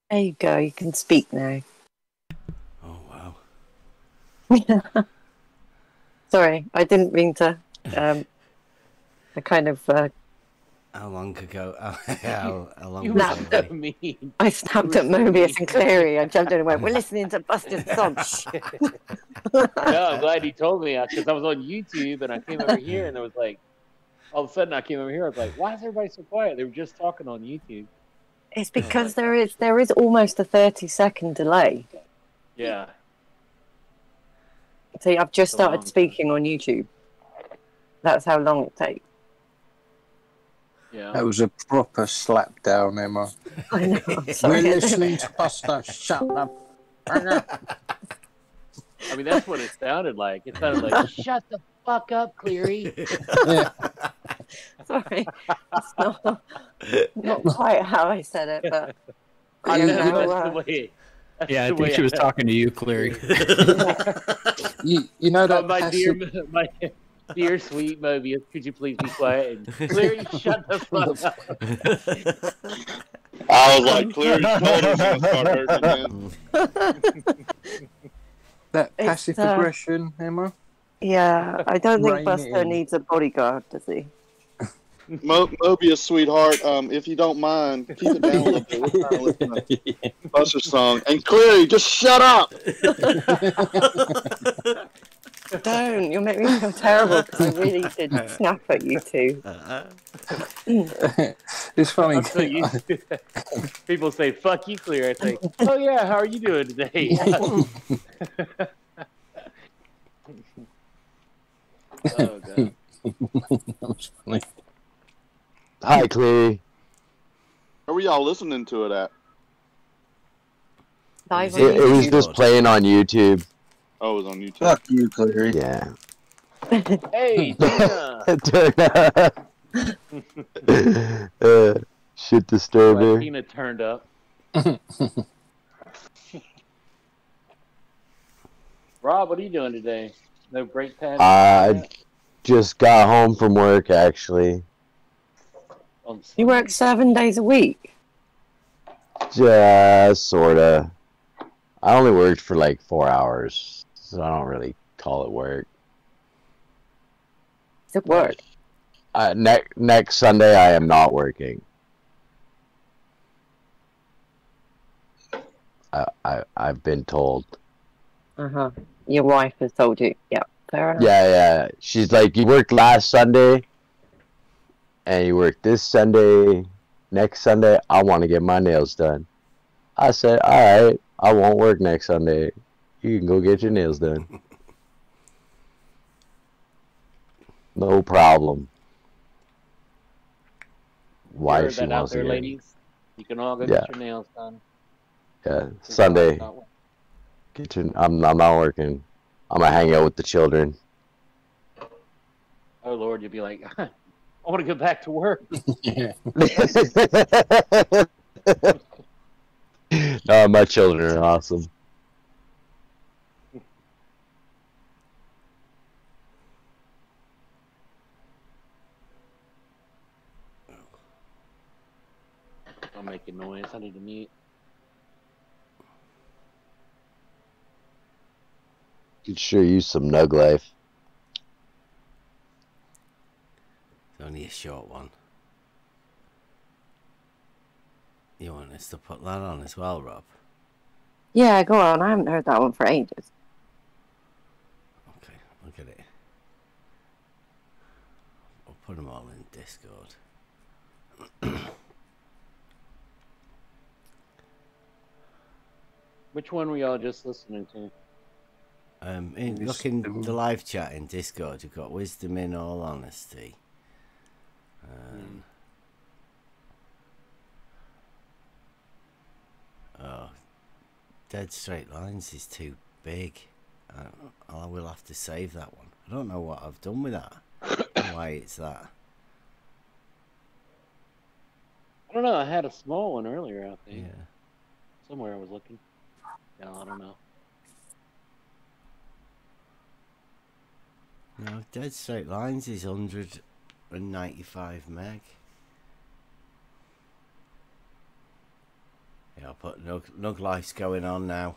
There you go, you can speak now.
Oh, wow.
Sorry, I didn't mean to. I kind of.
How long ago? How long
You
was
were
it?
so mean.
I snapped at Mobius and Cleary. I jumped in and went, "We're listening to Busted Song."
No, I'm glad he told me because I was on YouTube and I came over here and there was like, all of a sudden I came over here. I was like, why is everybody so quiet? They were just talking on YouTube.
It's because there is almost a 30-second delay.
Yeah.
See, I've just
It's a long
started speaking on YouTube. That's how long it takes.
Yeah.
That was a proper slap down, Emma.
I know. I'm sorry.
We're listening to Buster. Shut up.
I mean, that's what it sounded like. It sounded like, shut the fuck up, Cleary.
Yeah.
Sorry. It's not quite how I said it, but
I
you
know,
know,
that's the way. That's
Yeah, I
the
think
way
she was talking to you, Cleary.
You know that
my
passive...
my dear sweet Mobius, could you please be quiet and Cleary, shut the fuck up.
I was like, Cleary told her gonna start hurting again.
That passive aggression, Emma?
yeah, I don't think
Rein
Buster
in.
needs a bodyguard, does he?
Mobius, sweetheart, if you don't mind, keep it down a little bit. We're trying to listen to Buster's song. And Cleary, just shut up!
Don't. You'll make me feel terrible because I really did snap at you two.
It's funny.
I'm so used to that. People say, fuck you, Cleary. I say, oh yeah, how are you doing today? Oh, God.
That's funny.
Hi, Cleary.
Where were y'all listening to it at?
It was just playing on YouTube.
Oh, it was on YouTube.
Fuck you, Cleary.
Yeah.
Hey, Tina!
Shit disturber.
Glad Tina turned up. Rob, what are you doing today? No break pad?
I just got home from work, actually.
You work 7 days a week?
Just sorta. I only worked for like 4 hours, so I don't really call it work.
It's at work.
Next Sunday, I am not working. I've been told.
Uh-huh. Your wife has told you. Yeah, fair enough.
Yeah. She's like, you worked last Sunday, and you worked this Sunday. Next Sunday, I want to get my nails done. I said, all right, I won't work next Sunday. You can go get your nails done. No problem. Why
Heard
she
that out
wants
there,
to get...
ladies. You can all go
Yeah.
get your nails done.
Yeah, Sunday. I'm not working. I'm gonna hang out with the children.
Oh Lord, you'll be like, I want to go back to work.
No, my children are awesome.
I'm making noise. I need to mute.
Could sure use some Nug Life.
It's only a short one. You want us to put that on as well, Rob?
Yeah, go on. I haven't heard that one for ages.
Okay, look at it. We'll put them all in Discord.
Which one were y'all just listening to?
Look in the live chat in Discord. You've got Wisdom in All Honesty. Oh, Dead Straight Lines is too big. I will have to save that one. I don't know what I've done with that. Why it's that.
I don't know. I had a small one earlier, I think.
Yeah.
Somewhere I was looking. No, I don't know.
No, Dead Straight Lines is 195 meg. Yeah, I'll put Nug Life's going on now.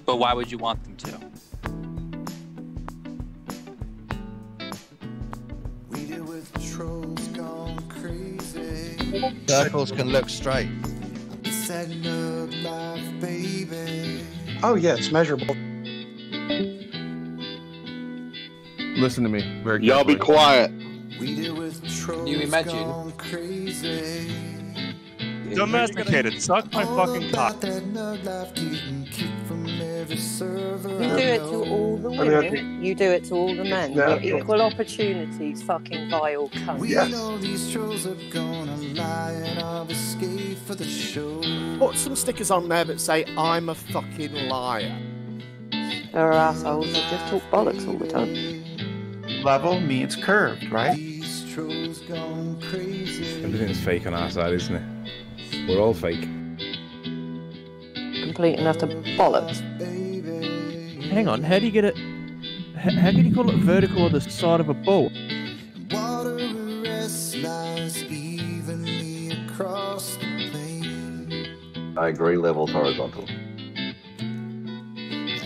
But why would you want them to?
Circles can look straight.
Oh yeah, it's measurable.
Listen to me. Very
Y'all be quiet.
Can you imagine?
Domesticated. Suck my fucking cock.
You do it to all the women. You do it to all the men.
Yeah.
You're equal opportunities, fucking vile cunt.
Yes.
Put some stickers on there that say I'm a fucking liar.
There are assholes that just talk bollocks all the time.
Level means curved, right?
Everything's fake on our side, isn't it? We're all fake.
Complete enough to bollocks.
Hang on, how do you get it? How can you call it vertical on the side of a boat?
I agree, level's horizontal.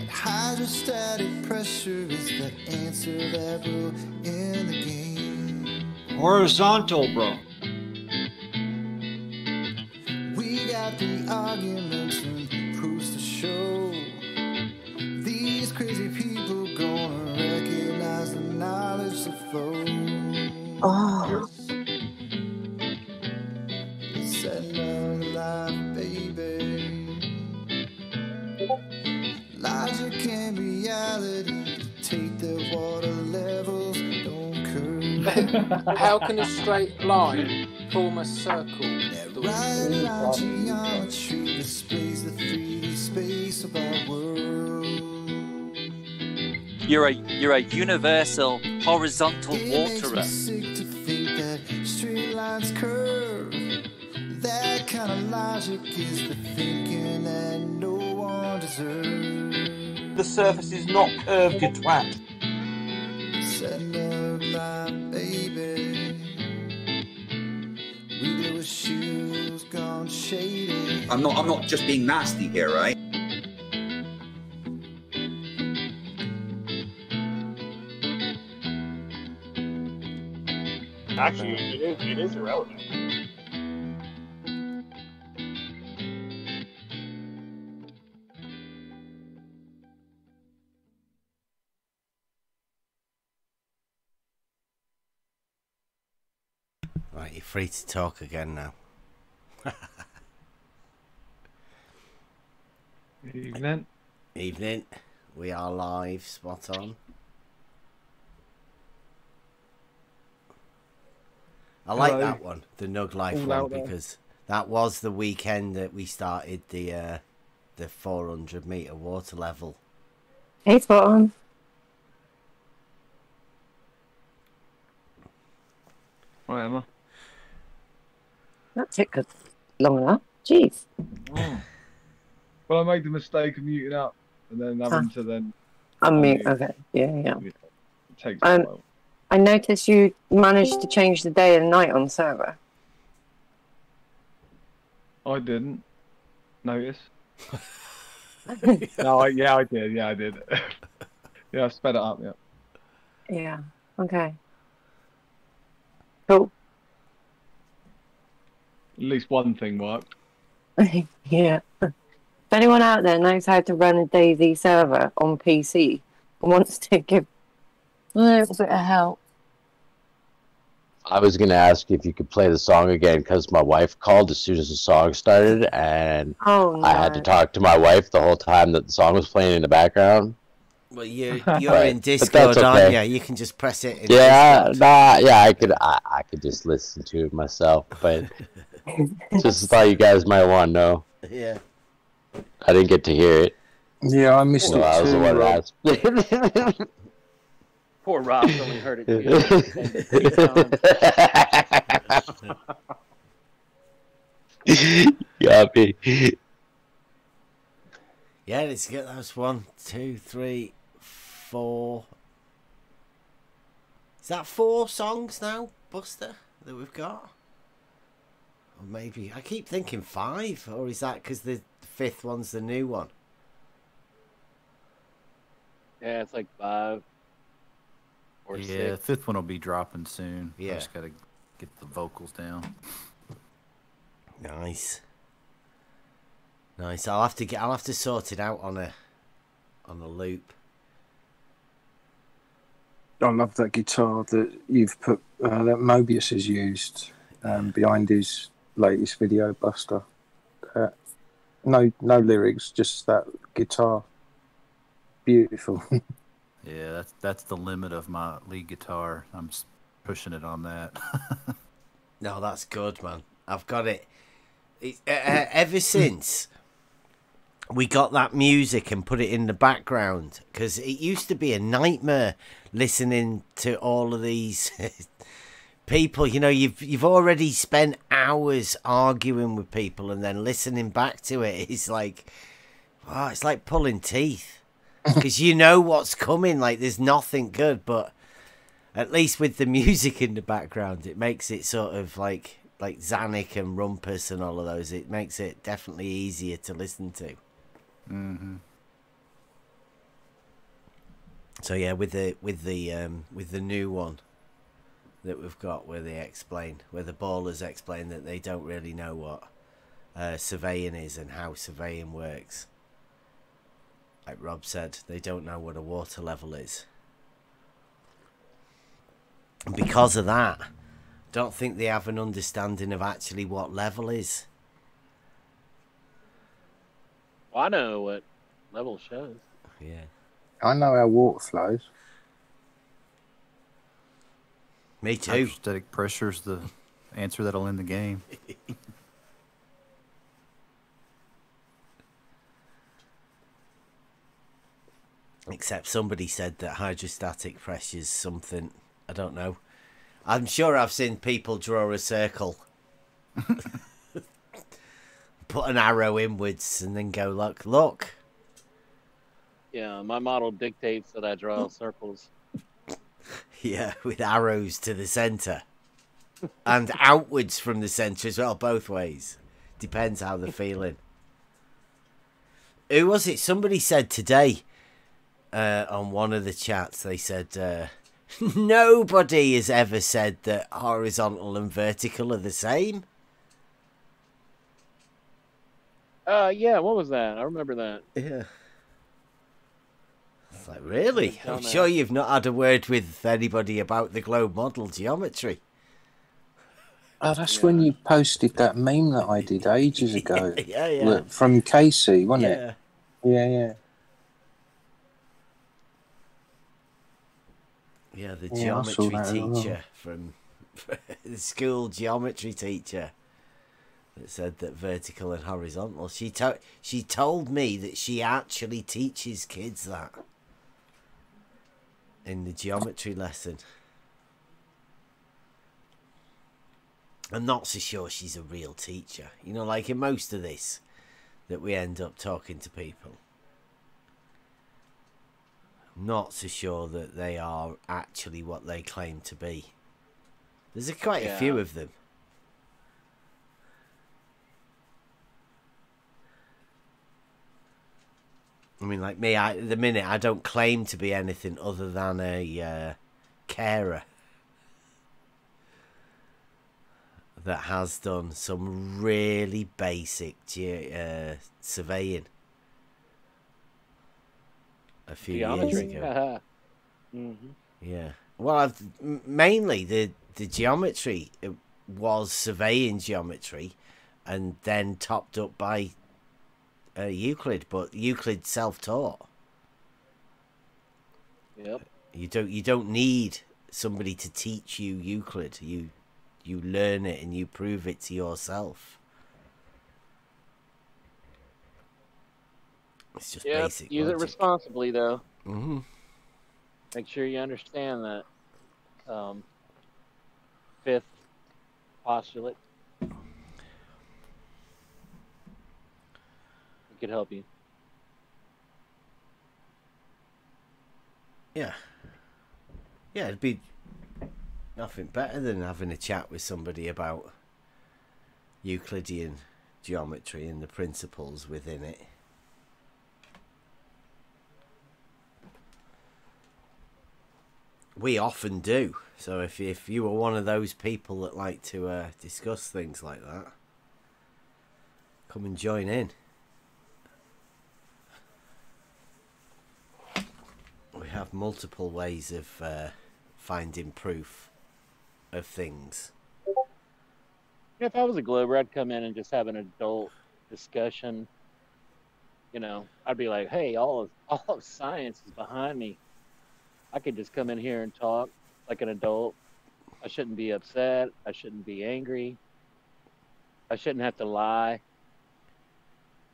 Hydrostatic pressure is the answer that will end the game.
Horizontal, bro.
We got the arguments and proofs to show. These crazy people gonna recognize the knowledge that flows.
Oh.
It's another life, baby. Logic and reality take the water levels, don't curve.
How can a straight line form a circle?
Right line geometry displays the 3D space of our world.
You're a universal horizontal waterer.
Sick to think that straight lines curve. That kind of logic is the thinking that no one deserves.
The surface is not curved, you twat.
Setting up line, baby. We deal with shoes gone shady.
I'm not just being nasty here, right?
Actually, it is irrelevant.
Right, you're free to talk again now.
Evening.
Evening. We are live, spot on. I like
Hello.
that one, the Nug Life
All
one,
out there.
because that was the weekend that we started the 400-meter water level.
Hey, spot on.
Right, Emma.
That took long enough. Jeez.
Well, I made the mistake of muting up and then having to then
Unmute. Okay. Yeah.
It takes
a while. I noticed you managed to change the day and night on the server.
I didn't notice. No, I did. Yeah, I did. Yeah, I sped it up. Yeah.
Yeah. Okay. Cool.
At least one thing worked.
Yeah. If anyone out there knows how to run a DayZ server on PC and wants to give a little bit of help.
I was gonna ask if you could play the song again because my wife called as soon as the song started, and I had to talk to my wife the whole time that the song was playing in the background.
Well, you're
But
in Discord,
okay.
aren't you? You can just press it. In
Yeah,
Discord.
I could just listen to it myself, but just thought you guys might want to know.
Yeah.
I didn't get to hear it.
Yeah, I missed it
I was the
too.
one that asked.
Poor Rob's only heard it
Got me.
Yeah, let's get those 1, 2, 3, 4. Is that 4 songs now, Buster, that we've got? Or maybe I keep thinking 5, or is that because the 5th one's the new one?
Yeah, it's like 5. Or
Yeah,
6.
5th one will be dropping soon.
Yeah.
I just gotta get the vocals down.
Nice. Nice. I'll have to sort it out on a loop.
I love that guitar that you've put, that Mobius has used behind his latest video, Buster. No lyrics, just that guitar. Beautiful.
Yeah, that's the limit of my lead guitar. I'm pushing it on that.
No, that's good, man. I've got it. Ever since we got that music and put it in the background, because it used to be a nightmare listening to all of these people. You know, you've already spent hours arguing with people, and then listening back to it is like, wow, it's like pulling teeth, because you know what's coming. Like, there's nothing good, but at least with the music in the background, it makes it sort of like Zanuck and Rumpus and all of those. It makes it definitely easier to listen to.
Mm-hmm.
So yeah, with the new one that we've got, where the ballers explain that they don't really know what surveying is and how surveying works. Like Rob said, they don't know what a water level is, and because of that, don't think they have an understanding of actually what level is.
Well, I know what level shows.
Yeah.
I know how water flows.
Me too.
Hydrostatic pressure's the answer that'll end the game.
Except somebody said that hydrostatic pressure's something, I don't know. I'm sure I've seen people draw a circle, put an arrow inwards, and then go, look.
Yeah, my model dictates that I draw circles.
Yeah, with arrows to the centre. And outwards from the centre as well, both ways. Depends how they're feeling. Who was it? Somebody said today on one of the chats, they said, nobody has ever said that horizontal and vertical are the same.
Yeah, what was that? I remember that.
Yeah. It's like, really? I'm sure you've not had a word with anybody about the globe model geometry.
Oh, that's when you posted that meme that I did ages ago.
Yeah.
From Casey, wasn't it? Yeah.
Yeah, the
Yeah, I saw
geometry
that as well.
teacher from the school geometry teacher that said that vertical and horizontal. She told me that she actually teaches kids that in the geometry lesson. I'm not so sure she's a real teacher. You know, like in most of this, that we end up talking to people. not so sure that they are actually what they claim to be. There's quite a few of them. I mean, like me, at the minute, I don't claim to be anything other than a carer that has done some really basic surveying a few years ago. Yeah. Well, mainly the geometry was surveying geometry, and then topped up by Euclid, but Euclid self-taught.
Yep.
You don't need somebody to teach you Euclid. You learn it and you prove it to yourself. It's just basic
use
logic.
it responsibly, though.
Mm-hmm.
Make sure you understand that fifth postulate. It could help you.
Yeah. Yeah, it'd be nothing better than having a chat with somebody about Euclidean geometry and the principles within it. We often do. So if you were one of those people that like to discuss things like that, come and join in. We have multiple ways of finding proof of things.
If I was a Glober, I'd come in and just have an adult discussion. You know, I'd be like, hey, all of science is behind me. I could just come in here and talk like an adult. I shouldn't be upset. I shouldn't be angry. I shouldn't have to lie.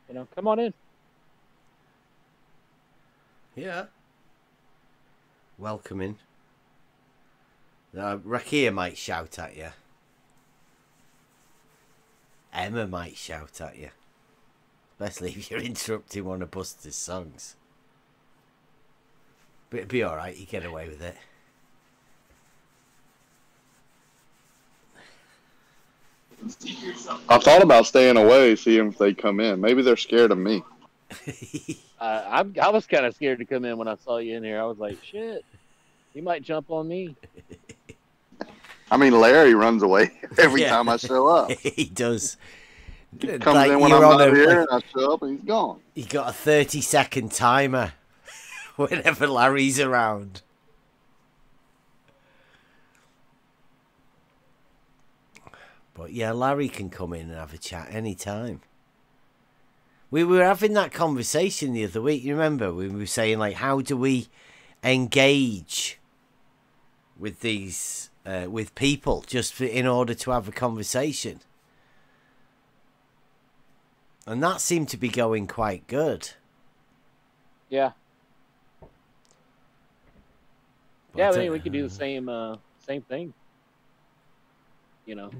You know, come on in.
Yeah. Welcoming. Rakia might shout at you. Emma might shout at you. Especially if you're interrupting one of Buster's songs. But it'd be alright, you get away with it.
I thought about staying away, seeing if they come in. Maybe they're scared of me.
I was kind of scared to come in when I saw you in here. I was like, shit, you might jump on me.
I mean, Larry runs away every time I show up.
He does.
He comes in when I'm not here, and I show up, and he's gone.
You got a 30-second timer whenever Larry's around. But yeah, Larry can come in and have a chat anytime. We were having that conversation the other week. You remember? We were saying, like, how do we engage with these, with people, just in order to have a conversation? And that seemed to be going quite good.
Yeah.
But
Yeah, I mean, we could do the same thing. You know.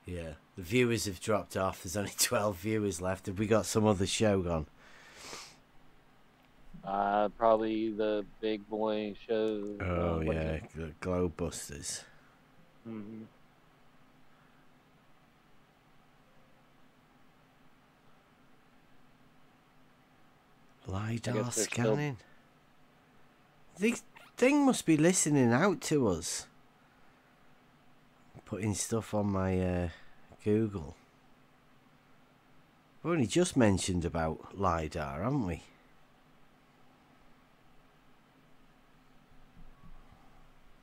Yeah, the viewers have dropped off. There's only 12 viewers left. Have we got some other show gone?
Probably the big boy show.
Oh, yeah, Globe Busters.
Mm-hmm.
LiDAR scanning. The thing must be listening out to us. Putting stuff on my Google. We've only just mentioned about LiDAR, haven't we?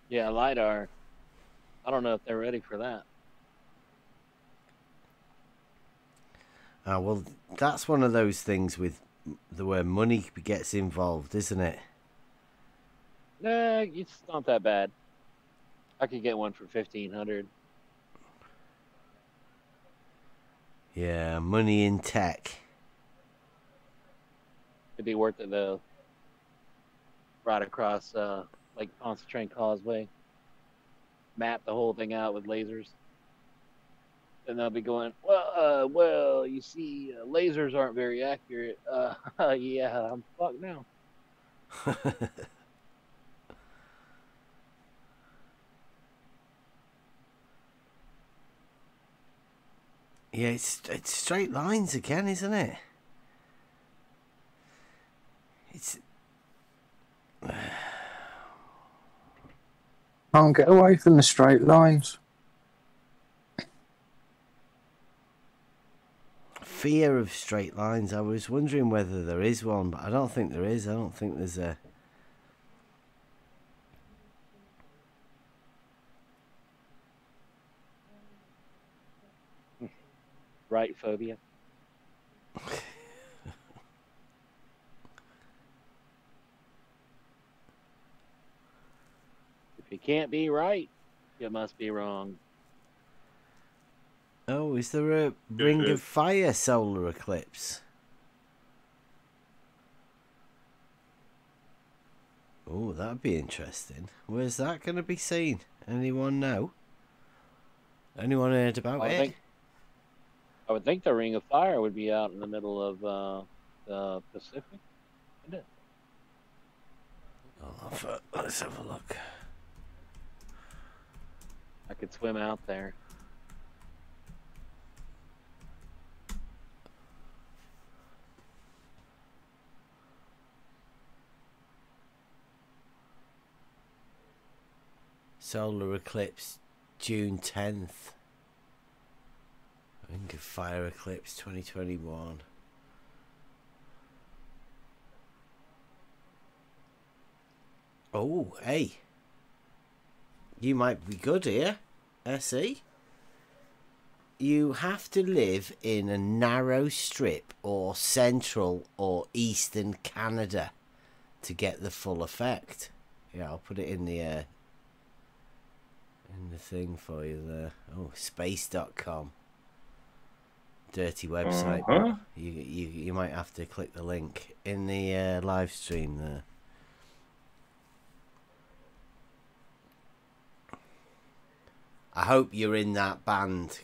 Yeah, LiDAR. I don't know if they're ready for that.
Well, that's one of those things with where money gets involved, isn't it?
Nah, it's not that bad. I could get one for $1,500.
Yeah, money in tech.
It'd be worth it though. Right across like Pontchartrain Causeway. Map the whole thing out with lasers. And they'll be going, well, you see, lasers aren't very accurate. Yeah, I'm fucked now.
Yeah, it's straight lines again, isn't it? It's
Can't get away from the straight lines.
fear of straight lines. I was wondering whether there is one, but I don't think there is. I don't think there's a...
Right phobia. If you can't be right, you must be wrong.
Oh, is there a Ring of Fire solar eclipse? Oh, that'd be interesting. Where's that going to be seen? Anyone know? Anyone heard about it?
I would think the Ring of Fire would be out in the middle of the Pacific, isn't it?
Let's have a look.
I could swim out there.
Solar eclipse, June 10th. Ring of Fire eclipse 2021. Oh, hey. You might be good here, SE. You have to live in a narrow strip or central or eastern Canada to get the full effect. Yeah, I'll put it in the thing for you there. Oh, space.com. Dirty website. You might have to click the link in the live stream there. I hope you're in that band,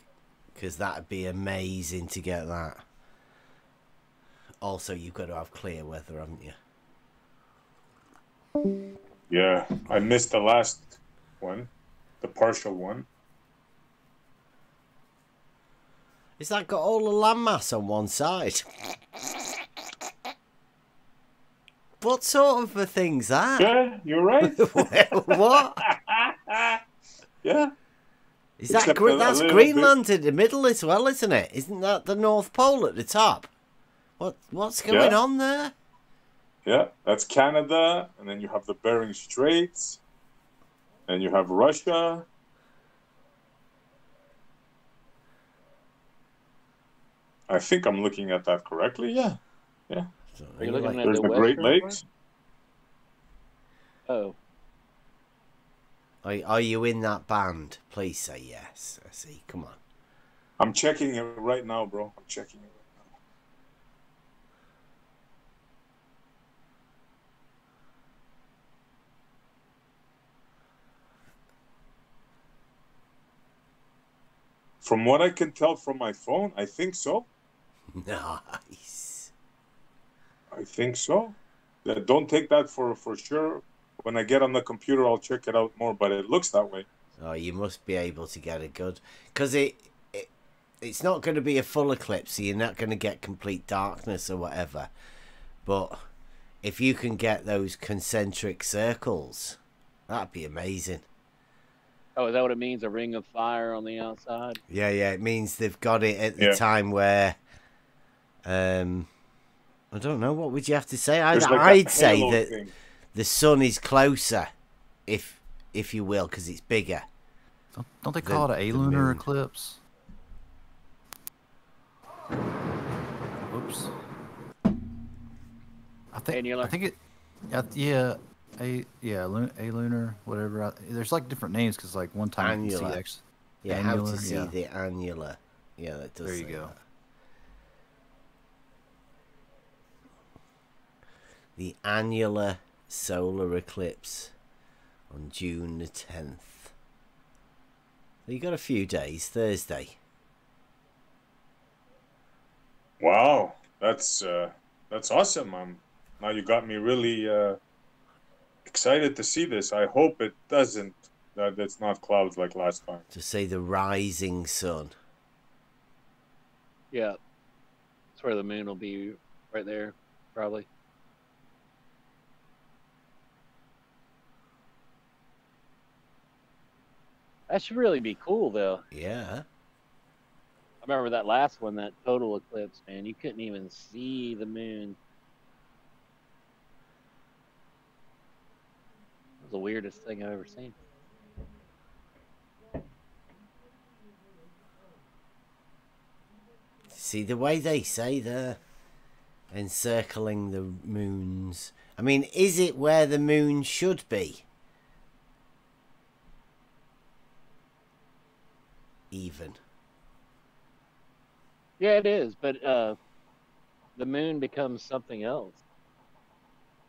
because that'd be amazing to get that. Also, you've got to have clear weather, haven't you?
Yeah, I missed the last one, the partial one.
Is that got all the landmass on one side? What sort of a thing's that?
Yeah, you're right.
What?
Yeah.
Is that that's Greenland in the middle as well, isn't it? Isn't that the North Pole at the top? What's going on there?
Yeah, that's Canada, and then you have the Bering Straits, and you have Russia. I think I'm looking at that correctly. Yeah, yeah.
Are you looking at
There's the Great Lakes.
Oh.
Are you in that band? Please say yes. I see. Come on.
I'm checking it right now, bro. I'm checking it right now. From what I can tell from my phone, I think so.
Nice.
I think so. Don't take that for sure. When I get on the computer, I'll check it out more, but it looks that way.
Oh, you must be able to get a good... Because it's not going to be a full eclipse, so you're not going to get complete darkness or whatever. But if you can get those concentric circles, that'd be amazing.
Oh, is that what it means? A ring of fire on the outside?
Yeah, it means they've got it at the time where... I don't know, what would you have to say? I'd say that...
thing.
The sun is closer, if you will, because it's bigger.
Don't they call it a lunar eclipse? Whoops. I think it. Yeah, a lunar, whatever. There's like different names because like one time you can see actually.
Yeah,
annular,
how to see the annular. Yeah, that does.
There you go.
That. The annular solar eclipse on June the 10th. So you got a few days. Thursday.
Wow, that's awesome. Now you got me really excited to see this. I hope it doesn't. That it's not clouds like last time.
To say the rising sun.
Yeah. That's where the moon will be, right there, probably. That should really be cool, though.
Yeah.
I remember that last one, that total eclipse, man. You couldn't even see the moon. It was the weirdest thing I've ever seen.
See, the way they say they're encircling the moons. I mean, is it where the moon should be? Even.
Yeah, it is, but the moon becomes something else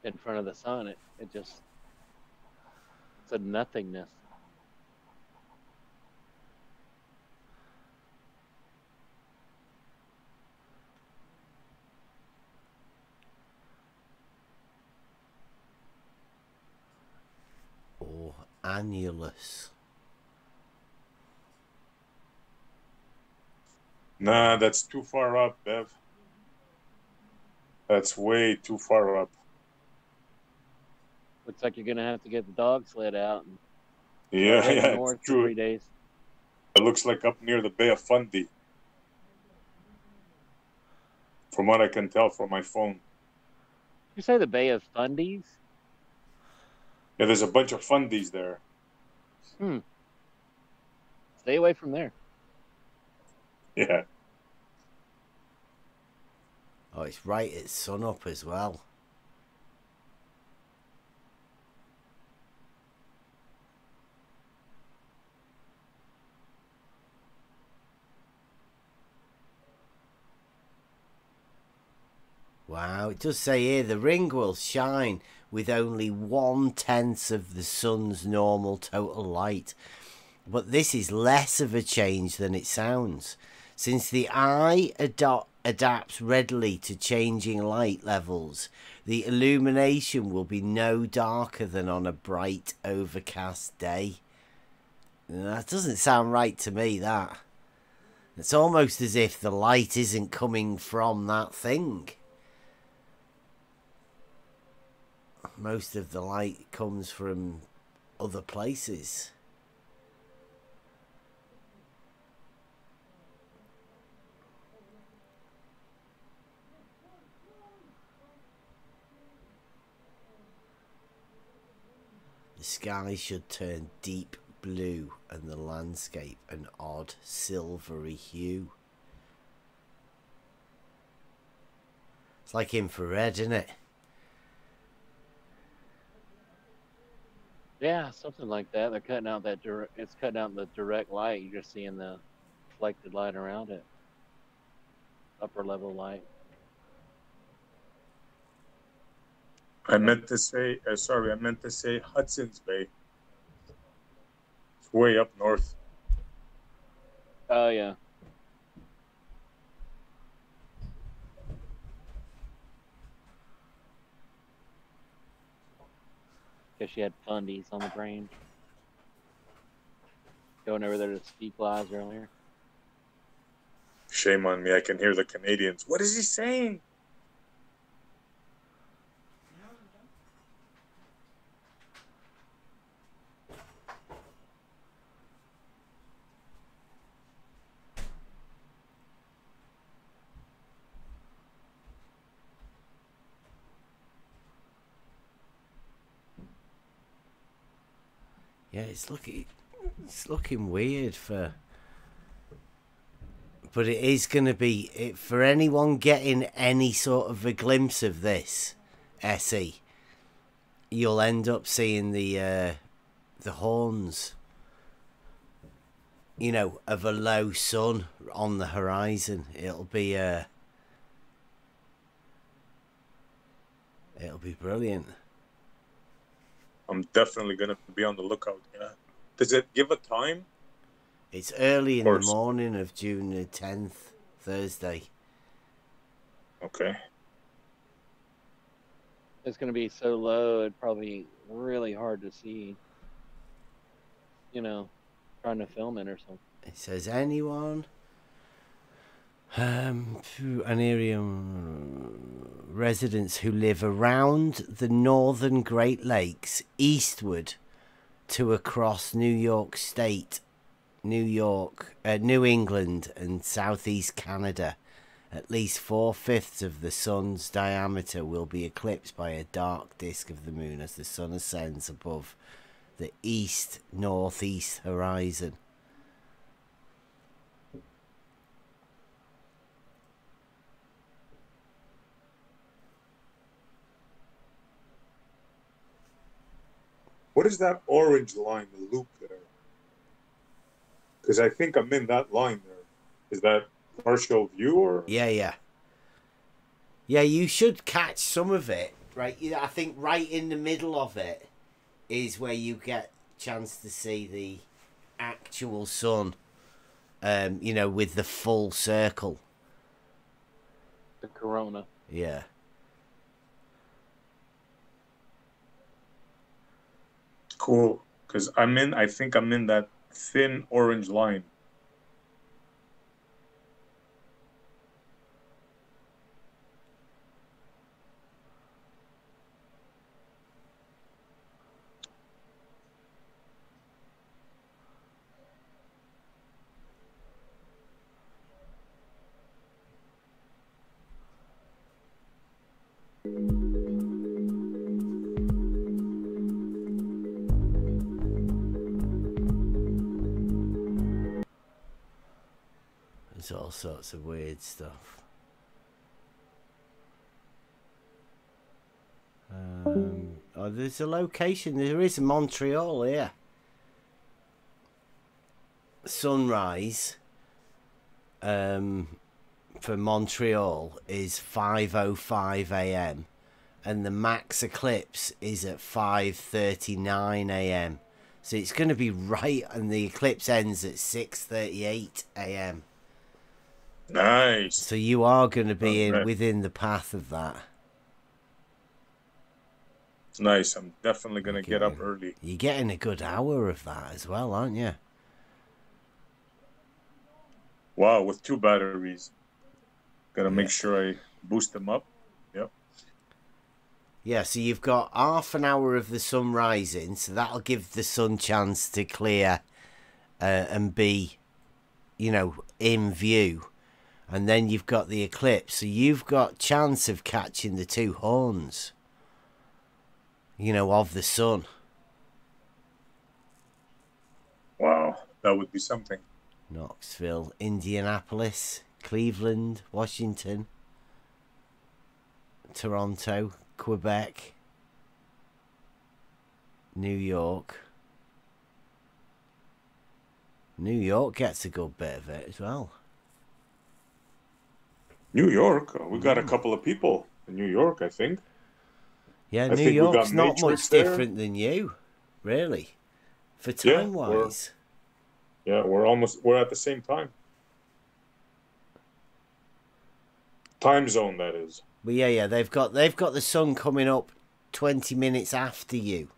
in front of the sun. It just, it's a nothingness.
Or annulus.
Nah, that's too far up, Bev. That's way too far up.
Looks like you're gonna have to get the dog sled out and
Yeah,
head
yeah,
north
it's
for
true.
3 days.
It looks like up near the Bay of Fundy. From what I can tell from my phone.
You say the Bay of Fundies?
Yeah, there's a bunch of fundies there.
Stay away from there.
Yeah.
Oh, it's right at sunup as well. Wow, it does say here the ring will shine with only 1/10 of the sun's normal total light. But this is less of a change than it sounds, since the eye adapts readily to changing light levels. The illumination will be no darker than on a bright, overcast day. That doesn't sound right to me, that. It's almost as if the light isn't coming from that thing. Most of the light comes from other places. The sky should turn deep blue and the landscape an odd silvery hue. It's like infrared, isn't it?
Yeah, something like that. They're cutting out that it's cutting out the direct light. You're just seeing the reflected light around it. Upper level light.
I meant to say, sorry, I meant to say Hudson's Bay. It's way up north.
Oh, yeah. Guess she had fundies on the brain. Going over there to speak lies earlier.
Shame on me. I can hear the Canadians. What is he saying?
Yeah, it's looking weird for, but it is going to be for anyone getting any sort of a glimpse of this, SE. You'll end up seeing the horns, you know, of a low sun on the horizon. It'll be brilliant.
I'm definitely going to be on the lookout. Yeah. Does it give a time?
It's early in the morning of June the 10th, Thursday.
Okay.
It's going to be so low, it'd probably be really hard to see. You know, trying to film it or something.
It says anyone an area residents who live around the northern Great Lakes eastward to across New York State, New England and southeast Canada. At least 4/5 of the sun's diameter will be eclipsed by a dark disk of the moon as the sun ascends above the east-northeast horizon.
What is that orange line, the loop there? Because I think I'm in that line there. Is that partial view or?
Yeah, you should catch some of it, right? I think right in the middle of it is where you get a chance to see the actual sun, you know, with the full circle.
The corona.
Yeah.
Cool. Because I think I'm in that thin orange line.
There's all sorts of weird stuff. Oh, there's a location. There is Montreal here. Sunrise for Montreal is 5:05 a.m. and the max eclipse is at 5:39 a.m. So it's going to be right, and the eclipse ends at 6:38 a.m.
Nice.
So you are going to be within the path of that.
It's nice. I'm definitely going to get up early.
You're getting a good hour of that as well, aren't you?
Wow, with 2 batteries. Got to make sure I boost them up. Yep.
Yeah, so you've got half an hour of the sun rising, so that'll give the sun chance to clear and be, you know, in view. And then you've got the eclipse, so you've got chance of catching the 2 horns, you know, of the sun.
Wow, that would be something.
Knoxville, Indianapolis, Cleveland, Washington, Toronto, Quebec, New York. New York gets a good bit of it as well.
New York? We got a couple of people in New York, I think.
Yeah,
I
New
think
York's
we got
not much
Matrix there.
different than you, really, for time-wise.
Yeah, we're at the same time. Time zone, that is.
But yeah, they've got the sun coming up 20 minutes after you,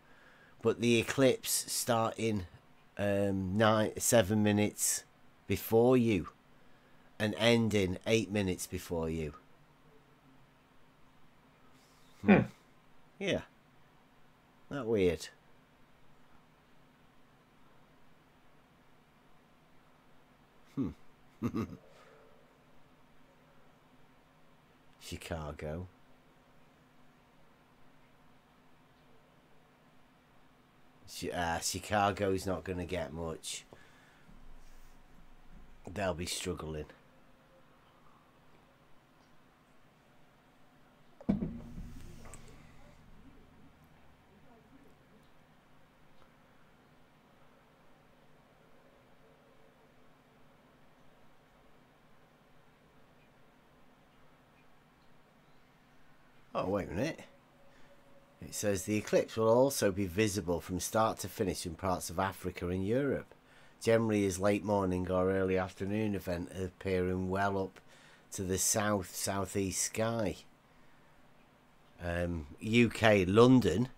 but the eclipse starting 7 minutes before you, and ending 8 minutes before you. Yeah, that weird. Chicago. Chicago's not going to get much. They'll be struggling. Oh, wait a minute. It says the eclipse will also be visible from start to finish in parts of Africa and Europe. Generally is late morning or early afternoon event, appearing well up to the southeast sky. UK London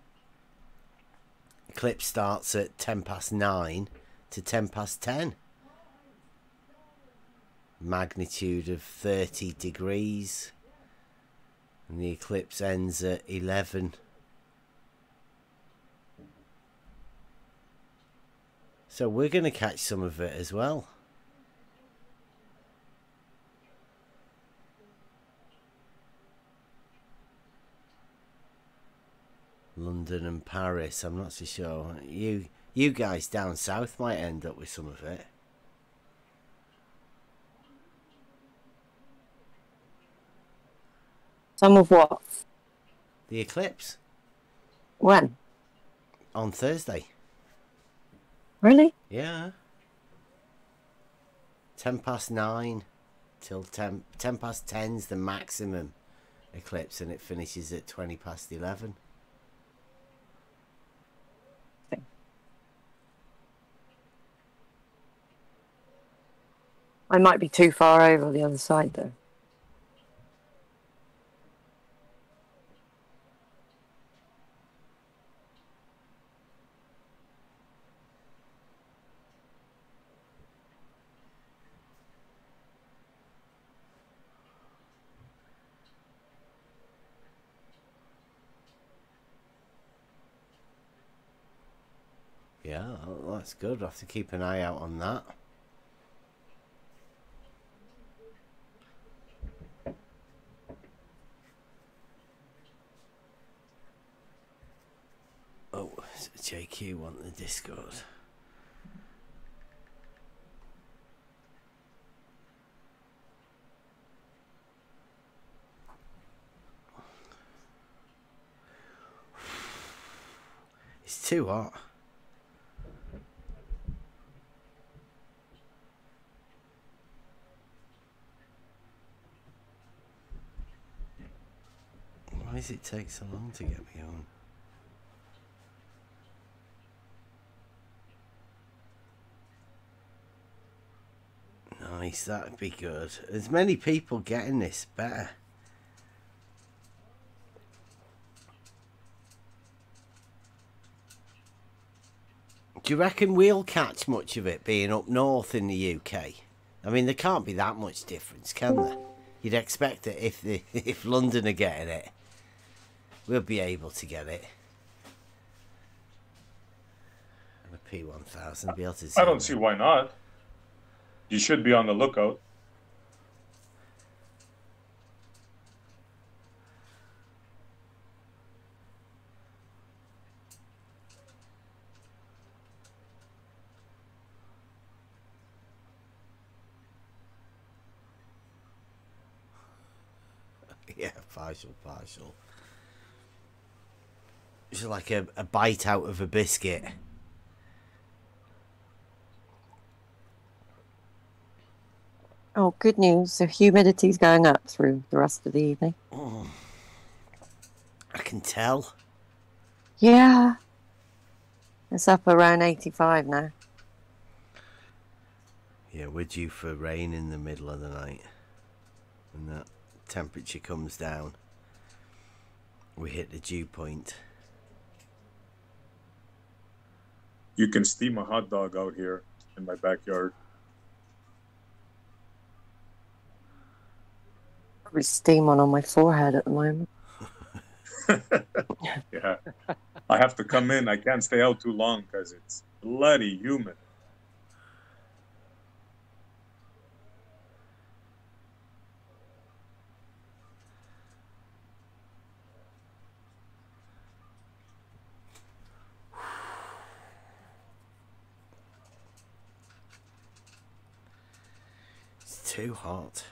eclipse starts at 9:10 to 10:10. Magnitude of 30 degrees, and the eclipse ends at 11. So we're going to catch some of it as well. London and Paris, I'm not so sure. You guys down south might end up with some of it.
Some of what?
The eclipse.
When?
On Thursday.
Really?
Yeah. 9:10 till 10:10's the maximum eclipse, and it finishes at 11:20.
I might be too far over the other side, though.
Yeah, well, that's good. I'll have to keep an eye out on that. Oh, JQ want the Discord. It's too hot. Why does it take so long to get me on? Nice, that'd be good. As many people getting this, better. Do you reckon we'll catch much of it being up north in the UK? I mean, there can't be that much difference, can there? You'd expect it if London are getting it. We'll be able to get it. And a P1000 be able to see.
I don't see why not. You should be on the lookout.
Yeah, partial. It's like a bite out of a biscuit.
Oh, good news. The humidity's going up through the rest of the evening.
Oh, I can tell.
Yeah. It's up around 85 now.
Yeah, we're due for rain in the middle of the night. And that temperature comes down. We hit the dew point.
You can steam a hot dog out here in my backyard.
There's steam on my forehead at the moment.
Yeah. I have to come in. I can't stay out too long because it's bloody humid.
It's too hot.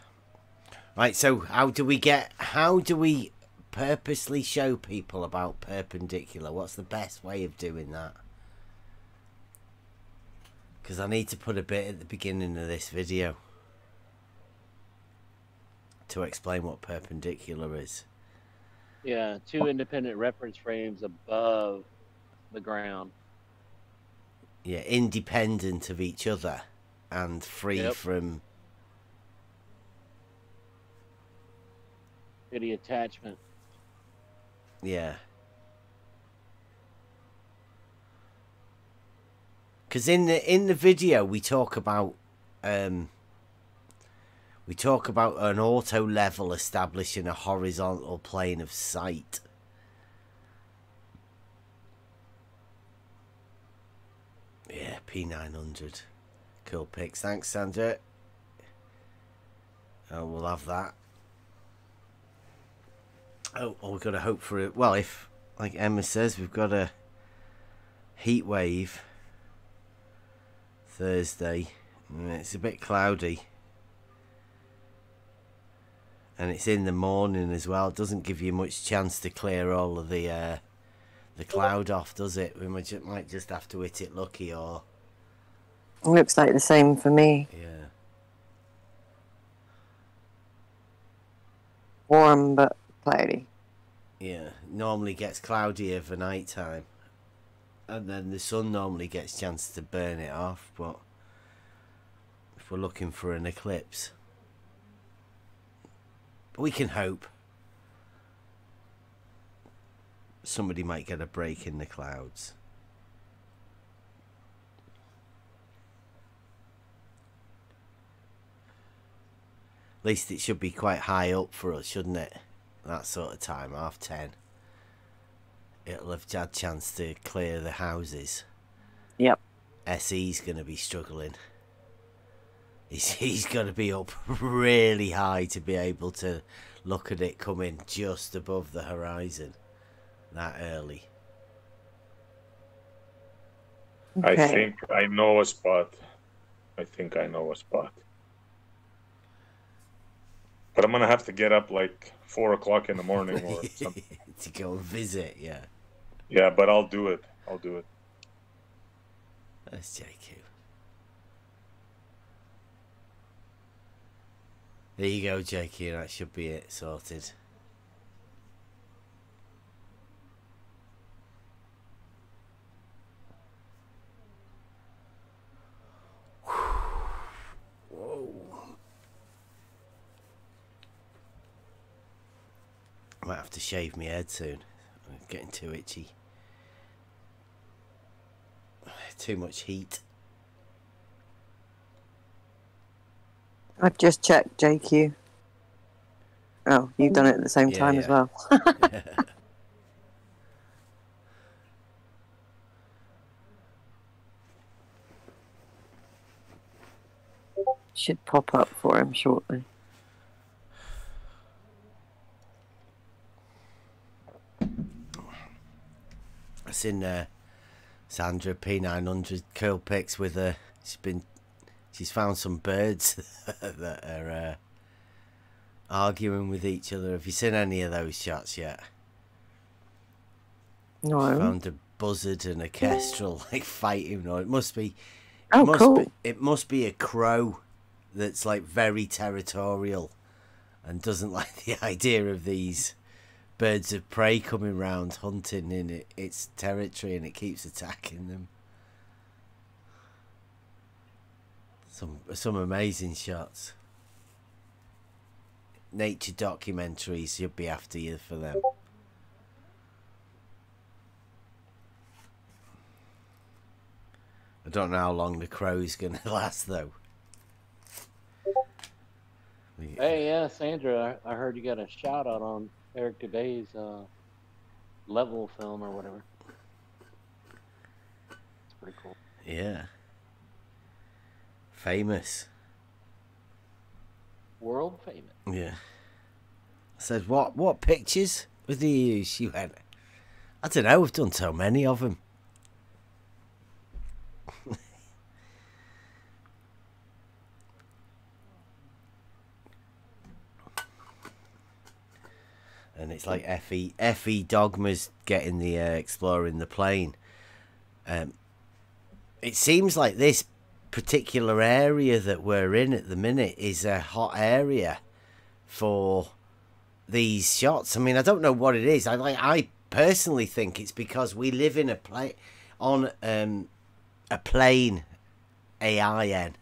Right, so how do we purposely show people about perpendicular? What's the best way of doing that? Because I need to put a bit at the beginning of this video to explain what perpendicular is.
Yeah, 2 independent reference frames above the ground.
Yeah, independent of each other and free
Yep.
from...
Shitty attachment.
Yeah. Because in the video we talk about an auto level establishing a horizontal plane of sight. Yeah, P900. Cool pics. Thanks, Sandra. Oh, we'll have that. Oh, we've got to hope for it. Well, if, like Emma says, we've got a heat wave Thursday. It's a bit cloudy. And it's in the morning as well. It doesn't give you much chance to clear all of the cloud off, does it? We might just have to hit it lucky or...
Looks like the same for me.
Yeah.
Warm but cloudy.
Yeah, normally gets cloudier for night time. And then the sun normally gets a chance to burn it off, but if we're looking for an eclipse, we can hope. Somebody might get a break in the clouds. At least it should be quite high up for us, shouldn't it? That sort of time, 10:30. It'll have had a chance to clear the houses.
Yep.
SE's going to be struggling. He's got to be up really high to be able to look at it coming just above the horizon that early.
I think I know a spot. I think I know a spot. But I'm going to have to get up like 4 o'clock in the morning or something.
To go and visit, yeah.
Yeah, but I'll do it. I'll do it.
That's JQ. There you go, JQ. That should be it. Sorted. Whoa. I might have to shave my head soon. I'm getting too itchy. Too much heat.
I've just checked, JQ. Oh, you've done it at the same time as well. Should pop up for him shortly.
I've seen Sandra P900 curl pics with her. She's found some birds that are arguing with each other. Have you seen any of those shots yet?
No.
She found a buzzard and a kestrel like fighting. Or it must be. It must be a crow that's like very territorial and doesn't like the idea of these birds of prey coming round hunting in its territory, and it keeps attacking them. Some amazing shots. Nature documentaries should be after you for them. I don't know how long the crow's gonna last though.
Hey, yeah, Sandra, I heard you got a shout out on Eric Dubé's level film or whatever. It's pretty cool.
Yeah. Famous.
World famous.
Yeah. I said, what pictures with you? She went, I don't know, we've done so many of them. And it's like Effie Dogma's getting the exploring the plane. It seems like this particular area that we're in at the minute is a hot area for these shots. I mean, I don't know what it is. I personally think it's because we live in a plane on a plane, AIN,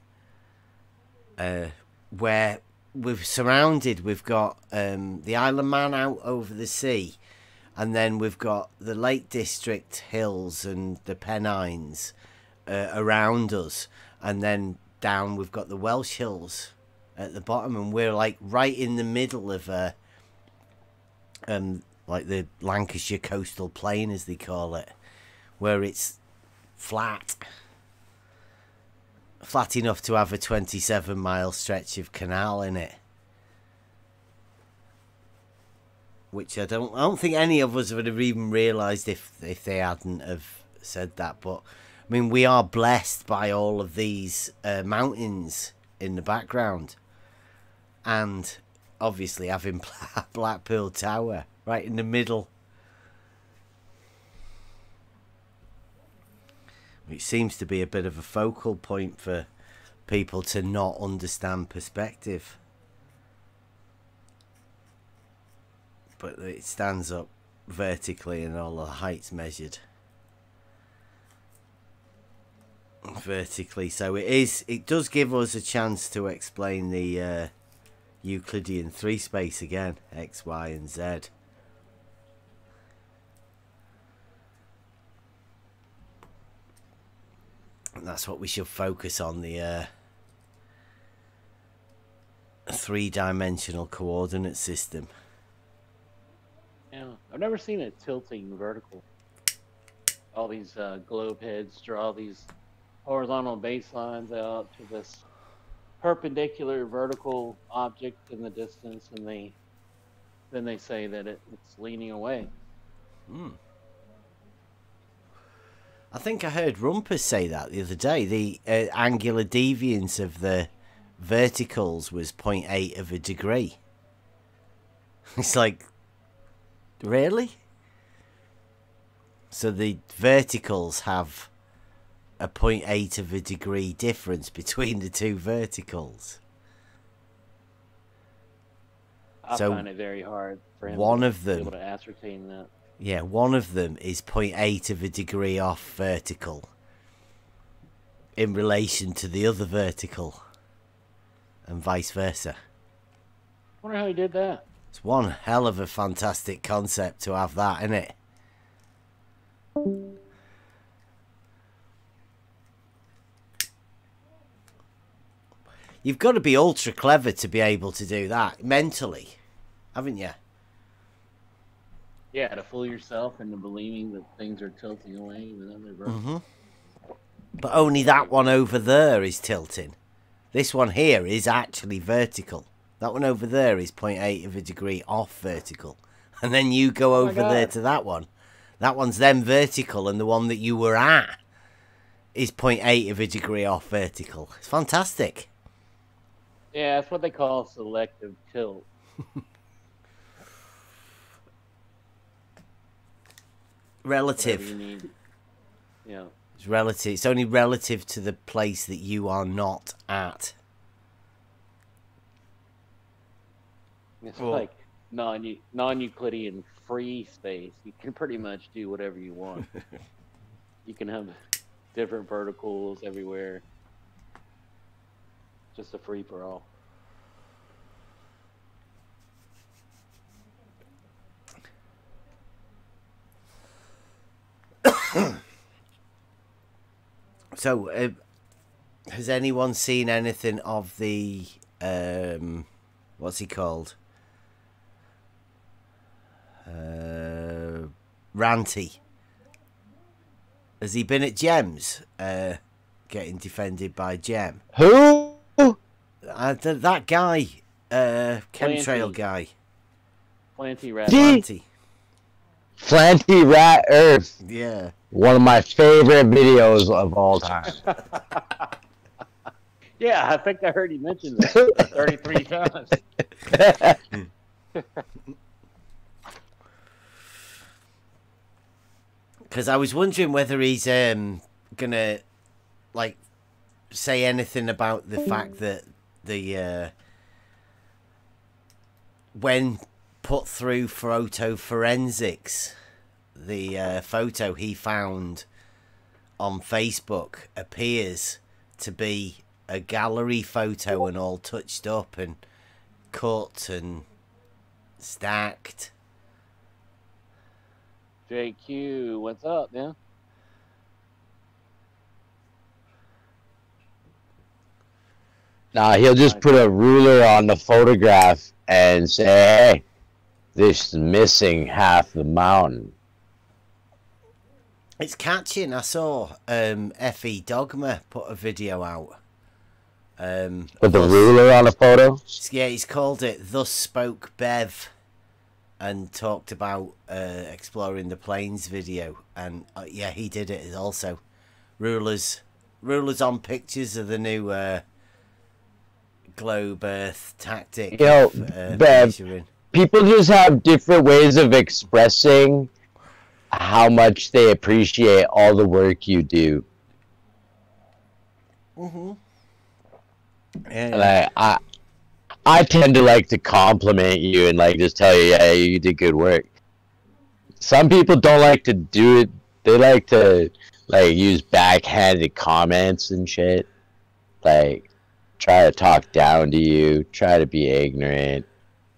where we're surrounded. We've got the Isle of Man out over the sea, and then we've got the Lake District hills and the Pennines around us, and then down we've got the Welsh hills at the bottom, and we're like right in the middle of like the Lancashire coastal plain, as they call it, where it's flat enough to have a 27-mile stretch of canal in it, which I don't think any of us would have even realised if they hadn't have said that. But I mean, we are blessed by all of these mountains in the background, and obviously having Blackpool Tower right in the middle, which seems to be a bit of a focal point for people to not understand perspective. But it stands up vertically, and all the heights measured vertically, so it does give us a chance to explain the Euclidean 3 space again, X, Y, and Z. And that's what we should focus on, the three-dimensional coordinate system.
Yeah, I've never seen it tilting vertical. All these globe heads draw these horizontal baselines out to this perpendicular vertical object in the distance, and then they say that it's leaning away.
I think I heard Rumpus say that the other day. The angular deviance of the verticals was 0.8 of a degree. It's like, really? So the verticals have a 0.8 of a degree difference between the two verticals.
I
So
find it very hard for him
one
to
of
be
them,
able to ascertain that.
yeah, one of them is 0.8 of a degree off vertical in relation to the other vertical, and vice versa.
I wonder how he did that.
It's one hell of a fantastic concept to have that, isn't it? You've got to be ultra clever to be able to do that mentally, haven't you?
Yeah, to fool yourself into believing that things are tilting away even though they're vertical.
But only that one over there is tilting. This one here is actually vertical. That one over there is 0.8 of a degree off vertical. And then you go
Oh my
over there
God.
to that one. That one's then vertical, and the one that you were at is 0.8 of a degree off vertical. It's fantastic.
Yeah, that's what they call selective tilt.
Relative.
Whatever you need. Yeah.
It's relative. It's only relative to the place that you are not at.
It's
Well-
like non-Euclidean free space. You can pretty much do whatever you want. You can have different verticals everywhere. Just a free for all.
So, has anyone seen anything of the what's he called? Ranty. Has he been at Gems? Getting defended by Gem.
Who?
That guy, chemtrail
Planty.
guy.
Planty rat.
Planty.
Plenty Rat Earth.
Yeah.
One of my favorite videos of all time.
Yeah, I think I heard you mention that 33 times.
Because I was wondering whether he's gonna like say anything about the fact that the when put through photo forensics, the photo he found on Facebook appears to be a gallery photo and all touched up, and cut and stacked.
JQ, what's up, man?
Nah, he'll just put a ruler on the photograph and say, hey, this is missing half the mountain.
It's catching. I saw FE Dogma put a video out.
With the ruler on a photo?
Yeah, he's called it Thus Spoke Bev and talked about exploring the plains video. And yeah, he did it also. Rulers on pictures of the new globe earth tactic.
Yo, Bev, people just have different ways of expressing how much they appreciate all the work you do.
Mm-hmm.
Like, I tend to like to compliment you and like just tell you, yeah, you did good work. Some people don't like to do it. They like to like use backhanded comments and shit. Like, try to talk down to you, try to be ignorant.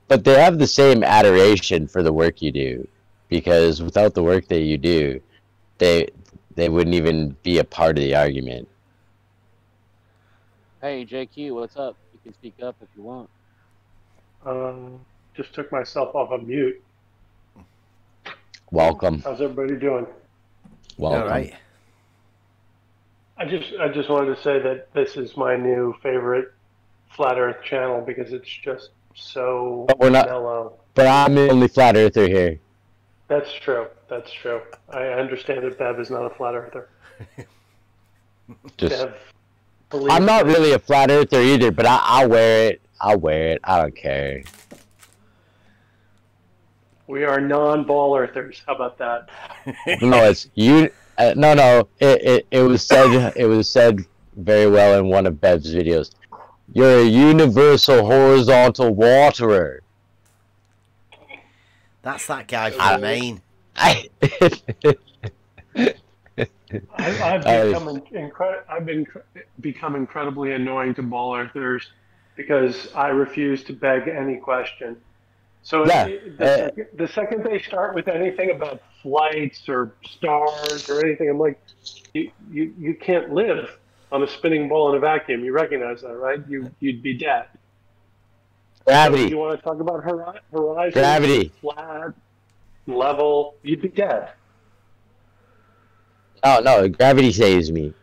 But they have the same adoration for the work you do. Because without the work that you do, they wouldn't even be a part of the argument.
Hey, JQ, what's up? You can speak up if you want.
Just took myself off of mute.
Welcome.
How's everybody doing?
Welcome.
All right.
I just wanted to say that this is my new favorite Flat Earth channel because it's just so mellow.
But I'm the only flat earther here.
That's true. That's true. I understand that Bev is not a flat earther.
Just, I'm not really a flat earther either, but I'll wear it. I'll wear it. I don't care.
We are non-ball earthers. How about that?
No, it's you. No. It was said. It was said very well in one of Bev's videos. You're a universal horizontal waterer.
That's that guy from Maine.
I've become incredibly annoying to ball earthers because I refuse to beg any question. So
yeah,
the second they start with anything about flights or stars or anything, I'm like, you can't live on a spinning ball in a vacuum. You recognize that, right? You'd be dead.
Gravity.
So you want to talk about horizon?
Gravity.
Flat, level. You'd be dead.
Oh no, gravity saves me.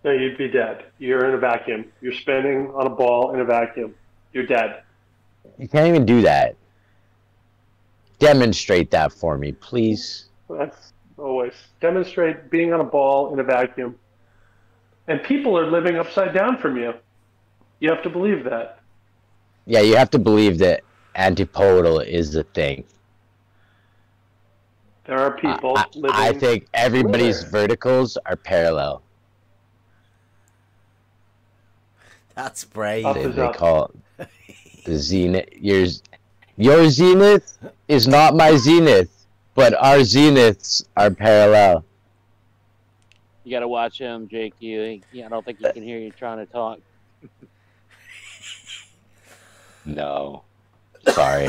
No, you'd be dead. You're in a vacuum. You're spinning on a ball in a vacuum. You're dead.
You can't even do that. Demonstrate that for me, please.
That's always. Demonstrate being on a ball in a vacuum. And people are living upside down from you. You have to believe that.
Yeah, you have to believe that antipodal is the thing.
There are people living...
I think everybody's verticals are parallel.
That's brave.
They call it the zenith. Your zenith is not my zenith, but our zeniths are parallel.
You gotta watch him, JQ. I don't think he can hear you trying to talk.
No. Sorry.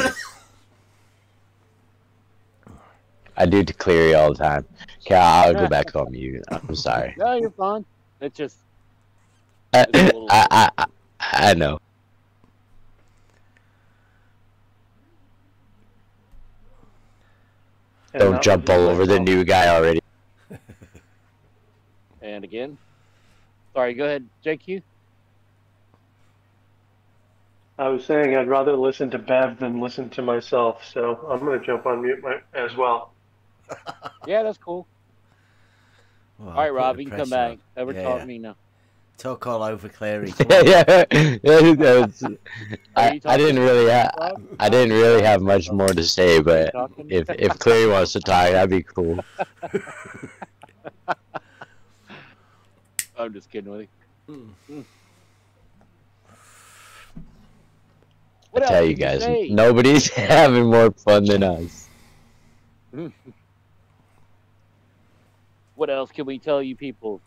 I do to Cleary all the time. Okay, I'll go back on mute. I'm sorry.
No, you're fine. It's just...
I know. Don't jump all over the new guy already.
And again. Sorry, go ahead, JQ.
I was saying I'd rather listen to Bev than listen to myself, so I'm going to jump on mute as well.
Yeah, that's cool.
Well,
all right, Rob, you can come back. Over talk to me now.
Talk all over Cleary.
Yeah. I didn't really have much more to say, but if Cleary wants to talk, that'd be cool.
I'm just kidding with you.
I tell you guys, nobody's having more fun than us.
What else can we tell you people?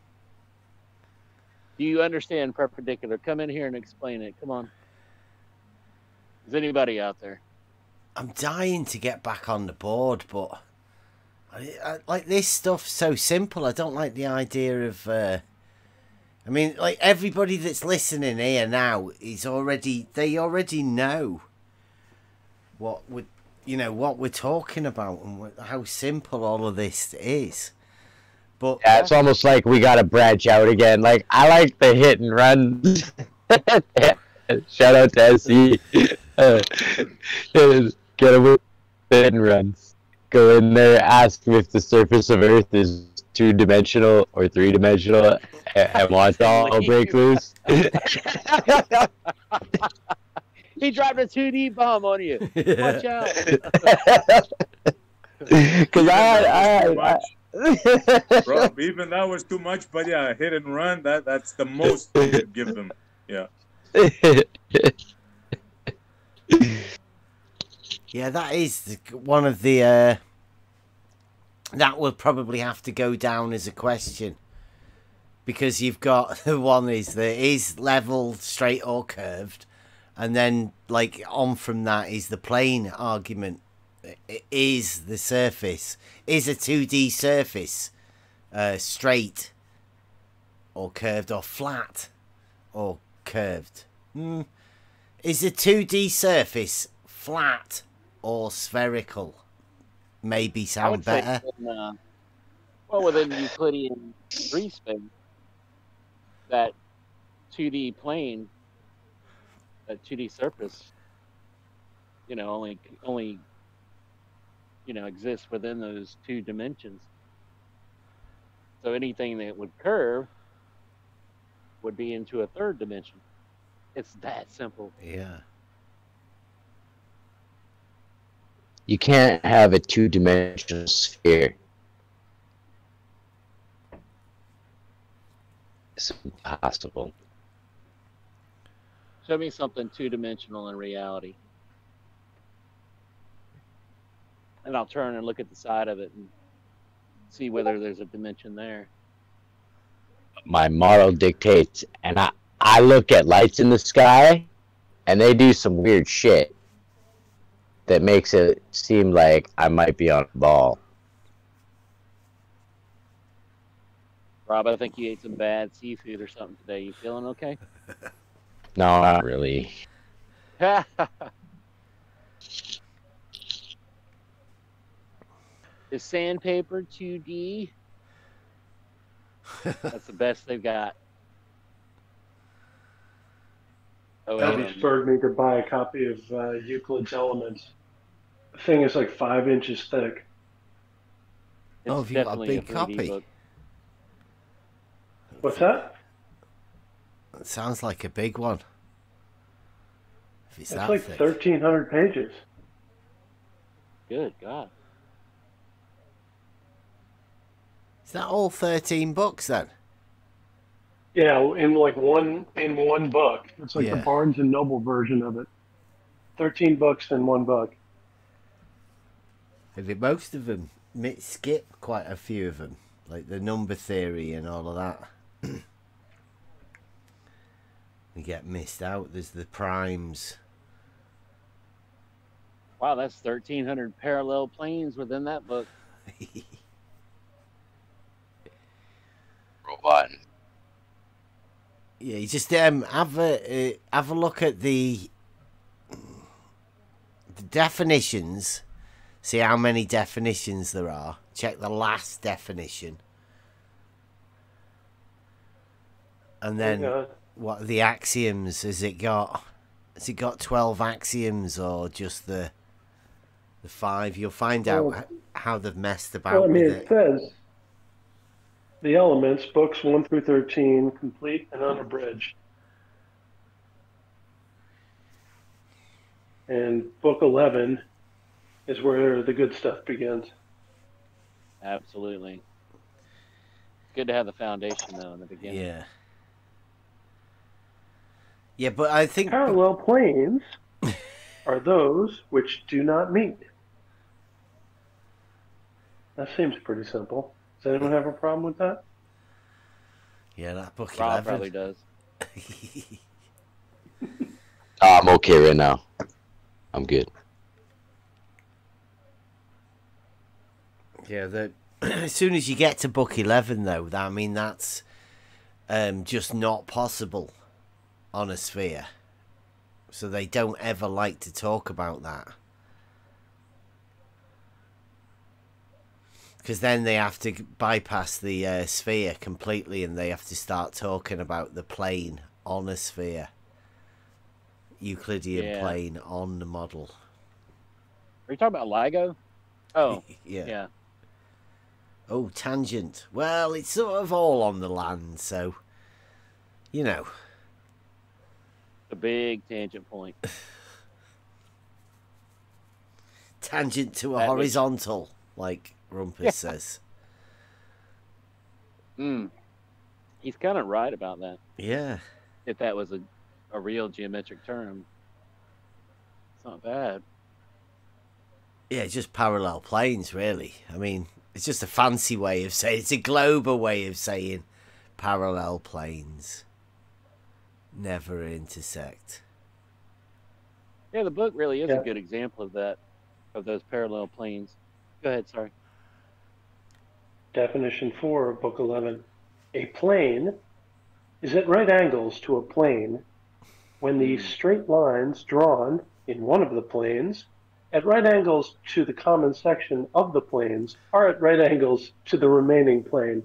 Do you understand perpendicular? Come in here and explain it. Come on. Is anybody out there?
I'm dying to get back on the board, but I like this stuff so simple. I don't like the idea of. I mean, like everybody that's listening here now is already. They already know what would. You know what we're talking about and how simple all of this is. But
yeah, it's almost like we gotta branch out again. Like I like the hit and run. Shout out to SE. Get away with hit and runs. Go in there, ask if the surface of Earth is 2-dimensional or 3-dimensional, and watch all break loose.
He dropped a 2D bomb on you. Watch out.
Because
Rob, even that was too much, but yeah, hit and run, that's the most you could give them. Yeah.
Yeah, that is one of the that will probably have to go down as a question, because you've got the one is level, straight or curved, and then like on from that is the plane argument. Is the surface, is a 2D surface straight or curved or flat or curved? Is a 2D surface flat or spherical? Maybe sound better.
Well, within Euclidean free space, that 2D plane, that 2D surface, only exists within those 2 dimensions. So anything that would curve would be into a 3rd dimension. It's that simple.
Yeah.
You can't have a 2-dimensional sphere. It's impossible.
Show me something 2-dimensional in reality. And I'll turn and look at the side of it and see whether there's a dimension there.
My model dictates, and I look at lights in the sky, and they do some weird shit that makes it seem like I might be on a ball.
Rob, I think you ate some bad seafood or something today. You feeling okay?
No, not really.
Is sandpaper 2D? That's the best they've got. Oh,
That spurred me to buy a copy of Euclid's Elements. The thing is like 5 inches thick.
Oh, have you got a big copy?
Book.
What's that?
It sounds like a big one. If
It's
that
like
thick.
1,300 pages.
Good God.
Is that all 13 books then?
Yeah, in one book. It's like the
Yeah.
Barnes and Noble version of it. 13 books in one book.
Most of them skip quite a few of them, like the number theory and all of that. We get missed out. There's the primes.
Wow, that's 1,300 parallel planes within that book.
Robot.
Yeah, you just have a look at the definitions. See how many definitions there are. Check the last definition, and then what are the axioms? Has it got 12 axioms or just the 5? You'll find out how they've messed about with
it says the elements, books 1 through 13, complete and unabridged. And book 11 is where the good stuff begins.
Absolutely. Good to have the foundation, though, in the beginning.
Yeah. Yeah, but I think
parallel planes are those which do not meet. That seems pretty simple. Does anyone have a problem with that?
Yeah, that book
Rob
11
probably does.
I'm okay right now. I'm good.
Yeah, as soon as you get to book 11, though, I mean, that's just not possible on a sphere. So they don't ever like to talk about that. Because then they have to bypass the sphere completely and they have to start talking about the plane on a sphere. Euclidean plane on the model.
Are you talking about LIGO? Oh,
yeah. Oh, tangent. Well, it's sort of all on the land, so, you know.
A big tangent point.
Tangent to a horizontal, like Rumpus says.
He's kind of right about that.
Yeah.
If that was a real geometric term, it's not bad.
Yeah, just parallel planes, really. I mean, it's just a fancy way of saying, it's a global way of saying parallel planes never intersect.
Yeah, the book really is a good example of that, of those parallel planes. Go ahead, sorry.
Definition 4 of Book 11. A plane is at right angles to a plane when the straight lines drawn in one of the planes at right angles to the common section of the planes are at right angles to the remaining plane.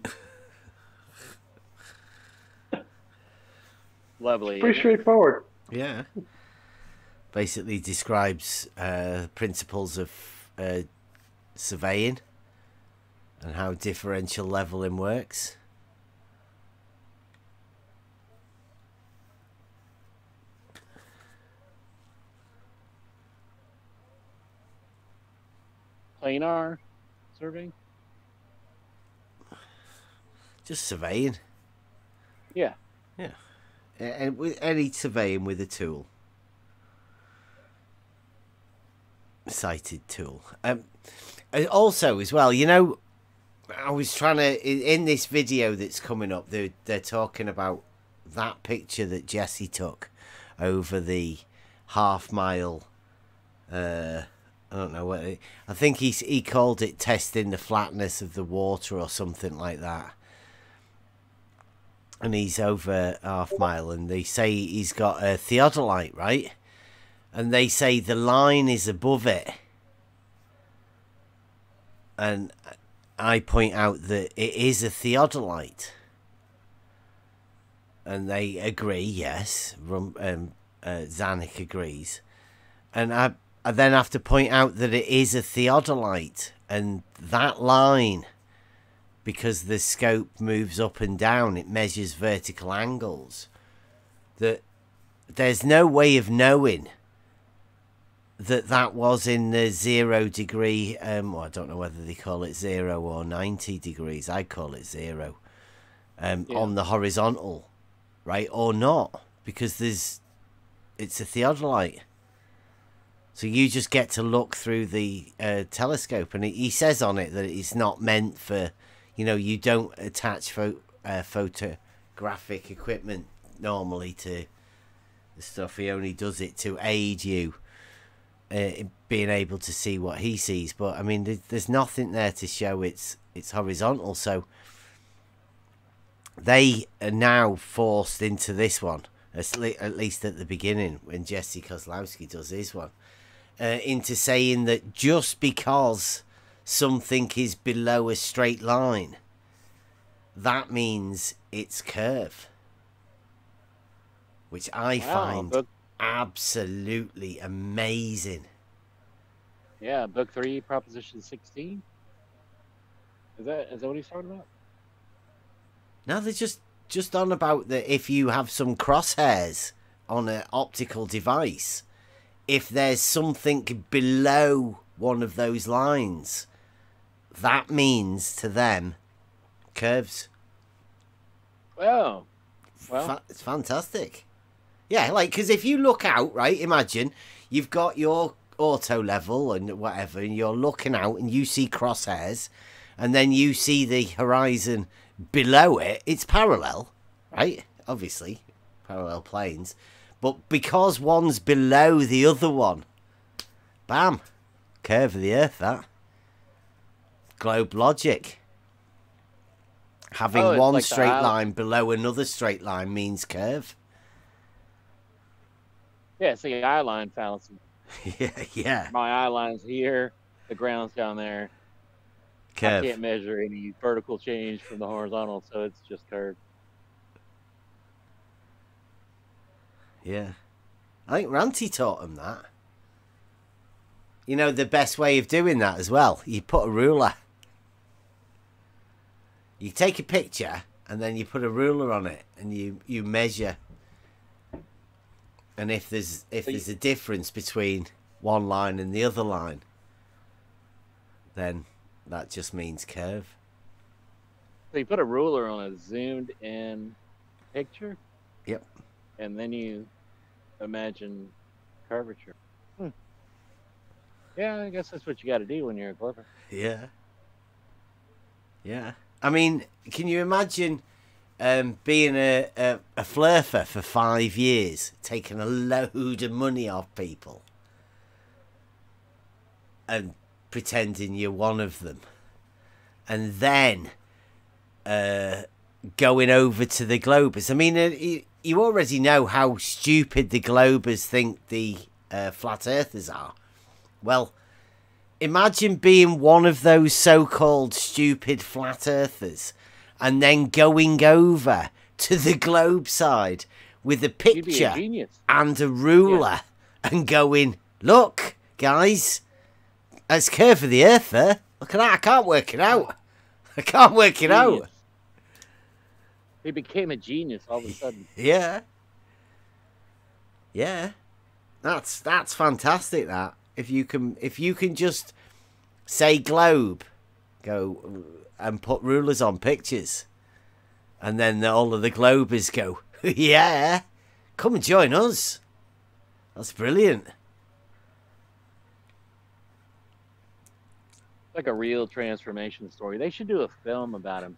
Lovely.
Pretty straightforward.
Yeah. Basically describes principles of surveying and how differential leveling works.
Planar surveying?
Just surveying.
Yeah.
Yeah. And with any surveying with a tool. Sighted tool. Also, as well, you know, I was trying to, in this video that's coming up, they're talking about that picture that Jesse took over the half-mile, I don't know what, I think he called it testing the flatness of the water or something like that. And he's over half-mile, and they say he's got a theodolite, right? And they say the line is above it. And I point out that it is a theodolite. And they agree, yes. Zanuck agrees. And I then have to point out that it is a theodolite. And that line, because the scope moves up and down, it measures vertical angles. That there's no way of knowing that was in the 0 degree, well, I don't know whether they call it 0 or 90 degrees. I call it 0 on the horizontal, right? Or not, because it's a theodolite. So you just get to look through the telescope, and he says on it that it's not meant for, you know, you don't attach photographic equipment normally to the stuff. He only does it to aid you being able to see what he sees. But I mean, there's nothing there to show it's horizontal. So they are now forced into this one, at least at the beginning when Jesse Kozlowski does his one, into saying that just because something is below a straight line, that means it's curve, which I find absolutely amazing.
Yeah, book 3, proposition 16. Is that what he's talking about?
No, they're just on about that if you have some crosshairs on an optical device, if there's something below one of those lines, that means to them curves.
Well,
it's fantastic. Yeah, like, because if you look out, right, imagine you've got your auto level and whatever, and you're looking out and you see crosshairs, and then you see the horizon below it. It's parallel, right? Obviously, parallel planes. But because one's below the other one, Bam! Curve of the Earth, that. Globe logic. Having one
like
straight line below another straight line means curve.
Yeah, it's the eye line fallacy.
Yeah.
My eye line's here, the ground's down there.
Curve.
I can't measure any vertical change from the horizontal, so it's just curved.
Yeah. I think Ranty taught him that. You know, the best way of doing that as well, you put a ruler. You take a picture and then you put a ruler on it and you measure. And if there's a difference between one line and the other line, then that just means curve.
So you put a ruler on a zoomed in picture?
Yep.
And then you imagine curvature. Yeah, I guess that's what you got to do when you're a globber.
Yeah. Yeah. I mean, can you imagine being a flurfer for 5 years, taking a load of money off people and pretending you're one of them, and then going over to the Globers? I mean, you already know how stupid the Globers think the flat earthers are. Well, imagine being one of those so-called stupid flat earthers and then going over to the globe side with a picture and a ruler and going, look, guys, it's curve of the earth there. Look at that. I can't work it out. I can't work it out.
He became a genius all of a sudden.
Yeah. Yeah. That's fantastic, that. If you can just say globe, go and put rulers on pictures, and then all of the globers go, yeah, come and join us. That's brilliant.
Like a real transformation story. They should do a film about him.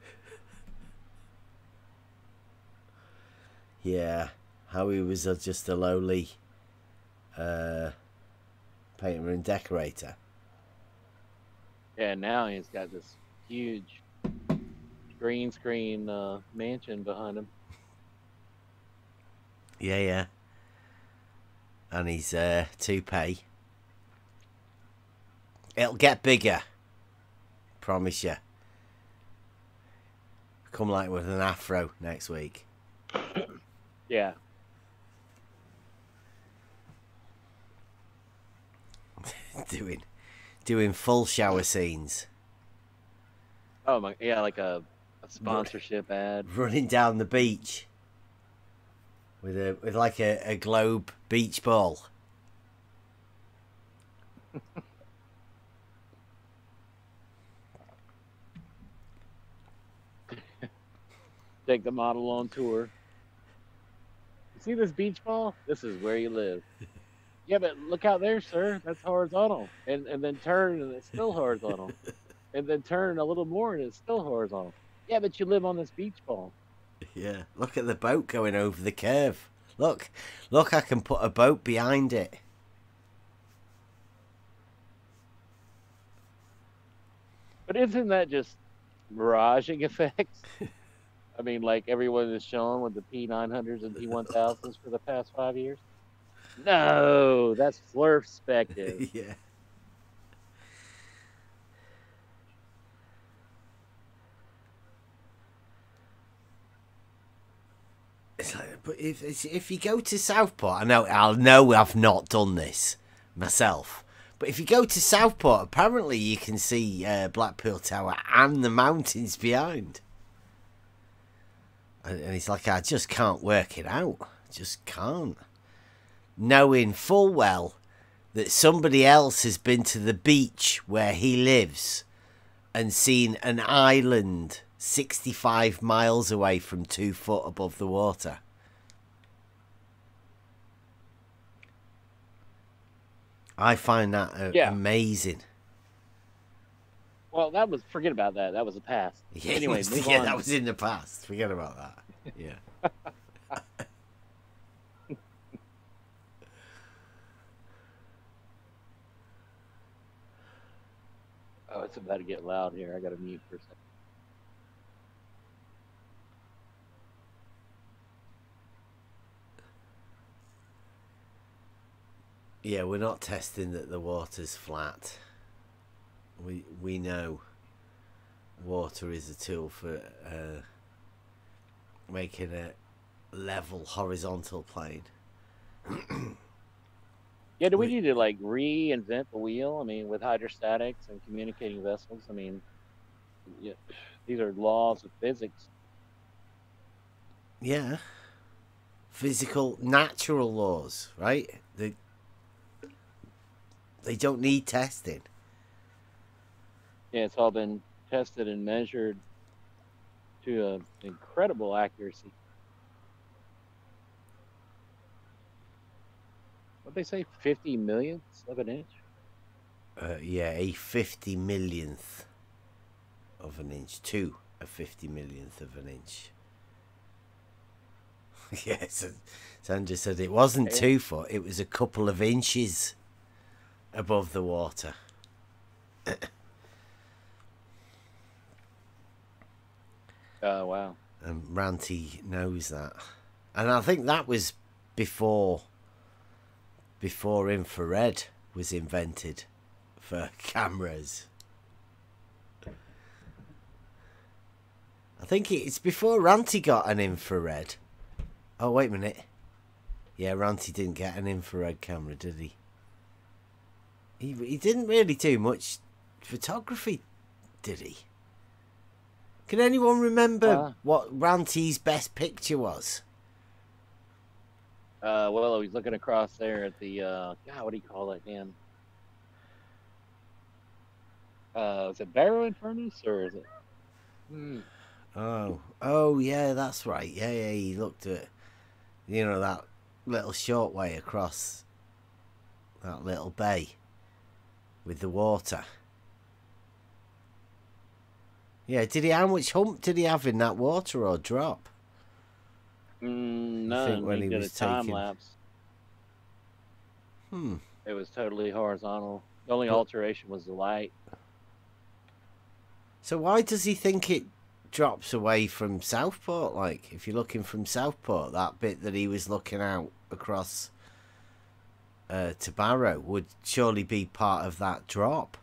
Yeah, how he was just a lowly painter and decorator.
Yeah, now he's got this huge green screen mansion behind him.
Yeah, yeah. And his toupee. It'll get bigger. Promise you. Come like with an afro next week.
Yeah.
doing full shower scenes.
Oh my, yeah, like a sponsorship ad.
Running down the beach with like a globe beach ball.
Take the model on tour. You see this beach ball? This is where you live. Yeah, but look out there, sir. That's horizontal. And then turn, and it's still horizontal. And then turn a little more, and it's still horizontal. Yeah, but you live on this beach ball.
Yeah, look at the boat going over the curve. Look, I can put a boat behind it.
But isn't that just miraging effects? I mean, like everyone is shown with the P900s and P1000s for the past 5 years. No, that's flurspective.
Yeah. It's like, but if you go to Southport, I know I've not done this myself, but if you go to Southport, apparently you can see Blackpool Tower and the mountains behind. And he's like, I just can't work it out. I just can't. Knowing full well that somebody else has been to the beach where he lives and seen an island 65 miles away from 2 foot above the water. I find that amazing.
Well, that was, forget about that. That was the past.
Yeah,
anyway, move
yeah,
on.
that was in the past. Forget about that. Yeah.
it's about to get loud here. I got to mute for a second.
Yeah, we're not testing that the water's flat. We know water is a tool for making a level horizontal plane.
Yeah, do we need to like reinvent the wheel? I mean, with hydrostatics and communicating vessels. I mean, yeah, these are laws of physics.
Yeah, physical, natural laws, right? They don't need testing.
Yeah, it's all been tested and measured to an incredible accuracy. What they say, 50 millionths of an inch?
Yeah, a 50 millionth of an inch to a 50 millionth of an inch. Yes, Sandra said it wasn't 2 foot, it was a couple of inches above the water.
Oh, wow.
And Ranty knows that. And I think that was before infrared was invented for cameras. I think it's before Ranty got an infrared. Oh, wait a minute. Yeah, Ranty didn't get an infrared camera, did he? He didn't really do much photography, did he? Can anyone remember what Ranty's best picture was?
Well, I was looking across there at the, God, what do you call it, Dan? Is it Barrow Furnace, or is it?
Oh, yeah, that's right. Yeah, he looked at, that little short way across that little bay with the water. Yeah, how much hump did he have in that water or drop?
None. When he did a time lapse.
Hmm.
It was totally horizontal. The only alteration was the light.
So why does he think it drops away from Southport? Like, if you're looking from Southport, that bit that he was looking out across to Barrow would surely be part of that drop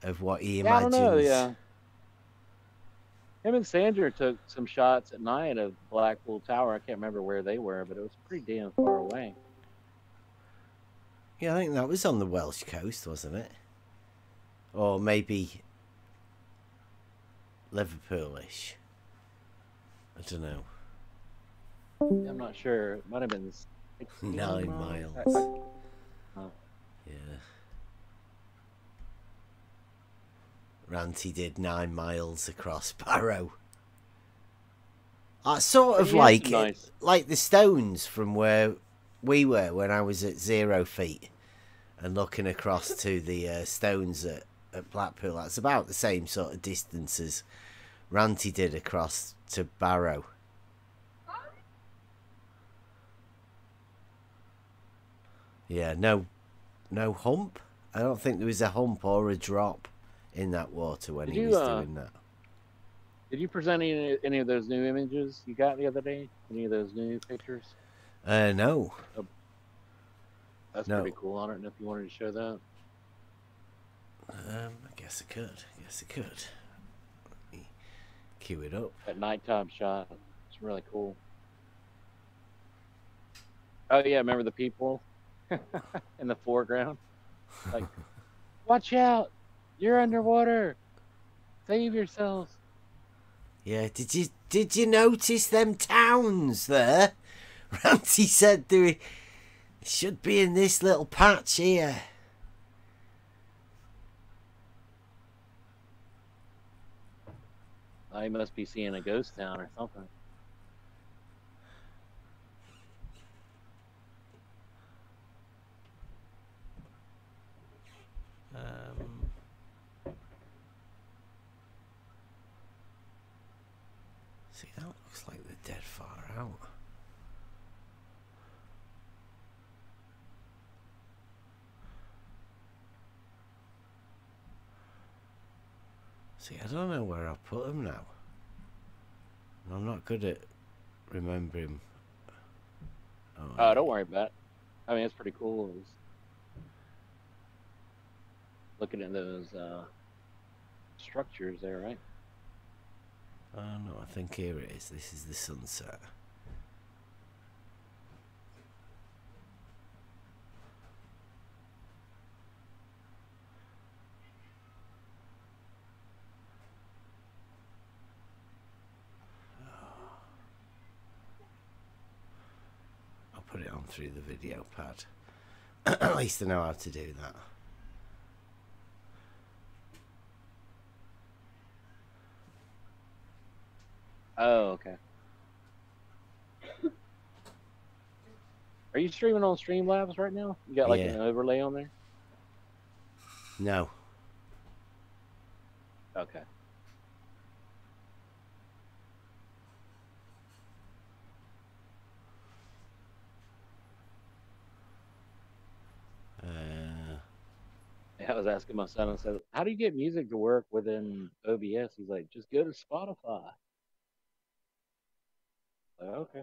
of what he imagines.
I don't know, yeah. Him and Sandra took some shots at night of Blackpool Tower. I can't remember where they were, but it was pretty damn far away.
Yeah, I think that was on the Welsh coast, wasn't it? Or maybe Liverpoolish. I don't know.
I'm not sure. It might have been
9 miles. Yeah. Ranty did 9 miles across Barrow. Sort of like the stones from where we were when I was at 0 feet and looking across to the stones at Blackpool. That's about the same sort of distance as Ranty did across to Barrow. Yeah, no hump. I don't think there was a hump or a drop in that water when he was doing that.
Did you present any of those new images you got the other day? Any of those new pictures?
No.
That's pretty cool. I don't know if you wanted to show that.
I guess I could. Let me cue it up.
That nighttime shot. It's really cool. Oh yeah, remember the people in the foreground? Like, watch out! You're underwater. Save yourselves.
Yeah, did you notice them towns there? Ranty said they should be in this little patch here.
I must be seeing a ghost town or something.
See, that looks like they're dead far out. See, I don't know where I put them now. I'm not good at remembering.
Oh, don't worry about it. I mean, it's pretty cool. It's looking at those structures there, right?
Oh no, I think here it is. This is the sunset. I'll put it on through the video pad. At least I know how to do that.
Oh, okay. Are you streaming on Streamlabs right now? You got like an overlay on there?
No.
Okay. I was asking my son, I said, how do you get music to work within OBS? He's like, just go to Spotify. Like, okay.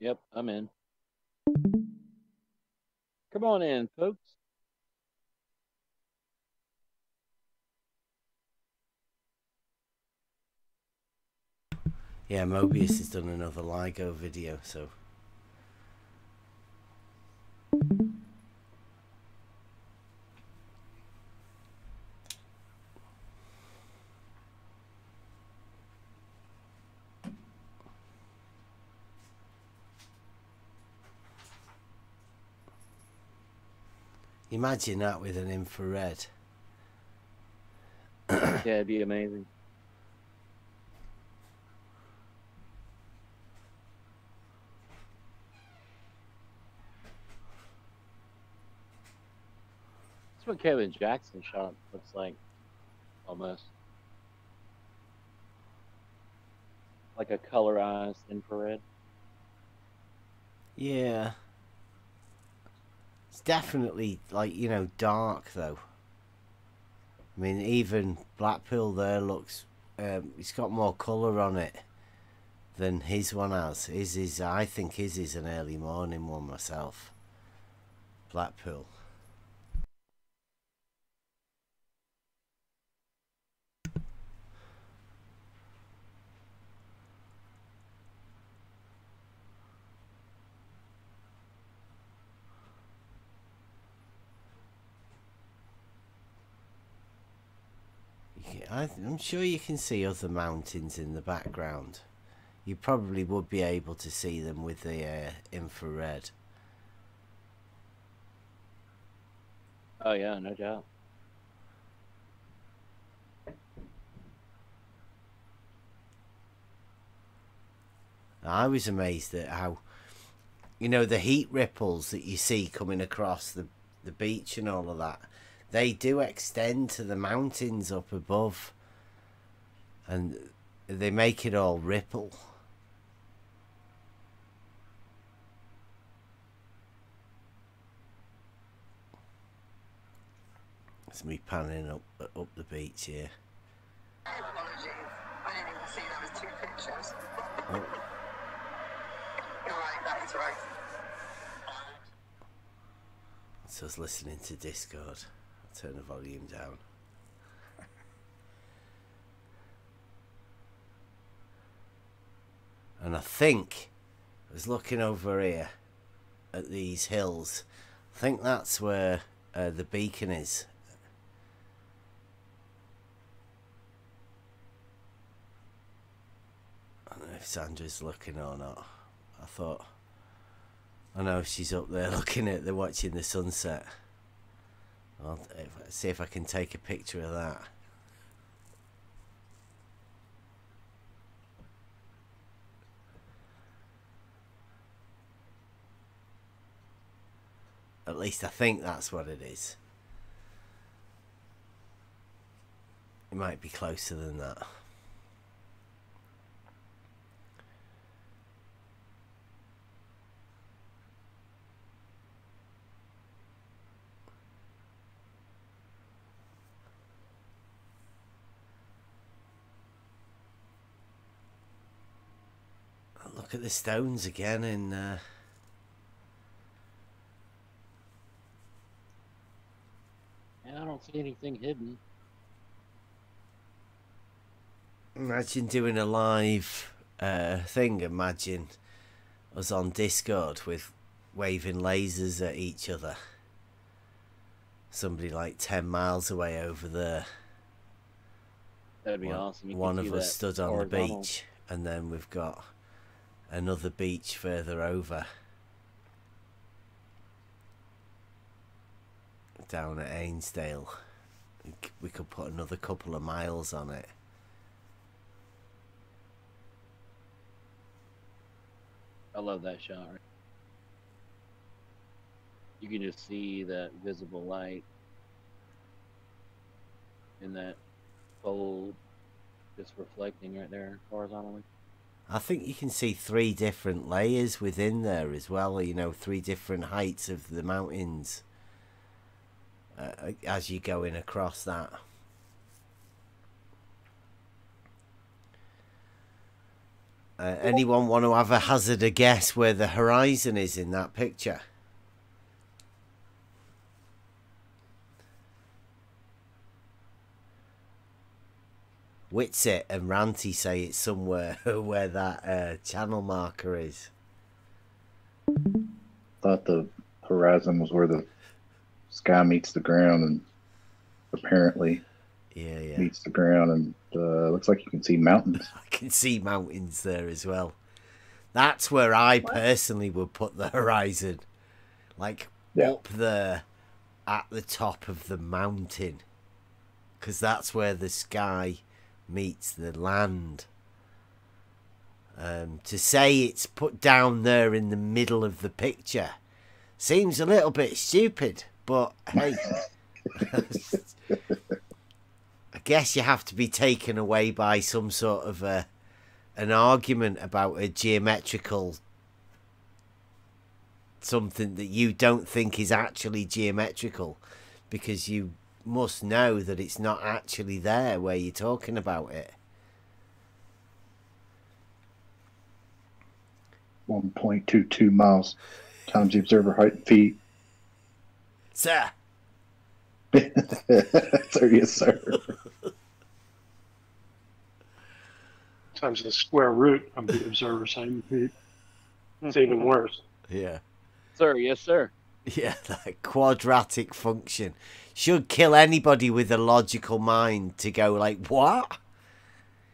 Yep, I'm in. Come on in, folks.
Yeah, Mobius has done another LIGO video, so. Imagine that with an infrared.
Yeah, it'd be amazing. That's what Kevin Jackson shot looks like, almost. Like a colorized infrared.
Yeah. It's definitely, like, you know, dark, though. I mean, even Blackpool there looks... it's got more colour on it than his one has. His is, I think his is an early morning one myself. Blackpool. I'm sure you can see other mountains in the background. You probably would be able to see them with the infrared.
Oh yeah, no doubt.
I was amazed at how, you know, the heat ripples that you see coming across the beach and all of that, they do extend to the mountains up above, and they make it all ripple. It's me panning up the beach here.
Apologies. I didn't even see there was two pictures.
Oh.
You're right, that is right.
So I was listening to Discord. I'll turn the volume down. And I think I was looking over here at these hills. I think that's where the beacon is. I don't know if Sandra's looking or not. I thought I know she's up there looking at the watching the sunset. I'll see if I can take a picture of that. At least I think that's what it is. It might be closer than that. Look at the stones again in
And I don't see anything hidden.
Imagine doing a live thing. Imagine us on Discord with waving lasers at each other. Somebody like 10 miles away over there.
That'd be awesome. You
One
can
of
see
us
that
stood on the
horizontal.
beach, and then we've got another beach further over. Down at Ainsdale. We could put another couple of miles on it.
I love that shot. Right? You can just see that visible light in that fold just reflecting right there horizontally.
I think you can see 3 different layers within there as well, you know, 3 different heights of the mountains as you're going across that. Anyone want to have a hazard a guess where the horizon is in that picture? Witsit and Ranty say it's somewhere where that channel marker is.
Thought the horizon was where the sky meets the ground, and apparently meets the ground, and looks like you can see mountains.
I can see mountains there as well. That's where I personally would put the horizon, like up there at the top of the mountain, because that's where the sky meets the land. To say it's put down there in the middle of the picture seems a little bit stupid, but hey, I guess you have to be taken away by some sort of an argument about a geometrical something that you don't think is actually geometrical, because you must know that it's not actually there where you're talking about it.
1.22 miles times the observer height in feet.
Sir.
Sir, yes, sir.
Times the square root of the observer's height in feet. It's even worse.
Yeah.
Sir, yes, sir.
Yeah, that quadratic function should kill anybody with a logical mind to go like, what?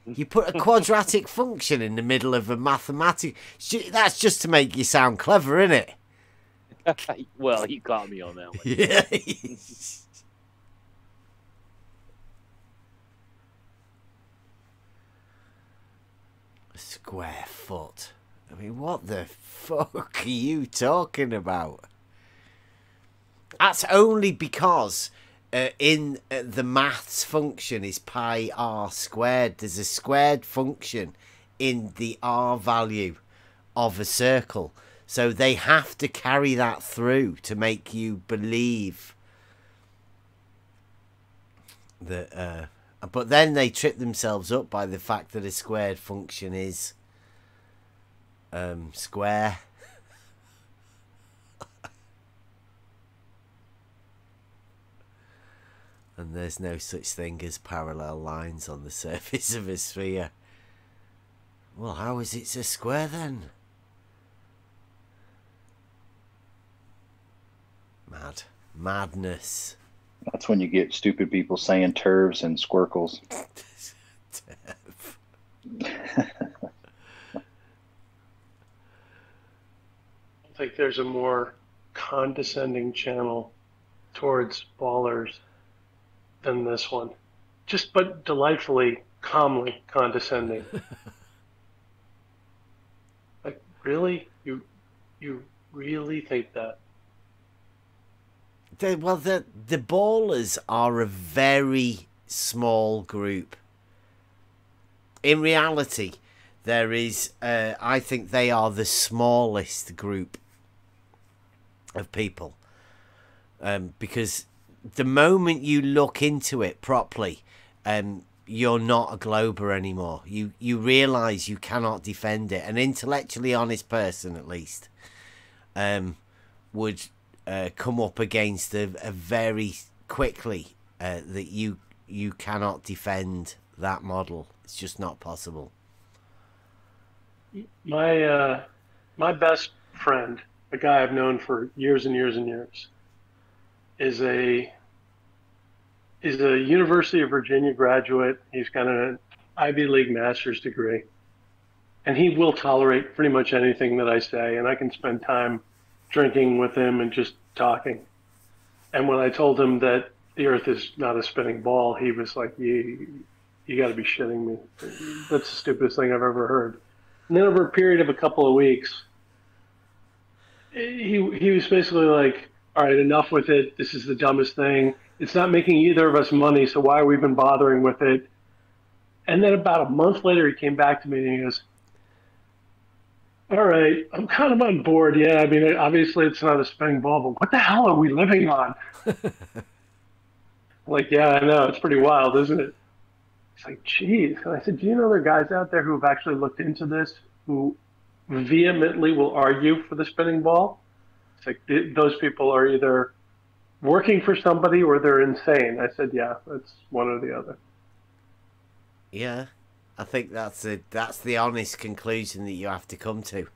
You put a quadratic function in the middle of a mathematic... That's just to make you sound clever, isn't it?
Well, you caught me on that one.
Yeah. A square foot. I mean, what the fuck are you talking about? That's only because in the maths function is pi r squared. There's a squared function in the r value of a circle. So they have to carry that through to make you believe that... but then they trip themselves up by the fact that a squared function is square. And there's no such thing as parallel lines on the surface of a sphere. Well, how is it a square then? Madness.
That's when you get stupid people saying turves and squircles.
think there's a more condescending channel towards ballers than this one. Just but delightfully, calmly condescending. Like, really? You really think that?
The ballers are a very small group. In reality, there is, I think they are the smallest group of people. Because the moment you look into it properly, you're not a Glober anymore. You realise you cannot defend it. An intellectually honest person, at least, would come up against a very quickly that you cannot defend that model. It's just not possible.
My best friend, a guy I've known for years and years and years, is a University of Virginia graduate. He's got an Ivy League master's degree, and he will tolerate pretty much anything that I say, and I can spend time drinking with him and just talking. And when I told him that the Earth is not a spinning ball, he was like, you got to be shitting me. That's the stupidest thing I've ever heard. And then over a period of a couple of weeks, he was basically like, all right, enough with it. This is the dumbest thing. It's not making either of us money, so why are we even bothering with it? And then about a month later, he came back to me and he goes, all right, I'm kind of on board. Yeah, I mean, obviously it's not a spinning ball, but what the hell are we living on? Like, yeah, I know. It's pretty wild, isn't it? It's like, geez. And I said, do you know there are guys out there who have actually looked into this, who vehemently will argue for the spinning ball? It's like, those people are either working for somebody or they're insane. I said, yeah, it's one or the other.
Yeah, I think that's the honest conclusion that you have to come to.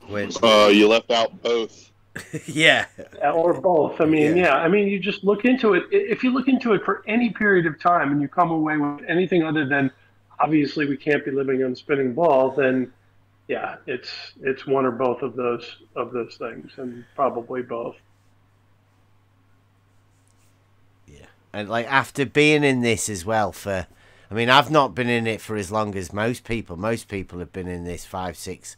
You left out both.
Yeah.
Or both. I mean, yeah. I mean, you just look into it. If you look into it for any period of time and you come away with anything other than, obviously we can't be living on a spinning ball, then yeah, it's one or both of those things, and probably both.
Yeah. And like, after being in this as well I mean, I've not been in it for as long as most people. Most people have been in this 5, 6,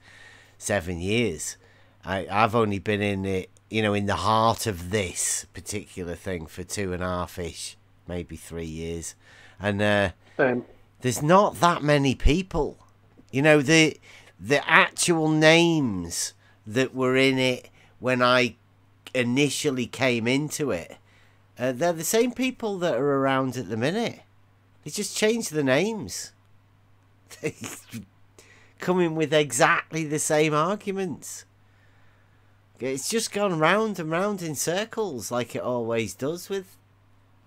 7 years. I've only been in it, in the heart of this particular thing for 2.5-ish, maybe 3 years. And there's not that many people. The actual names that were in it when I initially came into it, they're the same people that are around at the minute. They just changed the names. They come in with exactly the same arguments. It's just gone round and round in circles, like it always does with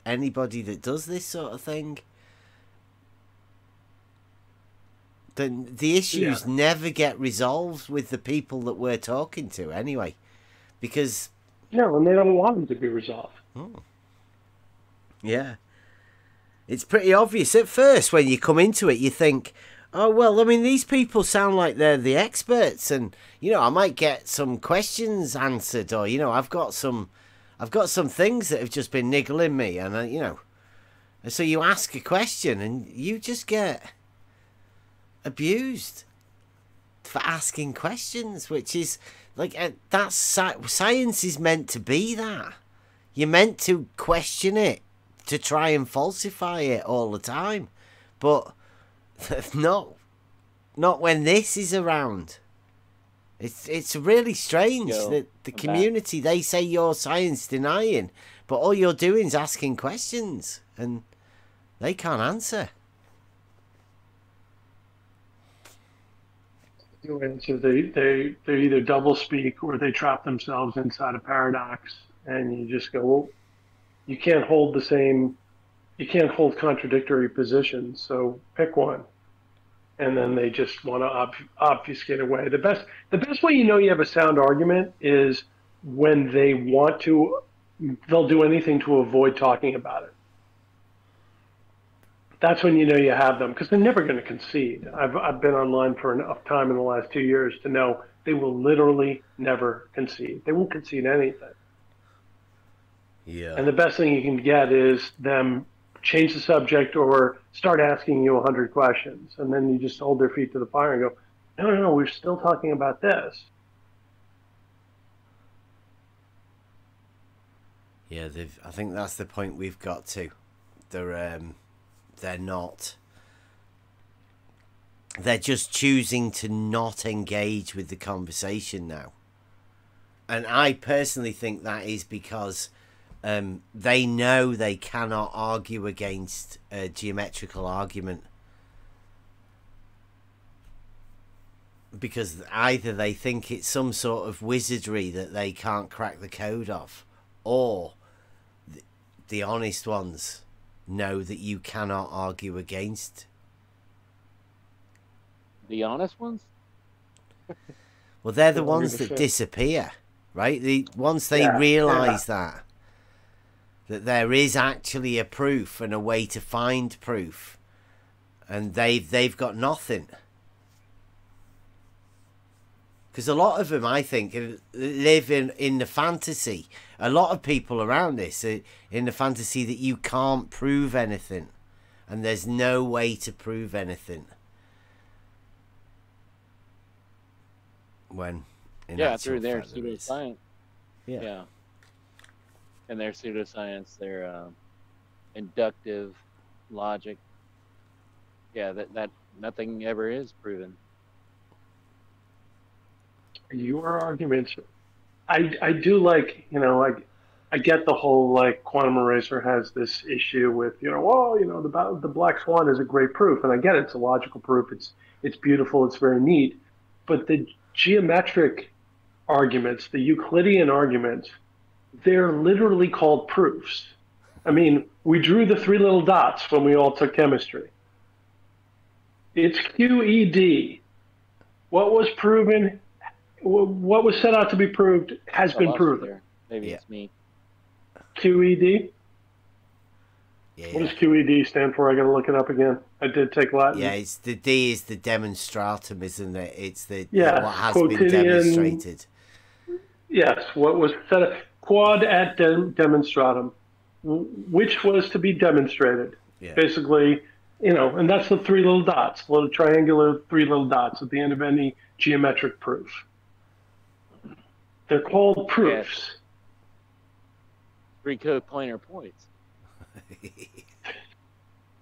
anybody that does this sort of thing. The issues never get resolved with the people that we're talking to anyway, because...
No, and they don't want them to be resolved.
Oh. Yeah. It's pretty obvious. At first, when you come into it, you think, oh, well, I mean, these people sound like they're the experts, and, I might get some questions answered, or, I've got some things that have just been niggling me, and, so you ask a question, and you just get abused for asking questions, which is, like, science is meant to be that. You're meant to question it, to try and falsify it all the time, but not when this is around. It's really strange that the community, they say you're science denying, but all you're doing is asking questions, and they can't answer.
So they either double speak or they trap themselves inside a paradox, and you just go, well, you can't hold contradictory positions, so pick one. And then they just want to obfuscate away. The best way you have a sound argument is when they want to, they'll do anything to avoid talking about it. that's when you know you have them, because they're never going to concede. I've been online for enough time in the last 2 years to know they will literally never concede. They won't concede anything.
Yeah.
And the best thing you can get is them change the subject or start asking you 100 questions, and then you just hold their feet to the fire and go, no, we're still talking about this.
Yeah, I think that's the point we've got to. They're not. They're just choosing to not engage with the conversation now. And I personally think that is because they know they cannot argue against a geometrical argument. Because either they think it's some sort of wizardry that they can't crack the code of, or the honest ones know that you cannot argue against.
The honest ones?
Well, they're the ones that disappear, right? Once they realise that there is actually a proof and a way to find proof, and they've got nothing. Because a lot of them, I think, live in the fantasy. A lot of people around this are in the fantasy that you can't prove anything. And there's no way to prove anything. When
through their pseudoscience. Yeah. And their pseudoscience, their inductive logic. Yeah, that nothing ever is proven.
Your arguments, I do like, I get the whole, like, Quantum Eraser has this issue with, the black swan is a great proof, and I get it, it's a logical proof, it's beautiful, it's very neat, but the geometric arguments, the Euclidean arguments, they're literally called proofs. I mean, we drew the 3 little dots when we all took chemistry. It's QED. What was proven, what was set out to be proved has been proven.
There. Maybe it's me.
QED?
Yeah.
What does QED stand for? I got to look it up again. I did take Latin.
Yeah, it's the D is the demonstratum, isn't it? It's what has
quotidian,
been demonstrated.
Yes, what was set up, quod ad demonstratum, which was to be demonstrated.
Yeah.
Basically, and that's the 3 little dots, little triangular 3 little dots at the end of any geometric proof. They're called proofs.
3 co-planar points.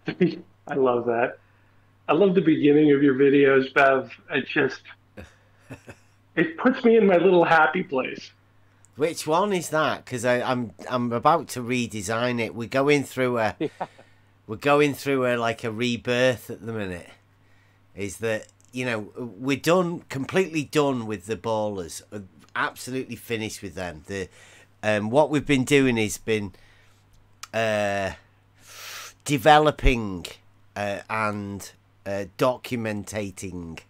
I love that. I love the beginning of your videos, Bev. It puts me in my little happy place.
Which one is that? Because I'm about to redesign it. We're going through a like a rebirth at the minute. Is that we're completely done with the ballers. Absolutely finished with them. What we've been doing is been developing and documentating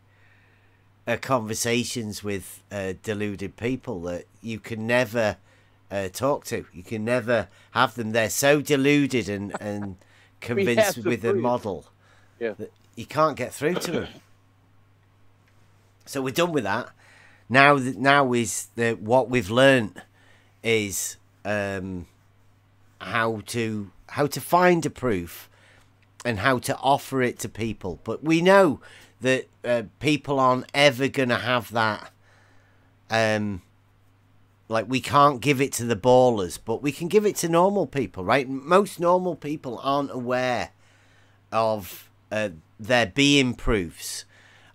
conversations with deluded people that you can never talk to. You can never have them. They're so deluded and convinced with a model that you can't get through to them. So we're done with that. Now is what we've learned is how to find a proof and how to offer it to people. But we know that people aren't ever going to have that. Like, we can't give it to the ballers, but we can give it to normal people, right? Most normal people aren't aware of there being proofs.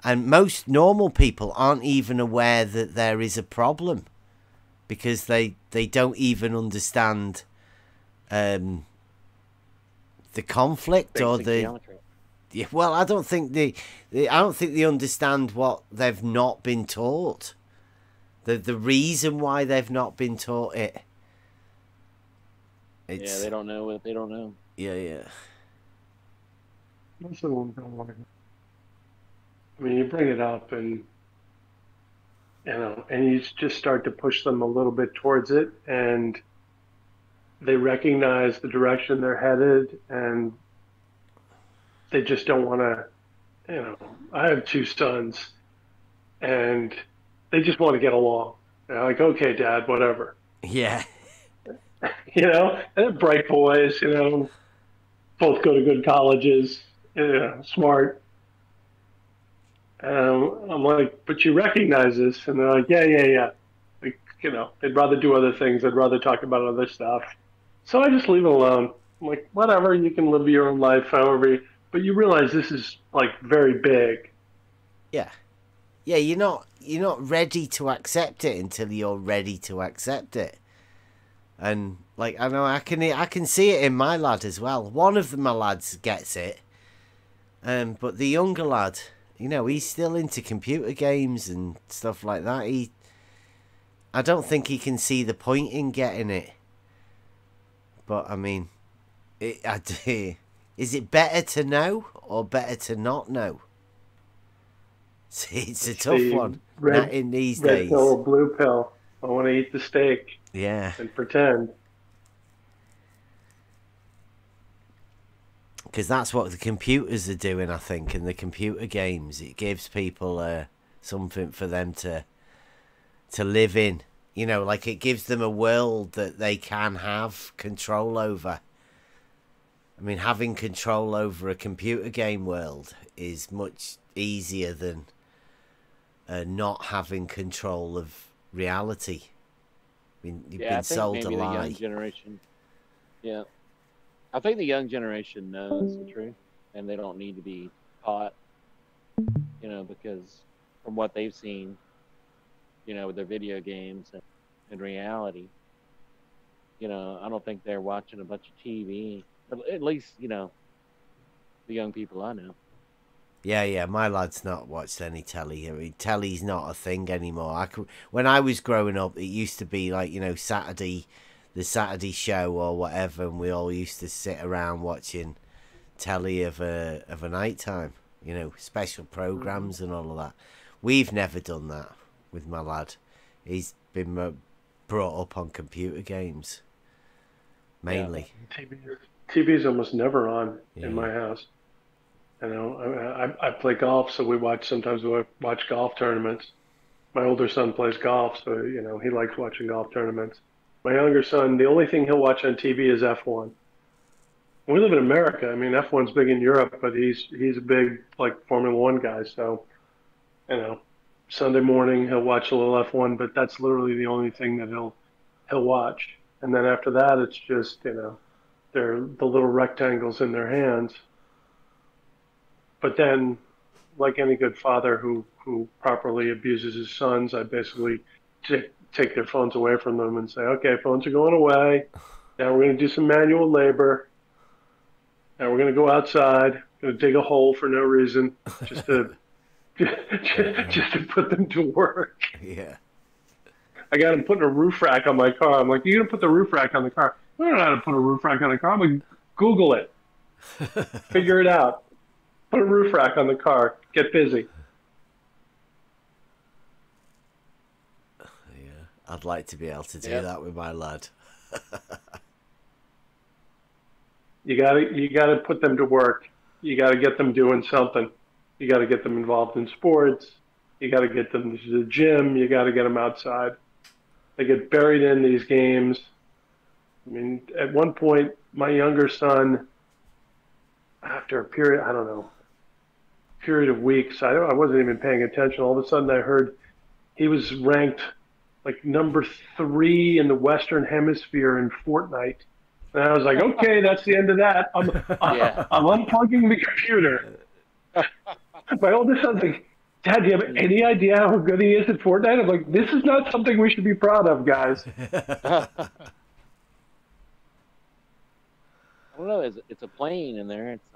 And most normal people aren't even aware that there is a problem, because they don't even understand the conflict
Basic
or the
geometry.
Yeah, well, I don't think they understand what they've not been taught. The reason why they've not been taught it.
Yeah, they don't know what they don't know.
Yeah.
That's the one thing. I mean, you bring it up and you just start to push them a little bit towards it, and they recognize the direction they're headed, and they just don't want to, you know, I have two sons and they just want to get along. They're like, okay, Dad, whatever.
Yeah.
You know, and they're bright boys, you know, both go to good colleges, you know, smart. I'm like, but you recognize this? And they're like, yeah. Like, you know, they'd rather do other things. They'd rather talk about other stuff. So I just leave it alone. I'm like, whatever, you can live your own life however you, but you realize this is like very big.
Yeah. Yeah, you're not ready to accept it until you're ready to accept it. And like I know I can see it in my lad as well. One of my lads gets it. But the younger lad, you know, he's still into computer games and stuff like that. I don't think he can see the point in getting it. But I mean, is it better to know or better to not know? See, it's a tough one.
Red,
in these
red
days.
pill or blue pill. I want to eat the steak.
Yeah.
And pretend.
Because that's what the computers are doing, I think, in the computer games. It gives people something for them to live in. You know, like it gives them a world that they can have control over. I mean, having control over a computer game world is much easier than not having control of reality. I mean, you've been sold a lie.
The young generation, yeah. I think the young generation knows the truth, and they don't need to be taught, you know, because from what they've seen, you know, with their video games and in reality, you know, I don't think they're watching a bunch of TV. At least, you know, the young people I know.
Yeah, my lad's not watched any telly. I mean, telly's not a thing anymore. When I was growing up, it used to be like, you know, the Saturday show or whatever, and we all used to sit around watching telly of a night time, you know, special programs and all of that. We've never done that with my lad. He's been brought up on computer games, mainly.
Yeah. TV's almost never on in my house. You know, I play golf, so sometimes we watch golf tournaments. My older son plays golf, so, you know, he likes watching golf tournaments. My younger son, the only thing he'll watch on TV is F1. We live in America. I mean, F1's big in Europe, but he's a big, like, Formula One guy. So, you know, Sunday morning he'll watch a little F1, but that's literally the only thing that he'll watch. And then after that, it's just, you know, they're the little rectangles in their hands. But then, like any good father who properly abuses his sons, I basically take their phones away from them and say, okay, phones are going away. Now we're going to do some manual labor. Now we're going to go outside, going to dig a hole for no reason, just to put them to work.
Yeah.
I got him putting a roof rack on my car. I'm like, you're going to put the roof rack on the car? I don't know how to put a roof rack on the car. I'm like, Google it. Figure it out. Put a roof rack on the car. Get busy.
Yeah, I'd like to be able to do that with my lad.
You gotta put them to work. You gotta get them doing something. You gotta get them involved in sports. You gotta get them to the gym. You gotta get them outside. They get buried in these games. I mean, at one point, my younger son, after a period, I don't know, period of weeks, I wasn't even paying attention. All of a sudden, I heard he was ranked like number 3 in the Western Hemisphere in Fortnite. And I was like, okay, that's the end of that. I'm unplugging the computer. My oldest son's like, Dad, do you have any idea how good he is at Fortnite? I'm like, this is not something we should be proud of, guys.
I don't know. It's a plane in there. It's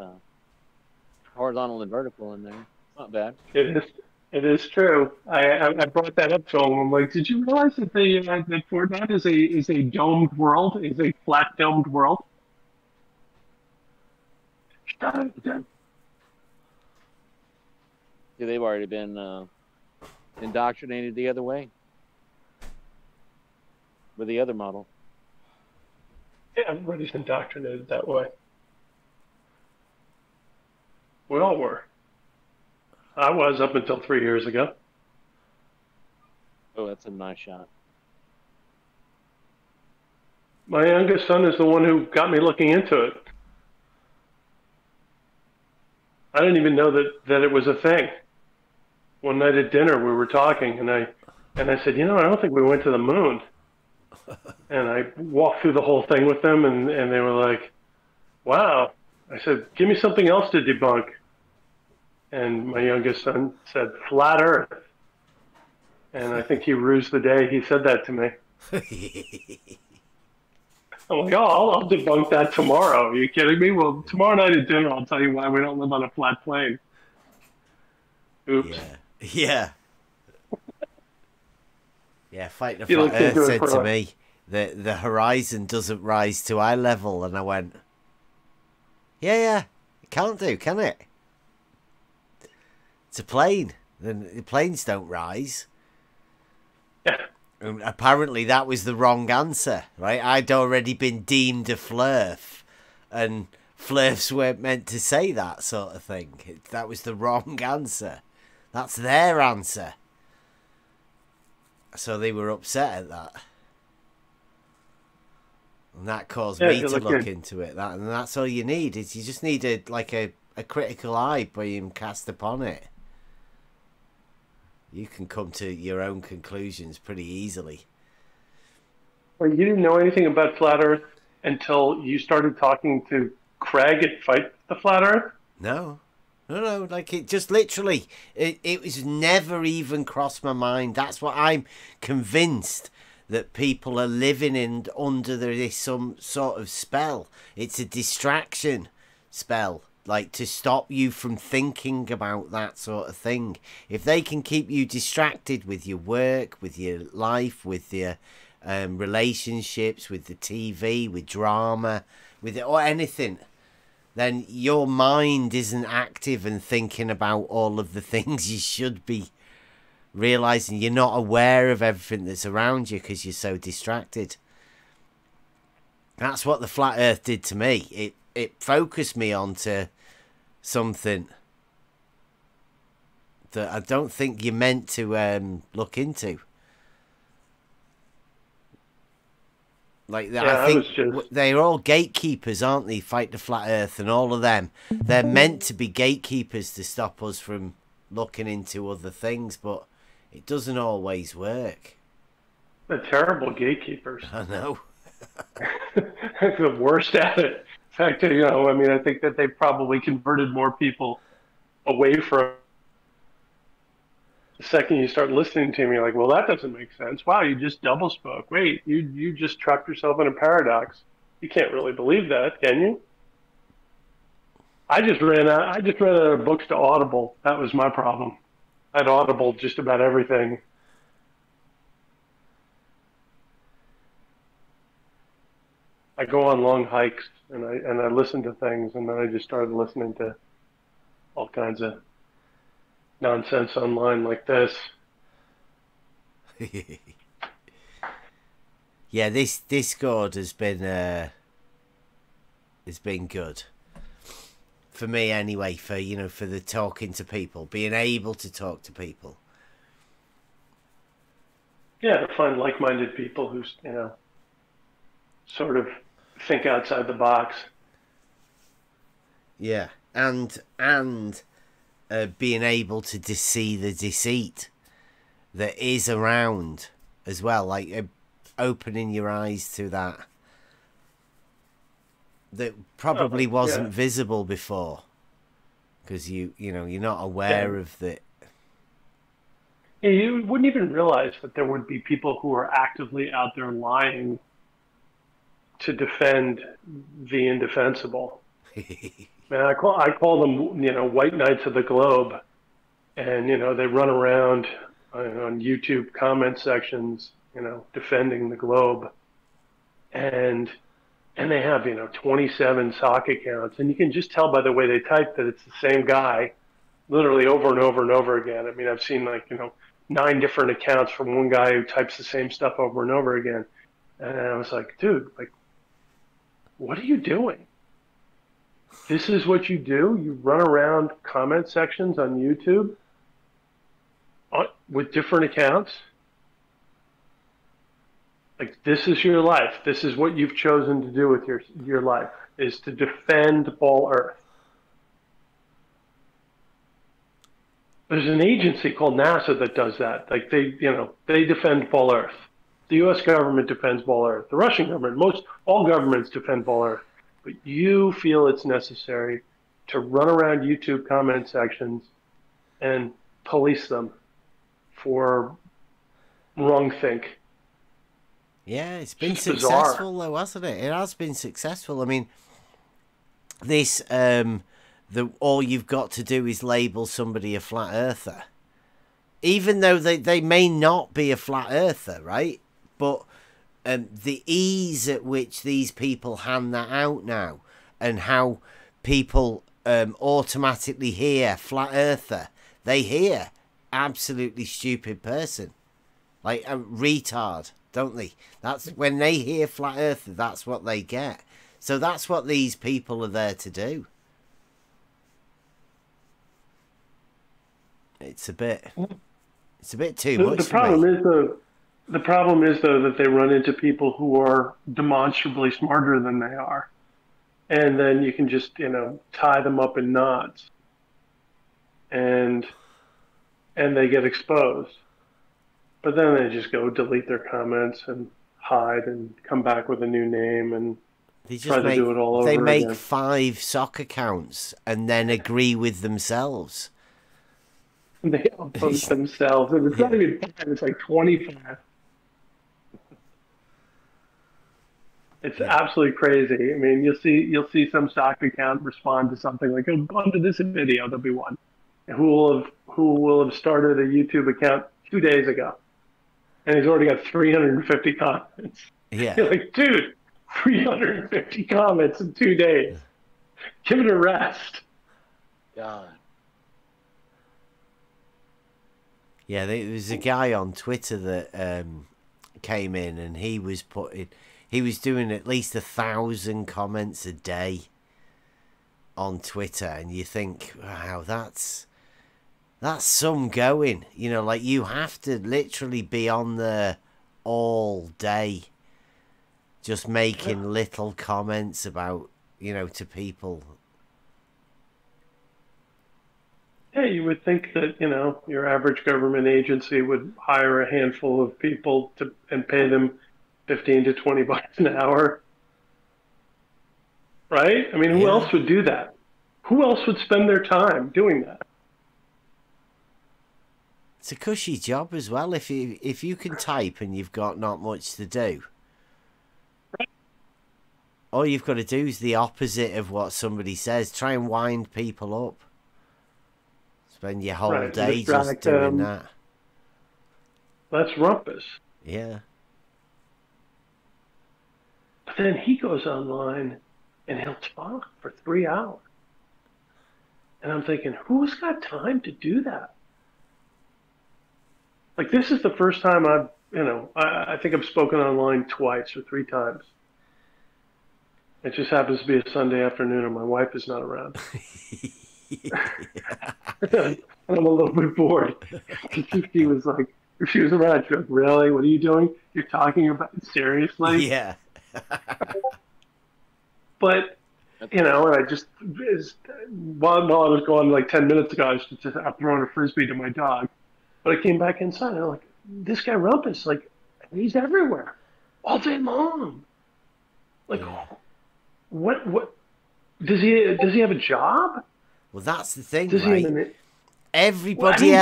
horizontal and vertical in there. It's not bad.
It is true. I brought that up to him. I'm like, did you realize that that Fortnite is a domed world? Is a flat domed world? Shut up, Dad.
Yeah, they've already been indoctrinated the other way with the other model.
Yeah, everybody's indoctrinated that way. We all were. I was up until 3 years ago.
Oh, that's a nice shot.
My youngest son is the one who got me looking into it. I didn't even know that it was a thing. One night at dinner, we were talking, and I said, I don't think we went to the moon. And I walked through the whole thing with them, and they were like, wow. I said, give me something else to debunk. And my youngest son said, flat Earth. And I think he rused the day he said that to me. I'm like, I'll debunk that tomorrow. Are you kidding me? Well, tomorrow night at dinner, I'll tell you why we don't live on a flat plane. Oops.
Yeah. Yeah, Fight the Flat Earth said to me that the horizon doesn't rise to eye level, and I went, yeah, it can't do, can it? It's a plane. The planes don't rise.
Yeah.
Apparently that was the wrong answer, right? I'd already been deemed a flurf, and flurfs weren't meant to say that sort of thing. That was the wrong answer. That's their answer. So they were upset at that. And that caused me to look into it. And that's all you need. Is you just need a critical eye being cast upon it. You can come to your own conclusions pretty easily.
Well, you didn't know anything about Flat Earth until you started talking to Craig at Fight the Flat Earth?
No, like it just literally, it was never even crossed my mind. That's what I'm convinced, that people are living in under this some sort of spell. It's a distraction spell, like to stop you from thinking about that sort of thing. If they can keep you distracted with your work, with your life, with your relationships, with the TV, with drama, with it, or anything, then your mind isn't active and thinking about all of the things you should be realizing. You're not aware of everything that's around you because you're so distracted. That's what the Flat Earth did to me. It focused me onto something that I don't think you're meant to look into. Like that,
yeah,
I think they're all gatekeepers, aren't they? Fight the Flat Earth and all of them. They're meant to be gatekeepers to stop us from looking into other things, but it doesn't always work.
They're terrible gatekeepers.
I know.
They're the worst at it. In fact, I think that they probably converted more people away from. The second you start listening to me, you're like, well, that doesn't make sense. Wow, you just double spoke. Wait, you just trapped yourself in a paradox. You can't really believe that, can you? I just ran out of books to Audible. That was my problem. I'd Audible just about everything. I go on long hikes and I listen to things, and then I just started listening to all kinds of nonsense online like this.
Yeah, this Discord has been good for me anyway. For for the talking to people, being able to talk to people.
Yeah, to find like-minded people who sort of think outside the box.
Yeah, and being able to see the deceit that is around as well, like opening your eyes to that probably wasn't visible before, because you're not aware of the.
Yeah, you wouldn't even realize that there would be people who are actively out there lying to defend the indefensible. Man, I call them, white knights of the globe, and they run around on YouTube comment sections, defending the globe, and they have 27 sock accounts, and you can just tell by the way they type that it's the same guy, literally over and over and over again. I mean, I've seen 9 different accounts from one guy who types the same stuff over and over again, and I was like, dude, what are you doing? this is what you do. You run around comment sections on YouTube with different accounts. Like, this is your life. This is what you've chosen to do with your life, is to defend Ball Earth. There's an agency called NASA that does that. Like, they defend Ball Earth. The U.S. government defends Ball Earth. The Russian government, all governments defend Ball Earth. But you feel it's necessary to run around YouTube comment sections and police them for wrongthink.
Yeah, it's been successful though, hasn't it? It has been successful. I mean, this all you've got to do is label somebody a flat earther, even though they may not be a flat earther, right? But the ease at which these people hand that out now, and how people automatically hear flat earther, they hear absolutely stupid person, like a retard, don't they? That's when they hear flat earther, that's what they get. So that's what these people are there to do. It's a bit too much.
The problem is though that they run into people who are demonstrably smarter than they are, and then you can just tie them up in knots, and they get exposed. But then they just go delete their comments and hide and come back with a new name and
they just
try to do it all over again.
They make 5 sock accounts and then agree with themselves.
They upvote themselves. And it's not even 5, it's like 25. It's absolutely crazy. I mean, you'll see some stock account respond to something like, "Oh, go to this video." There'll be one who will have started a YouTube account 2 days ago, and he's already got 350 comments.
Yeah,
you're like, dude, 350 comments in 2 days. Give it a rest.
God.
Yeah, there was a guy on Twitter that came in, and he was doing at least 1,000 comments a day on Twitter, and you think, wow, that's some going. Like, you have to literally be on there all day, just making little comments about, to people.
Yeah, you would think that, your average government agency would hire a handful of people and pay them $15 to $20 an hour. Right? I mean, who else would do that? Who else would spend their time doing that?
It's a cushy job as well if you can type and you've got not much to do. All you've got to do is the opposite of what somebody says. Try and wind people up. Spend your whole day just doing that.
That's rumpus.
Yeah.
But then he goes online and he'll talk for 3 hours. And I'm thinking, who's got time to do that? Like, this is the first time I think I've spoken online twice or 3 times. It just happens to be a Sunday afternoon and my wife is not around. And I'm a little bit bored. She was like, if she was around, she'd be like, really? What are you doing? You're talking about it seriously?
Yeah.
But, and I just, while I was gone like 10 minutes ago, I was just out throwing a Frisbee to my dog. But I came back inside and I'm like, this guy Rumpus, like, he's everywhere. All day long. Like, what, does he have a job?
Well, that's the thing,
does
right? Everybody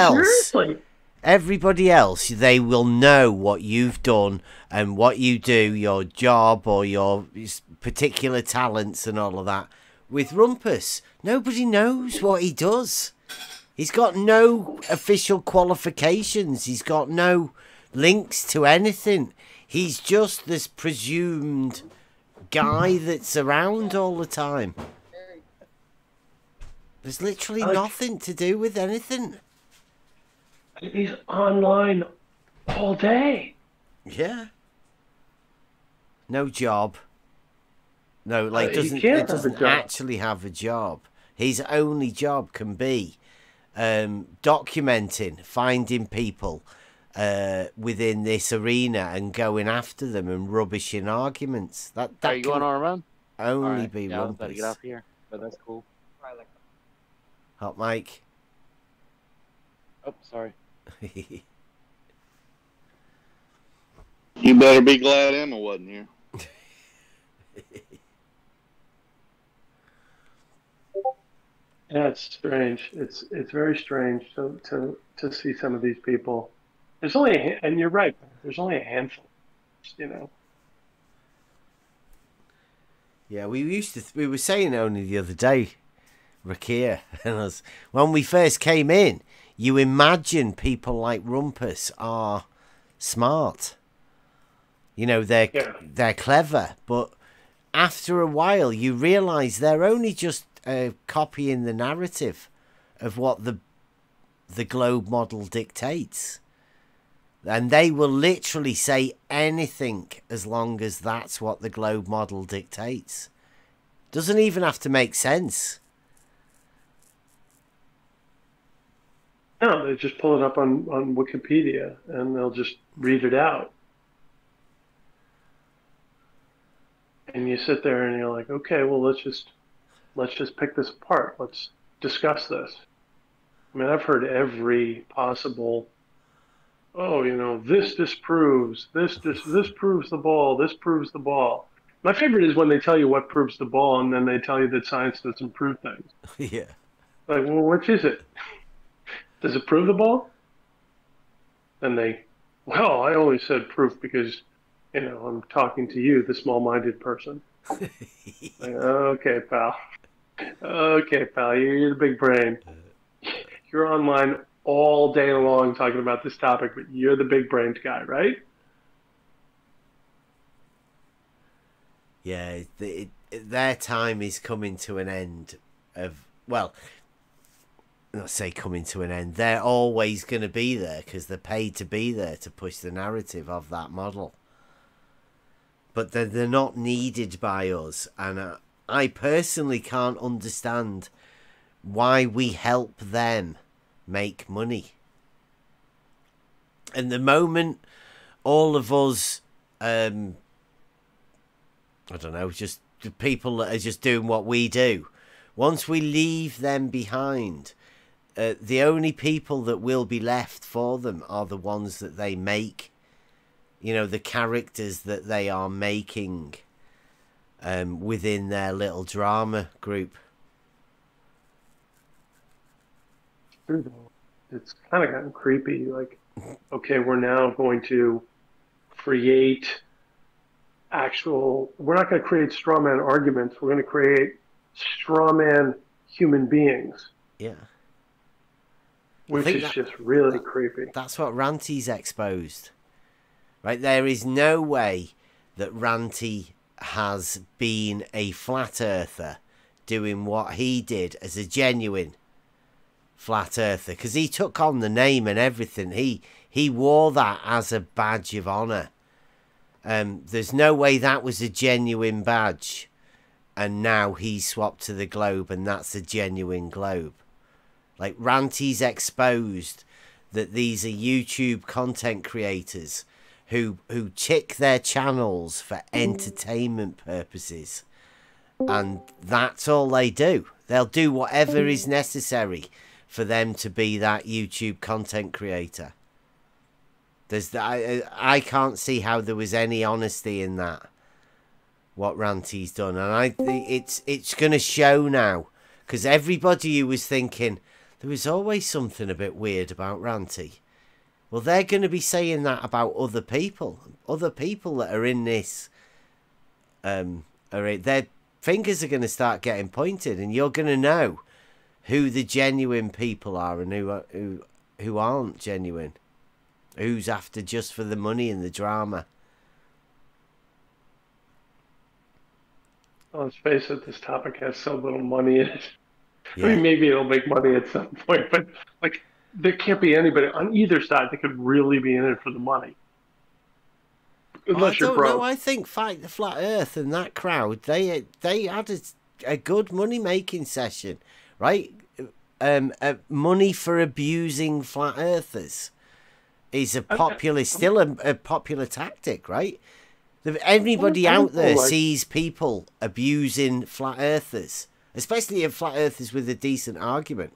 else, they will know what you've done and what you do, your job or your particular talents and all of that. With Rumpus, nobody knows what he does. He's got no official qualifications. He's got no links to anything. He's just this presumed guy that's around all the time. There's literally nothing to do with anything.
He's online all day.
Yeah. No job. No, like doesn't actually have a job. His only job can be documenting, finding people within this arena and going after them and rubbishing arguments. That
Are you going on a run?
Only
right.
be
yeah, I was about to
rumpus.
get off here, but that's cool.
Hot Mike.
Oh, sorry.
You better be glad Emma wasn't here.
Yeah, it's strange. It's very strange to see some of these people. There's only, and you're right. There's only a handful, you know.
Yeah, we were saying only the other day, Rakia and us, when we first came in, you imagine people like Rumpus are smart. You know, they're clever, but after a while you realise they're only just copying the narrative of what the globe model dictates. And they will literally say anything as long as that's what the globe model dictates. Doesn't even have to make sense.
No, they just pull it up on Wikipedia and they'll just read it out. And you sit there and you're like, okay, well, let's just pick this apart. Let's discuss this. I mean, I've heard every possible, oh, you know, this disproves, this proves the ball, this proves the ball. My favorite is when they tell you what proves the ball and then they tell you that science doesn't prove things.
Yeah.
Like, well, which is it? Does it prove the ball? And well, I only said proof because, you know, I'm talking to you, the small-minded person. Like, okay, pal. Okay, pal, you're the big brain. You're online all day long talking about this topic, but you're the big brained guy, right?
Yeah, their time is coming to an end of, well, not say coming to an end. They're always going to be there because they're paid to be there to push the narrative of that model. But they're not needed by us. And I personally can't understand why we help them make money. And the moment all of us, I don't know, just people that are just doing what we do, once we leave them behind, the only people that will be left for them are the ones that they make. You know, the characters that they are making within their little drama group.
It's kind of gotten creepy. Like, okay, we're now going to create we're not going to create straw man arguments. We're going to create straw man human beings.
Yeah.
Which is just really creepy.
That's what Ranty's exposed. Right, there is no way that Ranty has been a flat earther doing what he did as a genuine flat earther, because he took on the name and everything. He wore that as a badge of honor. There's no way that was a genuine badge, and now he's swapped to the globe and that's a genuine globe. Like, Ranty's exposed that these are YouTube content creators who check their channels for entertainment purposes, and that's all they do. They'll do whatever is necessary for them to be that YouTube content creator. I can't see how there was any honesty in that, what Ranty's done, and I think it's going to show now, because everybody who was thinking there was always something a bit weird about Ranty, well, they're going to be saying that about other people that are in this. Their fingers are going to start getting pointed, and you're going to know who the genuine people are and who aren't genuine, who's after just for the money and the drama.
Well, let's face it, this topic has so little money in it.
Yeah.
I mean, maybe it'll make money at some point, but like, there can't be anybody on either side that could really be in it for the money. Unless
I
you're
don't
broke.
know. I think Fight the Flat Earth and that crowd, they had a good money making session, right? Money for abusing flat earthers is a popular, still a popular tactic, right? Everybody out there sees people abusing flat earthers, especially if flat earthers with a decent argument.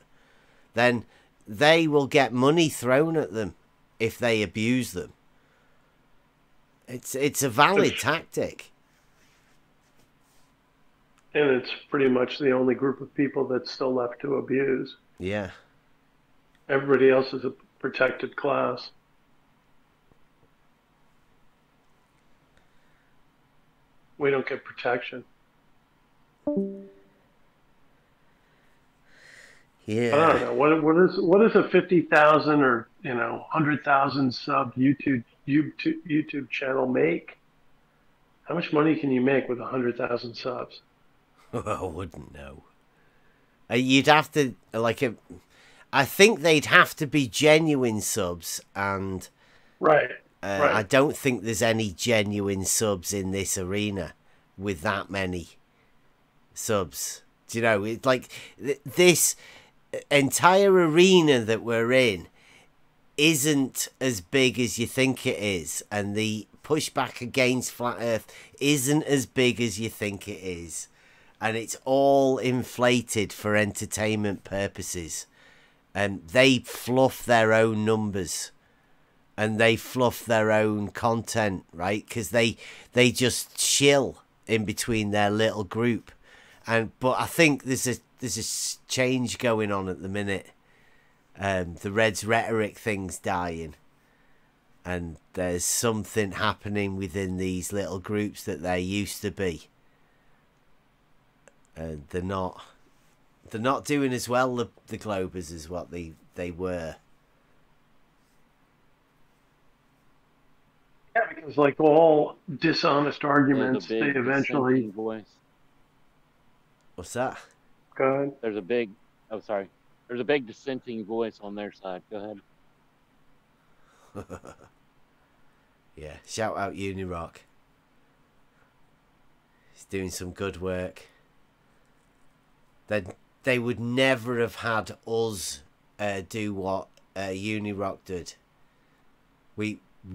Then they will get money thrown at them if they abuse them. It's a valid tactic.
And it's pretty much the only group of people that's still left to abuse.
Yeah.
Everybody else is a protected class. We don't get protection.
Yeah.
I don't know. What is a 50,000 or 100,000 sub YouTube channel make? How much money can you make with 100,000 subs?
I wouldn't know. You'd have to I think they'd have to be genuine subs, and
right.
I don't think there's any genuine subs in this arena with that many subs. Do you know? It's like this entire arena that we're in isn't as big as you think it is, and the pushback against Flat Earth isn't as big as you think it is, and it's all inflated for entertainment purposes, and they fluff their own numbers and they fluff their own content, right? Because they just chill in between their little group. But I think there's a change going on at the minute. The Reds rhetoric thing's dying, and there's something happening within these little groups that there used to be. They're not doing as well, the Globers, as what they were.
Yeah, because like all dishonest arguments, they eventually.
Voice.
What's that?
Go ahead.
There's a big. Oh, sorry. There's a big dissenting voice on their side. Go ahead.
Yeah, shout out Unirock. He's doing some good work. They would never have had us do what Unirock did.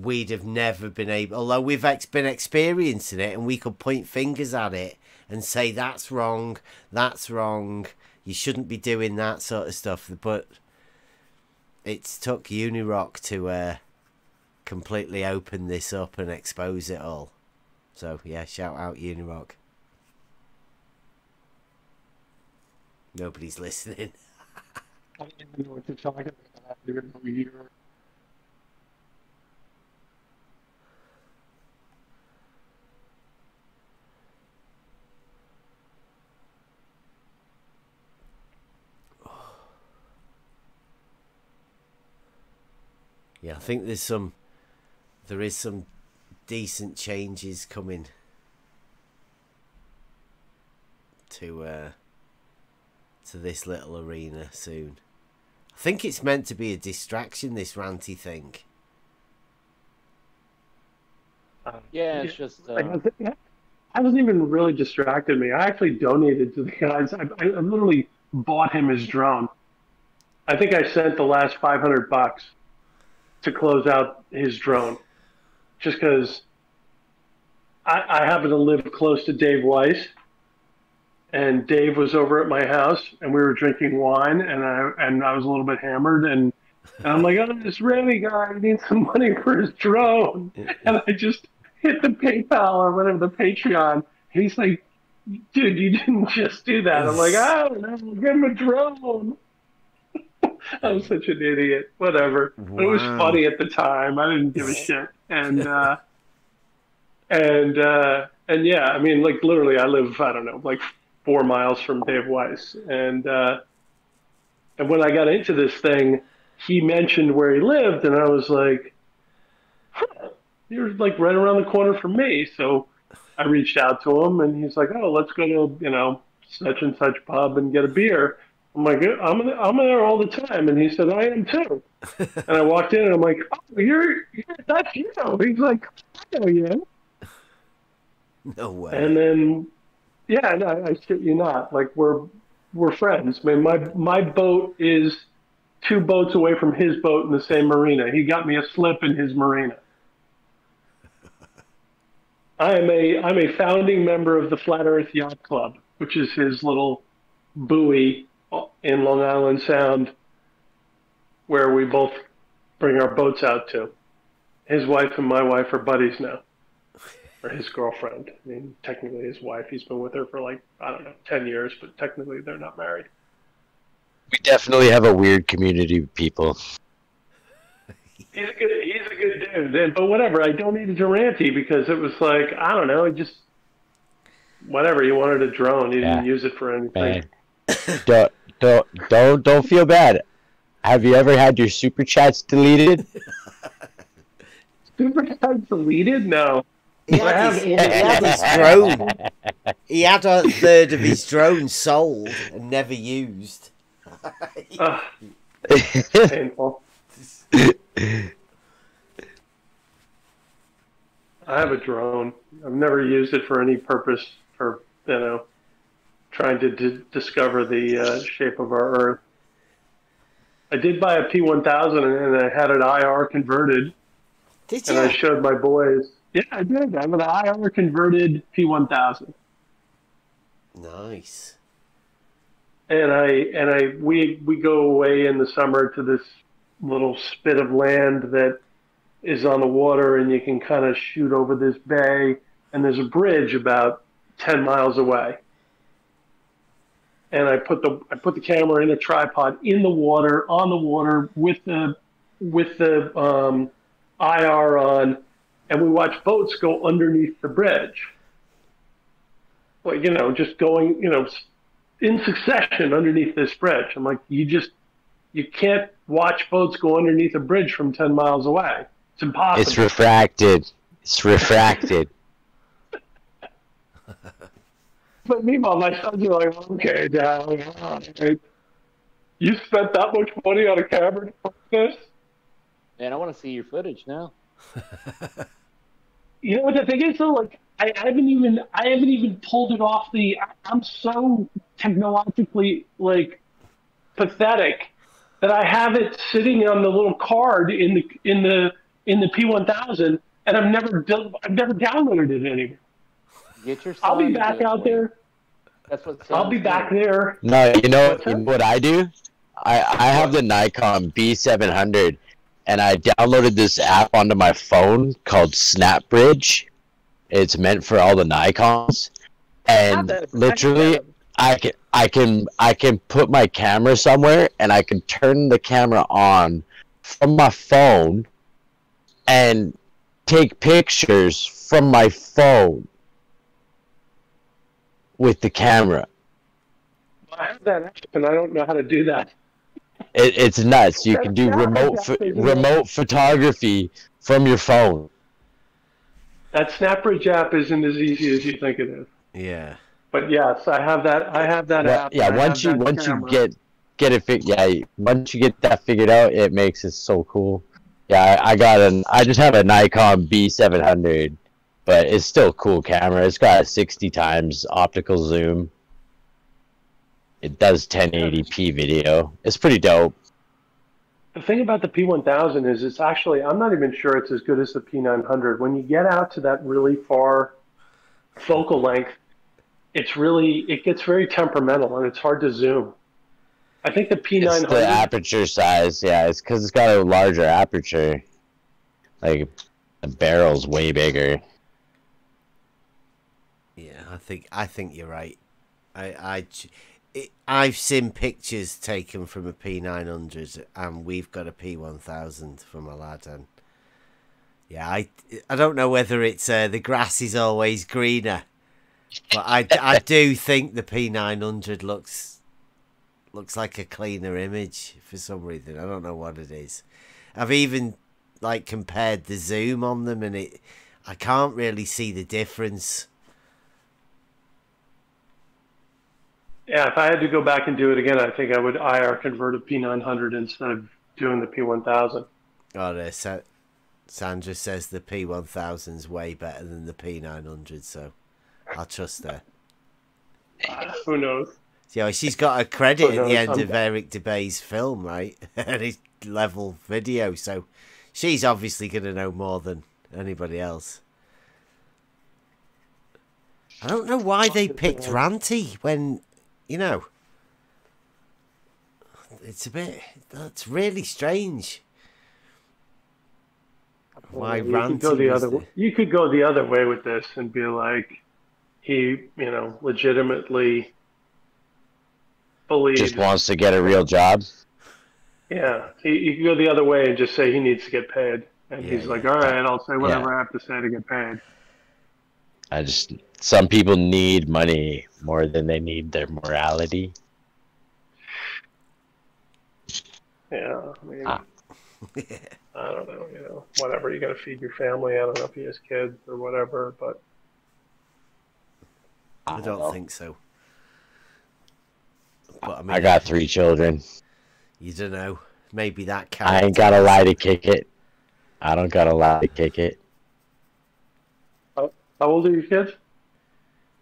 We'd have never been able, although we've been experiencing it, and we could point fingers at it and say that's wrong, you shouldn't be doing that sort of stuff. But it's took Unirock to completely open this up and expose it all. So yeah, shout out Unirock. Nobody's listening.
I don't even know what you're talking about. I don't even know you're...
Yeah, I think there is some decent changes coming to this little arena soon. I think it's meant to be a distraction, this ranty thing.
Yeah, it's just...
It hasn't even really distracted me. I actually donated to the guys. I literally bought him his drone. I think I sent the last $500 to close out his drone, just because I happen to live close to Dave Weiss, and Dave was over at my house, and we were drinking wine, and I was a little bit hammered, and I'm like, oh, this Remy guy needs some money for his drone, and I just hit the PayPal or whatever, the Patreon. He's like, dude, you didn't just do that. I'm like, I don't know, give him a drone. I was such an idiot. Whatever. Wow. But it was funny at the time. I didn't give a shit. And yeah, I mean, like literally, I live, I don't know, like 4 miles from Dave Weiss. And when I got into this thing, he mentioned where he lived, and I was like, huh, you're like right around the corner from me. So I reached out to him, and he's like, oh, let's go to, such and such pub and get a beer. I'm like, I'm there all the time. And he said, I am too. And I walked in and I'm like, oh, that's you. He's like, I know you.
No way.
And then, yeah, no, I shit you not. Like we're friends. I mean, my boat is 2 boats away from his boat in the same marina. He got me a slip in his marina. I'm a founding member of the Flat Earth Yacht Club, which is his little buoy in Long Island Sound, where we both bring our boats out to. His wife and my wife are buddies now, or his girlfriend. I mean, technically his wife. He's been with her for like, I don't know, 10 years, but technically they're not married.
We definitely have a weird community of people.
He's a good dude. But whatever, I donated to Ranty because it was like, I don't know, whatever. He wanted a drone. He didn't use it for anything.
Don't feel bad. Have you ever had your super chats deleted?
Super chats deleted? No.
He had his drone. He had a third of his drone sold and never used.
Painful. I have a drone. I've never used it for any purpose for, trying to discover the shape of our Earth. I did buy a P1000 and I had it IR converted.
Did you?
And I showed my boys. Yeah, I did. I have an IR converted P1000.
Nice.
And we go away in the summer to this little spit of land that is on the water, and you can kind of shoot over this bay, and there's a bridge about 10 miles away. And I put the camera in a tripod in the water, on the water with the IR on, and we watch boats go underneath the bridge. Like, just going, in succession underneath this bridge. I'm like, you can't watch boats go underneath a bridge from 10 miles away. It's impossible.
It's refracted. It's refracted.
But meanwhile, my sons are like, okay, Dad, you spent that much money on a camera to fuck this?
Man, I want to see your footage now.
You know what the thing is though? Like, I haven't even pulled it off I'm so technologically pathetic that I have it sitting on the little card in the P1000, and I've never downloaded it anymore.
Get your
I'll be back out there.
That's what
I'll be back there.
No, you know what I do? I have the Nikon B700, and I downloaded this app onto my phone called SnapBridge. It's meant for all the Nikons, and literally, I can put my camera somewhere, and I can turn the camera on from my phone, and take pictures from my phone with the camera.
I have that app, and I don't know how to do that.
It's nuts. You can do remote photography from your phone.
That SnapBridge app isn't as easy as you think it is.
Yeah.
But yes, I have that app.
Yeah, once you get it once you get that figured out, it makes it so cool. Yeah, I just have a Nikon B700, but it's still a cool camera. It's got a 60 times optical zoom. It does 1080p video. It's pretty dope.
The thing about the P1000 is it's actually, I'm not even sure it's as good as the P900. When you get out to that really far focal length, it gets very temperamental and it's hard to zoom. I think the P900...
It's the aperture size, yeah. It's because it's got a larger aperture. Like, the barrel's way bigger.
Yeah, I think you're right. I've seen pictures taken from a P900, and we've got a P1000 from a lad. And yeah, I don't know whether it's the grass is always greener, but I do think the P900 looks like a cleaner image for some reason. I don't know what it is. I've even compared the zoom on them, and I can't really see the difference. Yeah, if I had to go back and do it again, I think I would IR convert a P900 instead of
doing the P1000.
Oh, there. Sandra says the P1000's way better than the P900, so I'll trust her.
Who knows?
Yeah, she's got a credit at the end of Eric DeBay's film, right? And his level video, so she's obviously going to know more than anybody else. I don't know why they picked Ranty when, you know, it's a bit, that's really strange. Why Ranty?
You could go the other way with this and be like, he, you know, legitimately believes.
Just wants to get a real job.
Yeah, you could go the other way and just say he needs to get paid, and he's like, all right, I'll say whatever I have to say to get paid.
Some people need money more than they need their morality.
Yeah, I mean, I don't know, you know, whatever, you got to feed your family. I don't know if he has kids or whatever, but
I don't think so. But I mean,
I got 3 children.
You don't know. Maybe that
I ain't got to lie to kick it. I don't got to lie to kick it.
How old are your kids?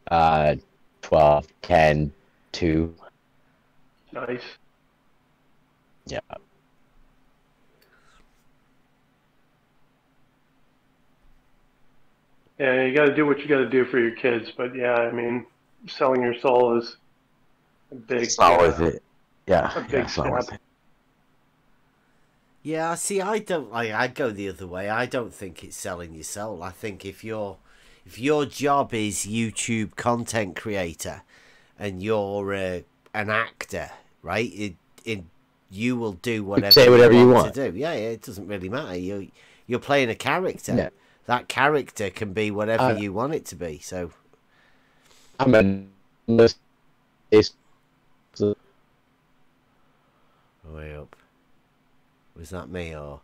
12, 10, 2.
Nice.
Yeah.
Yeah, you got to do what you got to do for your kids, but yeah, I mean, selling your soul is a big.
It's not worth it. Yeah,
a big
it's not worth it.
Yeah, see, I don't like. I go the other way. I don't think it's selling your soul. I think if your job is YouTube content creator, and you're an actor, right? You will do whatever
say whatever you want
to do. Yeah, it doesn't really matter. You're playing a character.
Yeah.
That character can be whatever you want it to be. So
I'm a
way up. Was that me or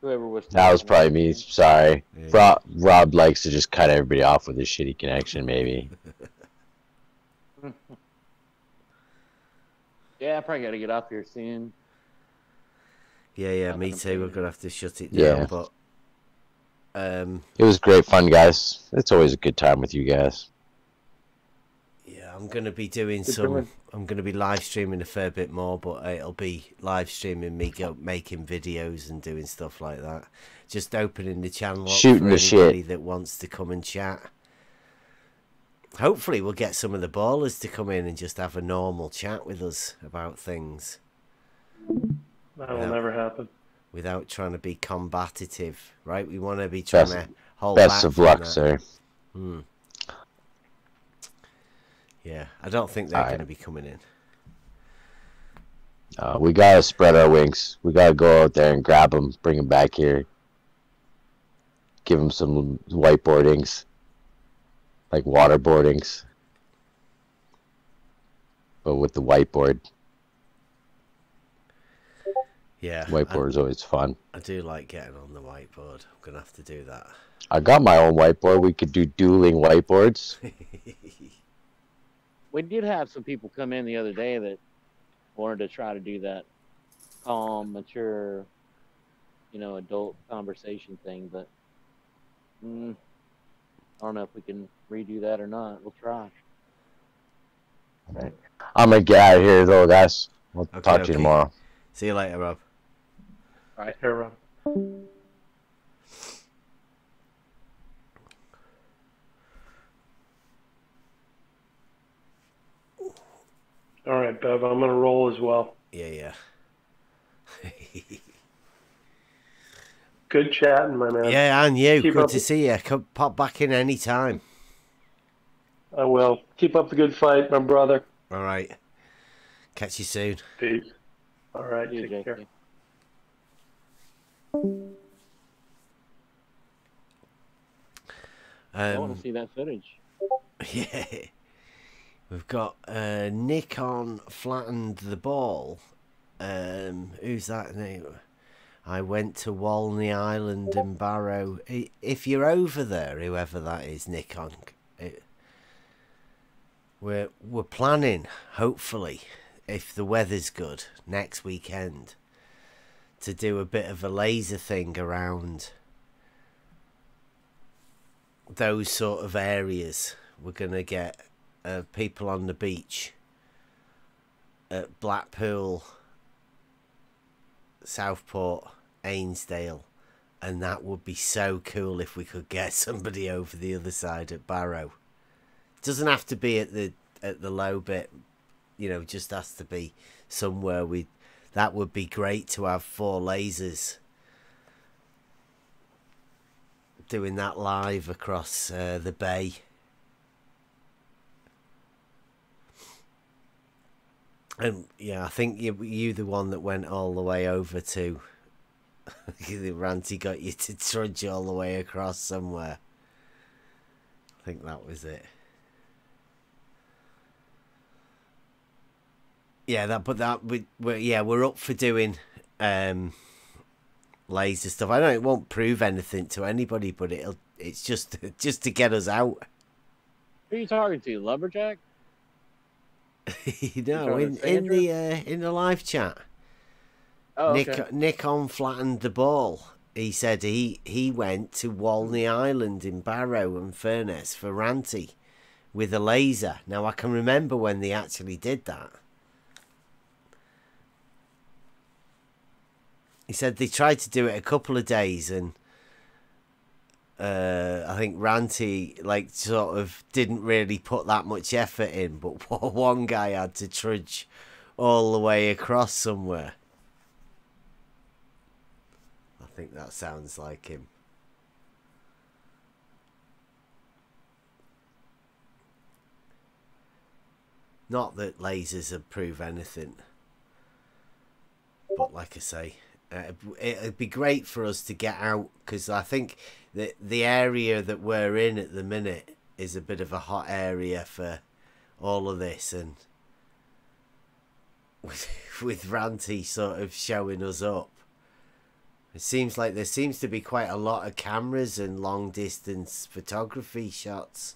whoever was?
That was probably me. Sorry. Yeah. Rob likes to just cut everybody off with his shitty connection, maybe.
Yeah, I probably got to get off here soon.
Yeah, me too. We're gonna have to shut it down. Yeah. But
it was great fun, guys. It's always a good time with you guys.
Yeah, I'm gonna be doing I'm gonna be live streaming a fair bit more, but it'll be live streaming me making videos and doing stuff like that. Just opening the channel up
shooting
for
the
anybody
shit
that wants to come and chat. Hopefully, we'll get some of the ballers to come in and just have a normal chat with us about things.
That will never happen.
Without trying to be combative, right? We want to be trying to hold
best
back
of luck,
that.
sir.
Yeah, I don't think they're going to be coming in.
We got to spread our wings. We got to go out there and grab them, bring them back here. Give them some whiteboardings. Like waterboardings. But with the whiteboard.
Yeah.
Whiteboard is always fun.
I do like getting on the whiteboard. I'm going to have to do that.
I got my own whiteboard. We could do dueling whiteboards.
We did have some people come in the other day that wanted to try to do that calm, mature, adult conversation thing, but I don't know if we can redo that or not. We'll try.
All right. I'm going to get out of here, though, guys. We'll talk to you tomorrow.
See you later, Rob.
All right, here, Rob. All right, Bev, I'm going to roll as well.
Yeah.
Good chatting, my man.
Yeah, and you. Good to see you. Come pop back in any time.
I will. Keep up the good fight, my brother.
All right. Catch you soon.
Peace. All right, take care.
I want to see that footage.
Yeah. We've got Nikon flattened the ball. Who's that name? I went to Walney Island and Barrow. If you're over there, whoever that is, Nikon, we're planning, hopefully, if the weather's good, next weekend to do a bit of a laser thing around those sort of areas. We're going to get people on the beach at Blackpool, Southport, Ainsdale, and that would be so cool if we could get somebody over the other side at Barrow. Doesn't have to be at the low bit, you know, just has to be somewhere that would be great to have 4 lasers doing that live across the bay. And yeah, I think you the one that went all the way over to Ranty got you to trudge all the way across somewhere. I think that was it. Yeah, we're up for doing laser stuff. I know it won't prove anything to anybody, but it's just to get us out.
Who are you talking to, Lumberjack?
No, in the live chat.
Oh, okay.
Nick on flattened the ball. He said he went to Walney Island in Barrow and Furness for Ranty with a laser. Now I can remember when they actually did that. He said they tried to do it a couple of days, and I think Ranty sort of didn't really put that much effort in, but one guy had to trudge all the way across somewhere. I think that sounds like him. Not that lasers would prove anything, but like I say, it'd be great for us to get out, because I think that the area that we're in at the minute is a bit of a hot area for all of this, and with Ranty sort of showing us up, it seems like there seems to be quite a lot of cameras and long distance photography shots.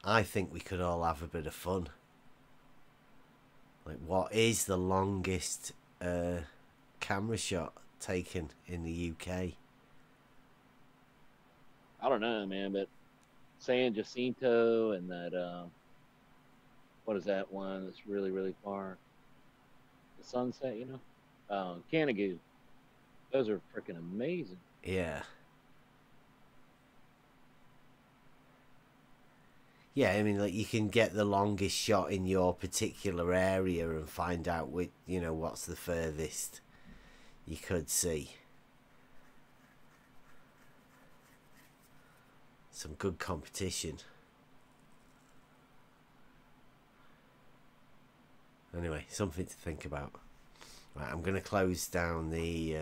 I think we could all have a bit of fun. Like, what is the longest camera shot taken in the UK?
I don't know, man, but San Jacinto and that, what is that one that's really, really far? The sunset, you know? Canigoo. Those are freaking amazing.
Yeah. Yeah, I mean, like, you can get the longest shot in your particular area and find out what's the furthest you could see. Some good competition. Anyway, something to think about. Right, I'm going to close down the